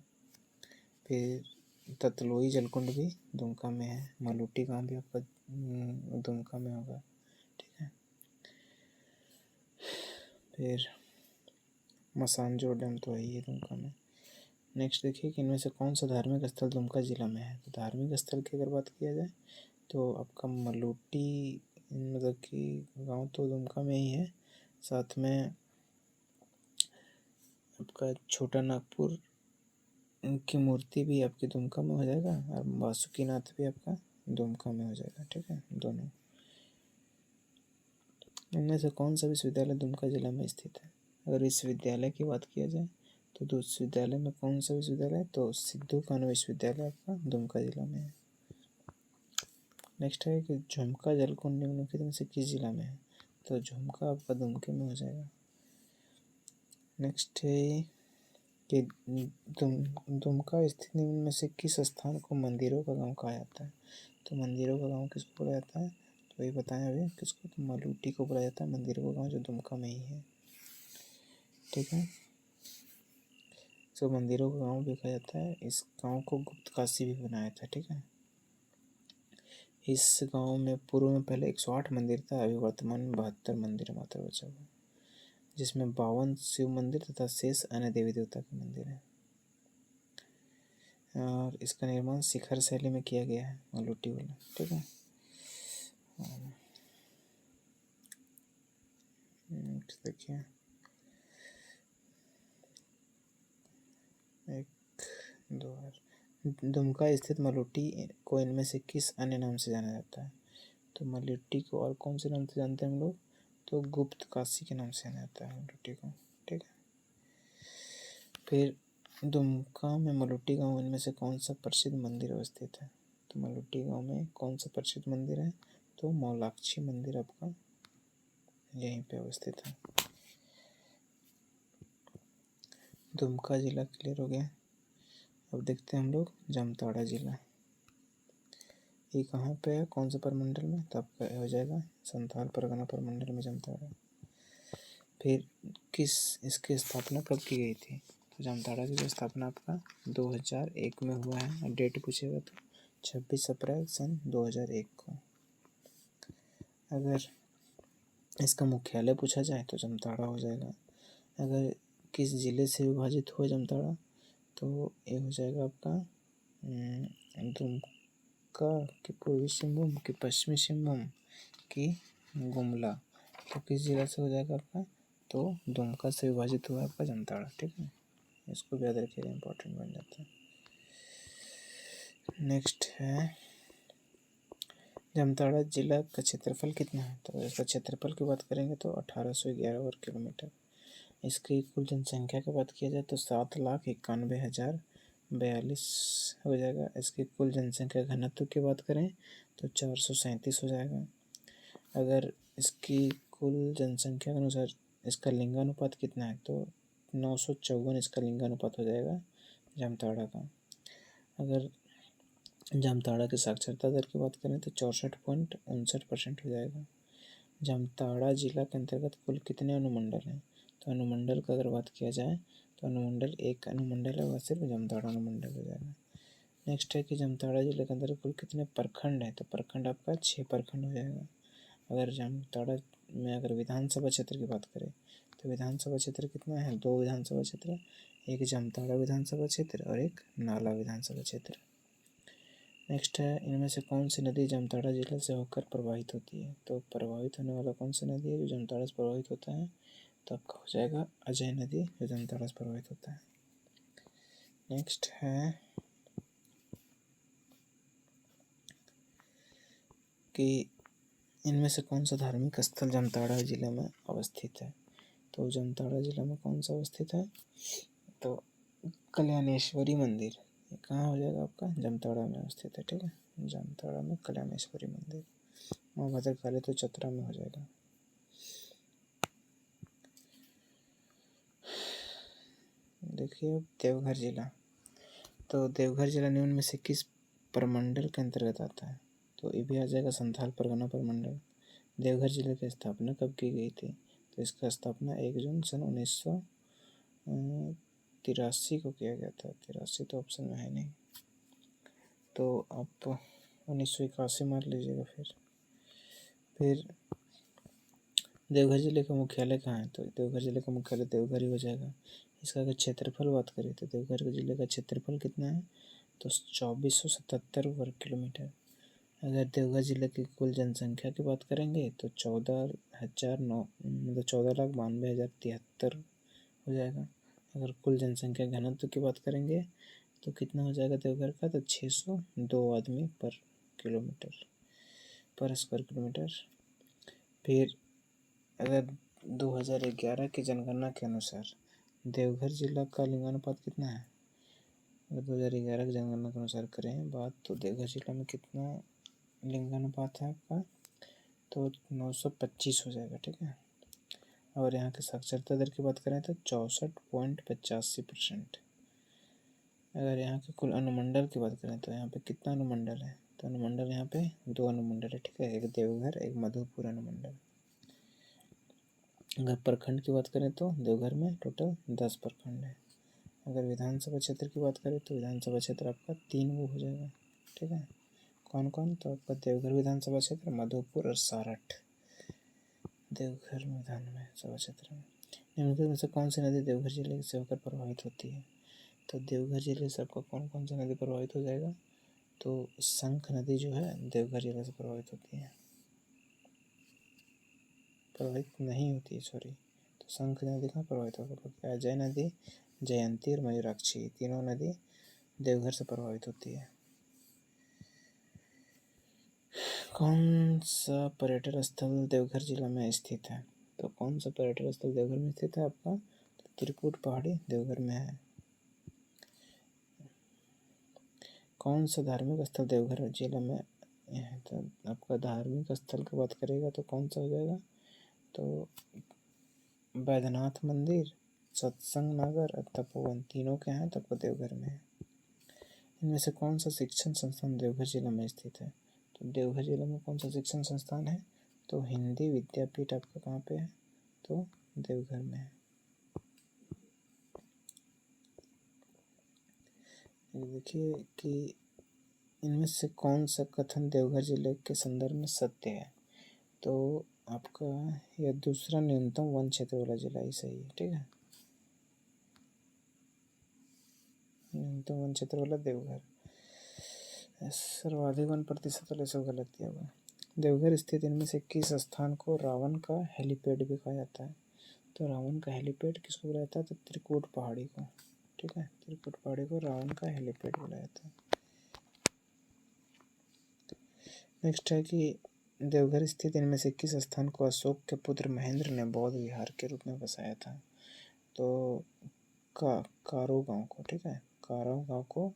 फिर ततलोई जलकुंड भी दुमका में है। मलूटी गांव भी आपका दुमका में होगा, ठीक है। फिर मसानजोर डैम तो है दुमका में। नेक्स्ट देखिए कि इनमें से कौन सा धार्मिक स्थल दुमका जिला में है। तो धार्मिक स्थल की अगर बात किया जाए तो आपका मलूटी मतलब कि गांव तो दुमका में ही है, साथ में आपका छोटा नागपुर की मूर्ति भी आपकी दुमका में हो जाएगा और वासुकीनाथ भी आपका दुमका में हो जाएगा, ठीक है, दोनों। इनमें से कौन सा विश्वविद्यालय दुमका जिला में स्थित है। अगर विश्वविद्यालय की बात किया जाए तो विश्वविद्यालय में कौन सा विश्वविद्यालय है, तो सिद्धू कान्हू विश्वविद्यालय आपका दुमका जिला में है। नेक्स्ट है कि झुमका जलकुंड निम्नलिखित में से किस जिला में है। तो झुमका आपका दुमके में हो जाएगा। नेक्स्ट है कि दुमका स्थित निम्न में से किस स्थान को मंदिरों का गांव कहा जाता है। तो मंदिरों का गांव किसको बोला जाता है, तो ये बताएं अभी किसको, तो मलूटी को बोला जाता है मंदिरों का गांव, जो दुमका में ही है, ठीक है। तो मंदिरों का गांव भी कहा जाता है। इस गांव को गुप्त काशी भी बनाया था, ठीक है। इस गांव में पूर्व में पहले 108 मंदिर था, अभी वर्तमान में 72 मंदिर मात्र बचा हुआ, जिसमें 52 शिव मंदिर तथा शेष अन्य देवी देवता के मंदिर हैं। और इसका निर्माण शिखर शैली में किया गया है, मलूटी वाला, ठीक है। देखिए एक दो दुमका स्थित मलूटी को इनमें से किस अन्य नाम से जाना जाता है। तो मलूटी को और कौन से नाम से जानते हैं हम लोग, तो गुप्त काशी के नाम से जाना जाता है मलूटी को, ठीक है। फिर दुमका में मलूटी गांव इनमें से कौन सा प्रसिद्ध मंदिर अवस्थित है। तो मलूटी गांव में कौन सा प्रसिद्ध मंदिर है, तो मौलाक्षी मंदिर आपका यहीं पे अवस्थित है। दुमका जिला क्लियर हो गया। अब देखते हैं हम लोग जामताड़ा जिला, ये कहाँ पे है, कौन से प्रमंडल में, तो आपका हो जाएगा संथाल परगना प्रमंडल में जामताड़ा। फिर किस इसकी स्थापना कब की गई थी। तो जामताड़ा की स्थापना आपका 2001 में हुआ है। डेट पूछेगा तो 26 अप्रैल सन 2001 को। अगर इसका मुख्यालय पूछा जाए तो जामताड़ा हो जाएगा। अगर किस जिले से विभाजित हुआ जामताड़ा, तो ये हो जाएगा आपका दुमका की पूर्वी सिंहभूम की पश्चिमी सिंहभूम की गुमला, तो किस जिला से हो जाएगा आपका, तो दुमका से विभाजित हुआ आपका जामताड़ा, ठीक है। इसको भी याद रखिएगा, इंपॉर्टेंट बन जाता है। नेक्स्ट है जामताड़ा जिला का क्षेत्रफल कितना है। तो इसका क्षेत्रफल की बात करेंगे तो 1811 वर्ग किलोमीटर। इसकी कुल जनसंख्या की बात किया जाए तो 7,91,042 हो जाएगा। इसकी कुल जनसंख्या घनत्व की बात करें तो 437 हो जाएगा। अगर इसकी कुल जनसंख्या के अनुसार इसका लिंगानुपात कितना है, तो 954 इसका लिंगानुपात हो जाएगा जामताड़ा का। अगर जामताड़ा की साक्षरता दर की बात करें तो 64.59% हो जाएगा। जामताड़ा जिला के अंतर्गत कुल कितने अनुमंडल हैं, तो अनुमंडल का अगर बात किया जाए तो अनुमंडल एक अनुमंडल है, वह सिर्फ जामताड़ा अनुमंडल हो जाएगा। नेक्स्ट है कि जामताड़ा जिले के अंदर कुल कितने प्रखंड है, तो प्रखंड आपका 6 प्रखंड हो जाएगा। अगर जामताड़ा में अगर विधानसभा क्षेत्र की बात करें तो विधानसभा क्षेत्र कितना है, 2 विधानसभा क्षेत्र, एक जामताड़ा विधानसभा क्षेत्र और एक नाला विधानसभा क्षेत्र। नेक्स्ट है इनमें से कौन सी नदी जामताड़ा जिले से होकर प्रवाहित होती है। तो प्रभावित होने वाला कौन सी नदी है जो जामताड़ा से प्रभावित होता है, तो आपका हो जाएगा अजय नदी, जो जामताड़ा से प्रभावित होता है। नेक्स्ट है कि इनमें से कौन सा धार्मिक स्थल जामताड़ा जिले में अवस्थित है। तो जामताड़ा जिले में कौन सा अवस्थित है, तो कल्याणेश्वरी मंदिर, ये कहाँ हो जाएगा आपका, जामताड़ा में अवस्थित है, ठीक है। जामताड़ा में कल्याणेश्वरी मंदिर। माँ भद्रकाली तो चतरा में हो जाएगा। देखिए देवघर जिला, तो देवघर जिला निम्न में से किस प्रमंडल के अंतर्गत आता है। तो ये भी आ जाएगा संथाल परगना प्रमंडल। देवघर जिले की स्थापना कब की गई थी, तो इसका स्थापना 1 जून सन 1983 को किया गया था। 83 तो ऑप्शन में है नहीं, तो आप 1981 मार लीजिएगा। फिर देवघर जिले का मुख्यालय कहाँ है? तो देवघर जिले का मुख्यालय देवघर ही हो जाएगा। इसका अगर क्षेत्रफल बात करें तो देवघर जिले का क्षेत्रफल कितना है? तो 2477 वर्ग किलोमीटर। अगर देवघर जिले की कुल जनसंख्या की बात करेंगे तो 14,92,73 हो जाएगा। अगर कुल जनसंख्या घनत्व की बात करेंगे तो कितना हो जाएगा देवघर का? तो 602 आदमी पर स्क्वायर किलोमीटर। फिर अगर 2011 की जनगणना के अनुसार देवघर जिला का लिंगानुपात कितना है? अगर 2011 की जनगणना के अनुसार करें बात तो देवघर जिला में कितना लिंगानुपात है आपका? तो 925 हो जाएगा, ठीक है। और यहाँ की साक्षरता दर की बात करें तो 64.85%। अगर यहाँ के कुल अनुमंडल की बात करें तो यहाँ पे कितना अनुमंडल है? तो अनुमंडल यहाँ पे 2 अनुमंडल है, ठीक है। एक देवघर, एक मधुपुर अनुमंडल। अगर प्रखंड की बात करें तो देवघर में टोटल 10 प्रखंड है। अगर विधानसभा क्षेत्र की बात करें तो विधानसभा क्षेत्र आपका 3 वो हो जाएगा, ठीक है। कौन कौन? तो आपका देवघर विधानसभा क्षेत्र, मधुपुर और सारठ। देवघर विधानसभा क्षेत्र में निम्नलिखित में से कौन सी नदी देवघर जिले से होकर प्रभावित होती है? तो देवघर जिले से आपका कौन कौन सी नदी प्रभावित हो जाएगा? तो शंख नदी जो है देवघर जिले से प्रभावित होती है, प्रभावित नहीं होती है, सॉरी। तो शंख नदी कहाँ प्रभावित होगा? अजय नदी, जयंती और मयूराक्षी, तीनों नदी देवघर से प्रभावित होती है। कौन सा पर्यटन स्थल देवघर जिला में स्थित है? तो कौन सा पर्यटन स्थल देवघर में स्थित है आपका? तो त्रिकुट पहाड़ी देवघर में है। कौन सा धार्मिक स्थल देवघर जिला में है? तो आपका धार्मिक स्थल की बात करेगा तो कौन सा हो जाएगा? तो बैद्यनाथ मंदिर, सत्संग नगर और तपोवन, तीनों के हैं तो आपको देवघर में है। इनमें से कौन सा शिक्षण संस्थान देवघर जिला में स्थित है? तो देवघर जिला में कौन सा शिक्षण संस्थान है? तो हिंदी विद्यापीठ आपका कहाँ पे है? तो देवघर में है। देखिए कि इनमें से कौन सा कथन देवघर जिले के संदर्भ में सत्य है? तो आपका यह दूसरा न्यूनतम वन क्षेत्र वाला जिला ही सही है, ठीक है। न्यूनतम वन क्षेत्र वाला देवघर। सर्वाधिक 1% वाले सब गलत दिया हुआ। देवघर स्थित इनमें से किस स्थान को रावण का हेलीपैड भी कहा जाता है? तो रावण का हेलीपैड किसको बोला जाता है? तो त्रिकुट पहाड़ी को, ठीक है। त्रिकुट पहाड़ी को रावण का हेलीपैड बोला जाता है। नेक्स्ट है कि देवघर स्थित इनमें से किस स्थान को अशोक के पुत्र महेंद्र ने बौद्ध विहार के रूप में बसाया था? तो कारो गांव को, ठीक है। कारो गांव को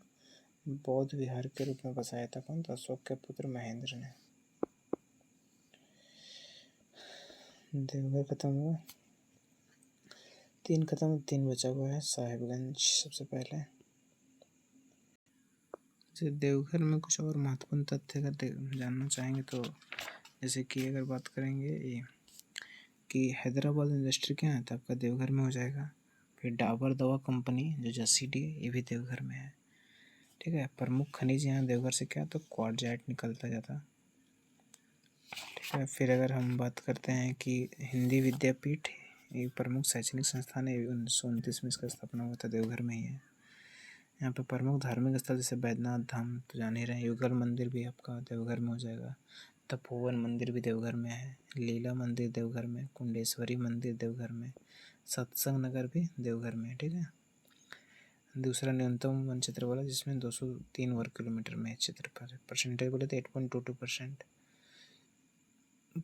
बौद्ध विहार के रूप में बसाया था कौन? तो अशोक के पुत्र महेंद्र ने। देवघर खत्म हुआ, 3 खत्म, 3 बचा हुआ है। साहिबगंज सबसे पहले। देवघर में कुछ और महत्वपूर्ण तथ्य अगर जानना चाहेंगे तो जैसे कि अगर बात करेंगे ये कि हैदराबाद इंडस्ट्री क्या है तो आपका देवघर में हो जाएगा। फिर डाबर दवा कंपनी जो जसीडी ये भी देवघर में है, ठीक है। प्रमुख खनिज यहाँ देवघर से क्या? तो क्वार्टजाइट निकलता जाता, ठीक है। फिर अगर हम बात करते हैं कि हिंदी विद्यापीठ एक प्रमुख शैक्षणिक संस्थान है, 1929 में इसका स्थापना हुआ था, देवघर में ही है। यहाँ पे प्रमुख धार्मिक स्थल जैसे बैद्यनाथ धाम तो जान ही रहे हैं, युगल मंदिर भी आपका देवघर में हो जाएगा, तपोवन मंदिर भी देवघर में है, लीला मंदिर देवघर में, कुंडेश्वरी मंदिर देवघर में, सत्संग नगर भी देवघर में, ठीक है। दूसरा न्यूनतम वन क्षेत्र वाला जिसमें 203 वर्ग किलोमीटर में क्षेत्र पर परसेंटेज बोले तो 8.22%।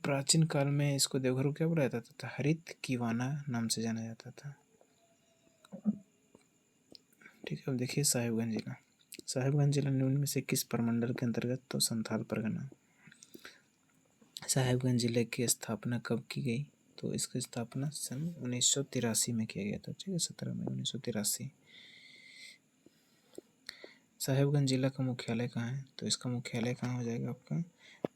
प्राचीन काल में इसको देवघर को क्या बोला जाता था? हरित कीवाना नाम से जाना जाता था, ठीक है। अब देखिए साहिबगंज जिला। साहिबगंज जिला निम्न में से किस प्रमंडल के अंतर्गत? तो संथाल परगना। साहिबगंज जिले की स्थापना कब की गई? तो इसकी स्थापना सन 1983 में किया गया था, ठीक है। 17 मई 1983। साहिबगंज जिला का मुख्यालय कहाँ है? तो इसका मुख्यालय कहाँ हो जाएगा आपका?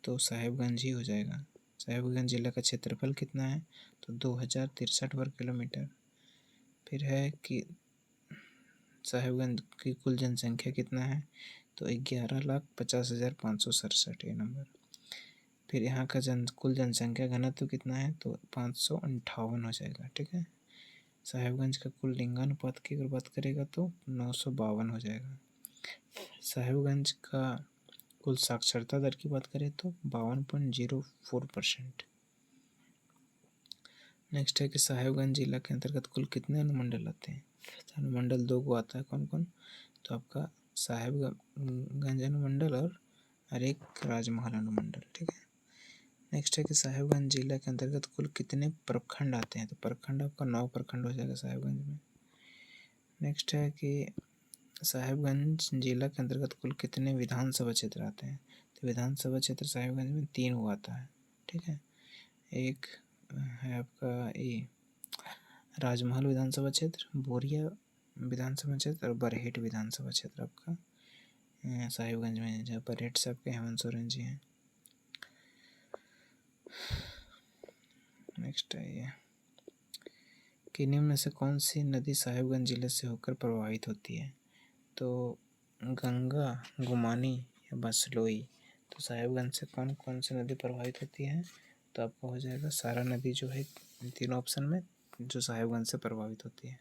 तो साहिबगंज ही हो जाएगा। साहिबगंज जिला का क्षेत्रफल कितना है, तो 2063 वर्ग किलोमीटर। फिर है कि साहिबगंज की कुल जनसंख्या कितना है, तो 11,50,567 ये नंबर। फिर यहाँ का कुल जनसंख्या घनत्व कितना है, तो 558 हो जाएगा, ठीक है। साहिबगंज का कुल लिंगानुपात की अगर बात करेगा तो 952 हो जाएगा। साहिबगंज का कुल साक्षरता दर की बात करें तो 52.04%। नेक्स्ट है कि साहिबगंज जिला के अंतर्गत कुल कितने अनुमंडल आते हैं। अनुमंडल 2 को आता है, कौन कौन, तो आपका साहिबगंज अनुमंडल और एक राजमहल अनुमंडल, ठीक है। नेक्स्ट है कि साहिबगंज जिला के अंतर्गत कुल कितने प्रखंड आते हैं, तो प्रखंड आपका 9 प्रखंड हो जाएगा साहिबगंज में। नेक्स्ट है कि साहिबगंज जिला के अंतर्गत कुल कितने विधानसभा क्षेत्र आते हैं, तो विधानसभा क्षेत्र साहिबगंज में 3 हुआ आता है, ठीक है। एक है आपका ये राजमहल विधानसभा क्षेत्र, बोरिया विधानसभा क्षेत्र और बरहेट विधानसभा क्षेत्र आपका साहिबगंज में, जहाँ बरहेट से आपके हेमंत सोरेन जी हैं। नेक्स्ट है ये कि निम्न में से कौन सी नदी साहिबगंज जिले से होकर प्रवाहित होती है, तो गंगा, गुमानी या बसलोई। तो साहिबगंज से कौन कौन सी नदी प्रवाहित होती है, तो आपका हो जाएगा सारा नदी जो है इन तीनों ऑप्शन में जो साहिबगंज से प्रभावित होती है।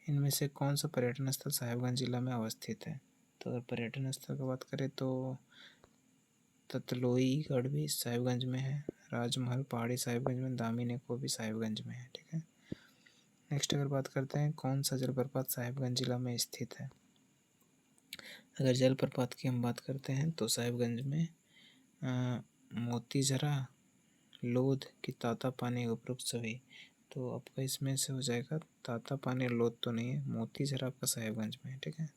इनमें से कौन सा पर्यटन स्थल साहिबगंज जिला में अवस्थित है, तो अगर पर्यटन स्थल की बात करें तो ततलोई गढ़ भी साहिबगंज में है, राजमहल पहाड़ी साहिबगंज में, दामिनी को भी साहिबगंज में है, ठीक है। नेक्स्ट अगर बात करते हैं कौन सा जलप्रपात साहिबगंज जिला में स्थित है। अगर जलप्रपात की हम बात करते हैं तो साहिबगंज में मोतीझरा, लोध की ताता पानी उपरोक्त सभी, तो आपका इसमें से हो जाएगा ताता पानी, लोध तो नहीं है, मोतीझरा आपका साहिबगंज में है, ठीक है।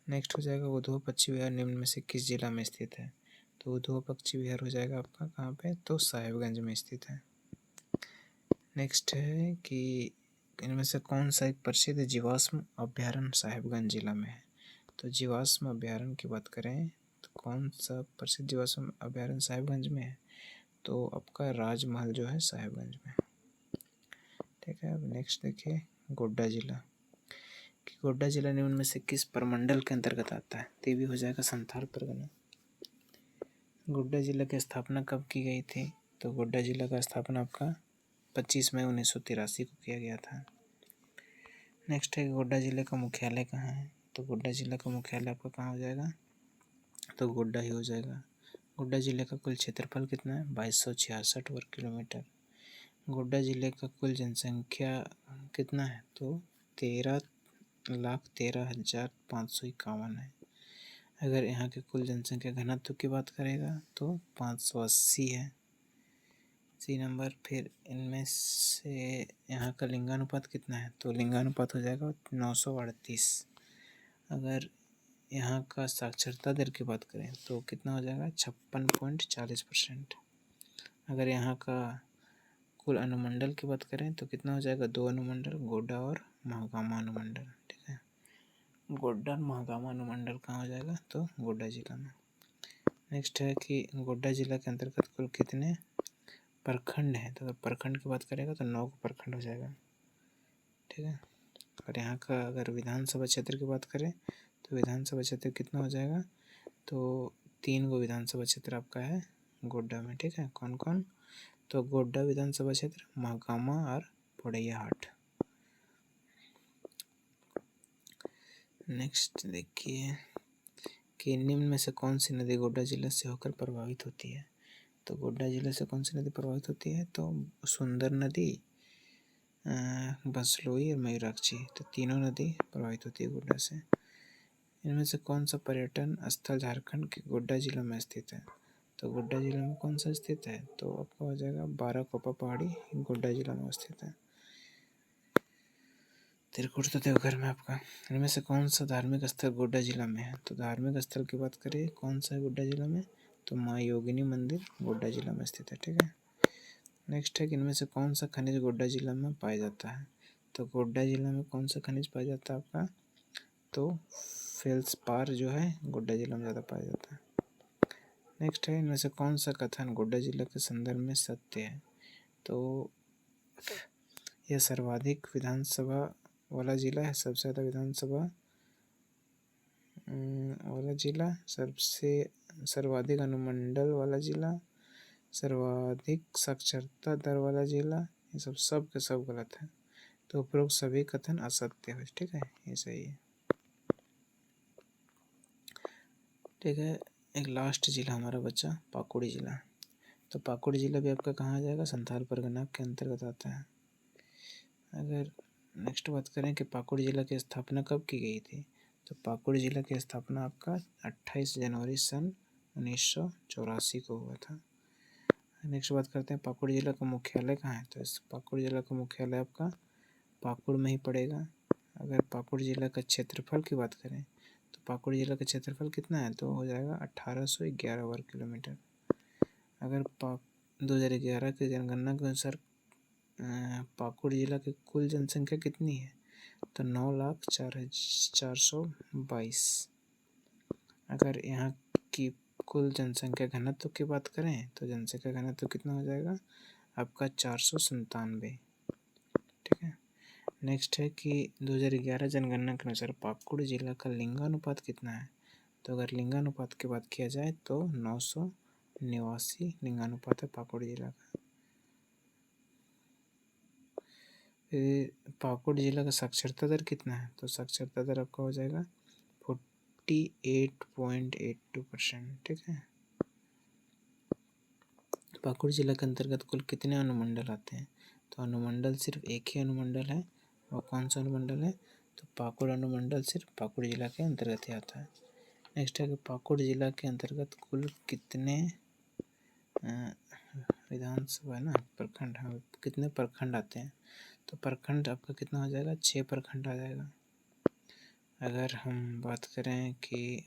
नेक्स्ट हो जाएगा उधवा पक्षी विहार निम्न में से किस जिला में स्थित है, तो उधवा पक्षी विहार हो जाएगा आपका कहाँ पे, तो साहिबगंज में स्थित है। नेक्स्ट है कि इनमें से कौन सा एक प्रसिद्ध जीवाश्म अभ्यारण्य साहिबगंज जिला में है, तो जीवाश्म अभ्यारण्य की बात करें तो कौन सा प्रसिद्ध जीवाश्म अभ्यारण्य साहिबगंज में है, तो आपका राजमहल जो है साहिबगंज में, ठीक है। अब नेक्स्ट देखिए गोड्डा जिला कि गोड्डा जिला निम्न में से किस प्रमंडल के अंतर्गत आता है, तो ये भी हो जाएगा संथाल परगना। गोड्डा जिला की स्थापना कब की गई थी, तो गोड्डा जिला का स्थापना आपका 25 मई 1983 को किया गया था। नेक्स्ट है गोड्डा जिले का मुख्यालय कहाँ है, तो गोड्डा जिला का मुख्यालय आपका कहाँ हो जाएगा, तो गोड्डा ही हो जाएगा। गोड्डा जिले का कुल क्षेत्रफल कितना है, 2266 वर्ग किलोमीटर। गोड्डा जिले का कुल जनसंख्या कितना है, तो 13,13,551 है। अगर यहाँ के कुल जनसंख्या घनत्व की बात करेगा तो 580 है, सी नंबर। फिर इनमें से यहाँ का लिंगानुपात कितना है, तो लिंगानुपात हो जाएगा 938। अगर यहाँ का साक्षरता दर की बात करें तो कितना हो जाएगा 56.40%। अगर यहाँ का कुल अनुमंडल की बात करें तो कितना हो जाएगा 2 अनुमंडल, गोड्डा और महागामा अनुमंडल, ठीक है। गोड्डा और महागामा अनुमंडल कहाँ हो जाएगा, तो गोड्डा जिला में। नेक्स्ट है कि गोड्डा जिला के अंतर्गत कुल कितने प्रखंड हैं, तो अगर प्रखंड की बात करेगा तो 9 प्रखंड हो जाएगा, ठीक है। और यहाँ का अगर विधानसभा क्षेत्र की बात करें तो विधानसभा क्षेत्र कितना हो जाएगा, तो 3 गो विधानसभा क्षेत्र आपका है गोड्डा में, ठीक है। कौन कौन, तो गोड्डा विधानसभा क्षेत्र, महागामा और पोड़ैयाहाट। नेक्स्ट देखिए कि निम्न में से कौन सी नदी गोड्डा जिले से होकर प्रभावित होती है, तो गोड्डा जिले से कौन सी नदी प्रभावित होती है, तो सुंदर नदी, बसलोई और मयूराक्षी, तो तीनों नदी प्रभावित होती है गोड्डा से। इनमें से कौन सा पर्यटन स्थल झारखंड के गोड्डा जिला में स्थित है, तो गोड्डा जिला में कौन सा स्थित है, तो आपका हो जाएगा बाराकोपा पहाड़ी गोड्डा जिला में स्थित है। त्रिकुट तो देवघर में आपका। इनमें से कौन सा धार्मिक स्थल गोड्डा जिला में है, तो धार्मिक स्थल की बात करें कौन सा है गोड्डा जिला में, तो माँ योगिनी मंदिर गोड्डा जिला में स्थित है, ठीक है। नेक्स्ट है कि इनमें से कौन सा खनिज गोड्डा जिला में पाया जाता है, तो गोड्डा जिला में कौन सा खनिज पाया जाता है आपका, तो फेल्सपार जो है गोड्डा जिला में ज़्यादा पाया जाता है। नेक्स्ट है, इनमें से कौन सा कथन गोड्डा जिला के संदर्भ में सत्य है? तो यह सर्वाधिक विधानसभा वाला जिला है, सबसे ज़्यादा विधानसभा वाला जिला, सबसे सर्वाधिक अनुमंडल वाला जिला, सर्वाधिक साक्षरता दर वाला जिला, ये सब के सब गलत है। तो उपरोक्त सभी कथन असत्य है। ठीक है, ये सही है। ठीक है, एक लास्ट जिला हमारा बचा पाकुड़ जिला। तो पाकुड़ जिला भी आपका कहाँ आ जाएगा? संथाल परगना के अंतर्गत आता है। अगर नेक्स्ट बात करें कि पाकुड़ जिला की स्थापना कब की गई थी, तो पाकुड़ जिला की स्थापना आपका 28 जनवरी सन 1984 को हुआ था। नेक्स्ट बात करते हैं पाकुड़ जिला का मुख्यालय कहाँ है, तो इस पाकुड़ जिला का मुख्यालय आपका पाकुड़ में ही पड़ेगा। अगर पाकुड़ जिला का क्षेत्रफल की बात करें तो पाकुड़ जिला का क्षेत्रफल कितना है, तो हो जाएगा 1811 वर्ग किलोमीटर। अगर 2011 की जनगणना के अनुसार पाकुड़ जिला की कुल जनसंख्या कितनी है, तो 9,04,422। अगर यहाँ की कुल जनसंख्या घनत्व की बात करें तो जनसंख्या घनत्व कितना हो जाएगा आपका 497। ठीक है, नेक्स्ट है कि 2011 जनगणना के अनुसार पाकुड़ जिला का लिंगानुपात कितना है, तो अगर लिंगानुपात की बात किया जाए तो 989 लिंगानुपात है पाकुड़ जिला का। पाकुड़ जिला का साक्षरता दर कितना है, तो साक्षरता दर आपका हो जाएगा 48.82%। ठीक है, पाकुड़ जिला के अंतर्गत कुल कितने अनुमंडल आते हैं, तो अनुमंडल सिर्फ एक ही अनुमंडल है। और कौन सा अनुमंडल है, तो पाकुड़ अनुमंडल सिर्फ पाकुड़ जिला के अंतर्गत ही आता है। नेक्स्ट है कि पाकुड़ जिला के अंतर्गत कुल कितने विधानसभा ना प्रखंड, हाँ कितने प्रखंड आते हैं, तो प्रखंड आपका कितना हो जाएगा, 6 प्रखंड आ जाएगा। अगर हम बात करें कि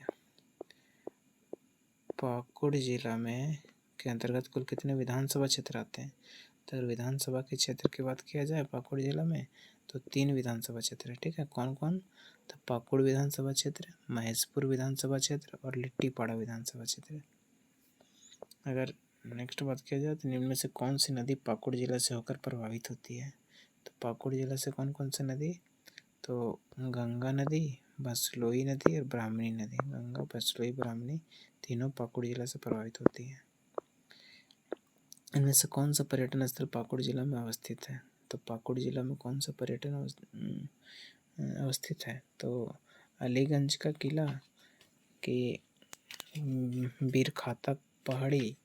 पाकुड़ जिला में के अंतर्गत कुल कितने विधानसभा क्षेत्र आते हैं, तो अगर विधानसभा के क्षेत्र की बात किया जाए पाकुड़ जिला में तो 3 विधानसभा क्षेत्र है। ठीक है, कौन कौन, तो पाकुड़ विधानसभा क्षेत्र, महेशपुर विधानसभा क्षेत्र और लिट्टीपाड़ा विधानसभा क्षेत्र। अगर नेक्स्ट बात किया जाए तो निम्न में से कौन सी नदी पाकुड़ जिला से होकर प्रभावित होती है, तो पाकुड़ जिला से कौन कौन सी नदी, तो गंगा नदी, बसलोई नदी और ब्राह्मणी नदी। गंगा, बसलोई, ब्राह्मणी तीनों पाकुड़ जिला से प्रभावित होती है। इनमें से कौन सा पर्यटन स्थल पाकुड़ जिला में अवस्थित है, तो पाकुड़ जिला में कौन सा पर्यटन अवस्थित है, तो अलीगंज का किला के बीरखाता पहाड़ी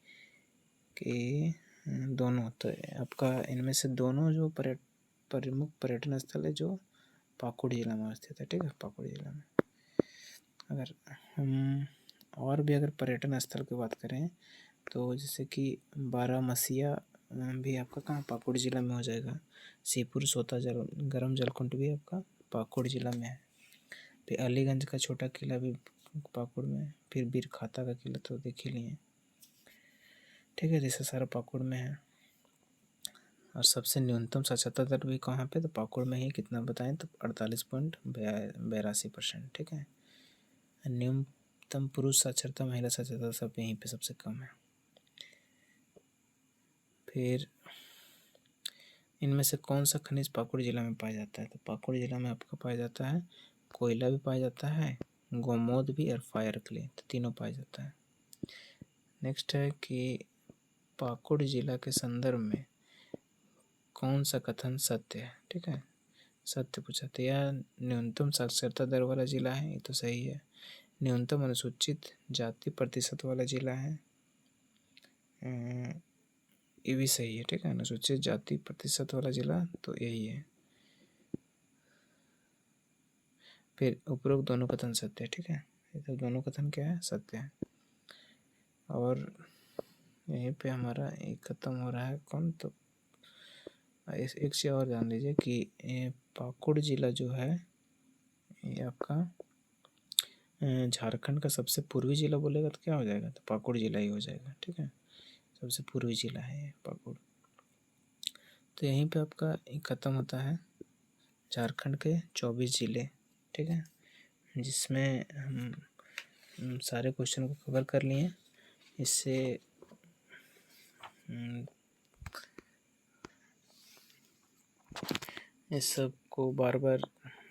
के दोनों, तो आपका इनमें से दोनों जो प्रमुख पर्यटन स्थल है जो पाकुड़ जिला में अवस्थित है। ठीक है, पाकुड़ जिला में। अगर हम और भी अगर पर्यटन स्थल की बात करें तो जैसे कि बारामसिया भी आपका कहाँ पाकुड़ जिला में हो जाएगा। सीपुर सोता गर्म जलकुंड भी आपका पाकुड़ जिला में है। फिर अलीगंज का छोटा किला भी पाकुड़ में, फिर बीरखाता का किला तो देख ही लिए। ठीक है, जैसे सारा पाकुड़ में है। और सबसे न्यूनतम साक्षरता दर भी कहाँ पे, तो पाकुड़ में ही। कितना बताएं, तो 48.82%। ठीक है, न्यूनतम पुरुष साक्षरता, महिला साक्षरता सब यहीं पे सबसे कम है। फिर इनमें से कौन सा खनिज पाकुड़ जिला में पाया जाता है, तो पाकुड़ जिला में आपका पाया जाता है कोयला भी पाया जाता है, गोमोद भी और फायर क्ले, तो तीनों पाया जाता है। नेक्स्ट है कि पाकुड़ जिला के संदर्भ में कौन सा कथन सत्य है। ठीक है, सत्य पूछा तो यह न्यूनतम साक्षरता दर वाला जिला है, ये तो सही है। न्यूनतम अनुसूचित जाति प्रतिशत वाला जिला है, ये भी सही है। ठीक है, अनुसूचित जाति प्रतिशत वाला जिला तो यही है। फिर उपरोक्त दोनों कथन सत्य है। ठीक है, ये तो दोनों कथन क्या है, सत्य है। और यहीं पे हमारा एक खत्म हो रहा है कौन, तो एक चीज़ और जान लीजिए कि पाकुड़ जिला जो है ये आपका झारखंड का सबसे पूर्वी जिला बोलेगा तो क्या हो जाएगा, तो पाकुड़ जिला ही हो जाएगा। ठीक है, सबसे पूर्वी जिला है ये पाकुड़। तो यहीं पे आपका ख़त्म होता है झारखंड के 24 जिले। ठीक है, जिसमें हम सारे क्वेश्चन को कवर कर लिए। इससे इस सब को बार बार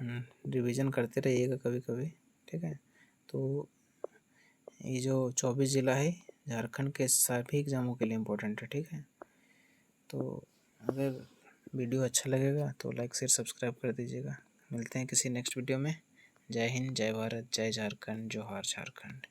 रिवीजन करते रहिएगा कभी कभी, ठीक है। तो ये जो 24 ज़िला है झारखंड के सभी एग्ज़ामों के लिए इम्पोर्टेंट है, ठीक है। तो अगर वीडियो अच्छा लगेगा तो लाइक शेयर सब्सक्राइब कर दीजिएगा। मिलते हैं किसी नेक्स्ट वीडियो में। जय हिंद, जय भारत, जय झारखंड, जोहार झारखंड।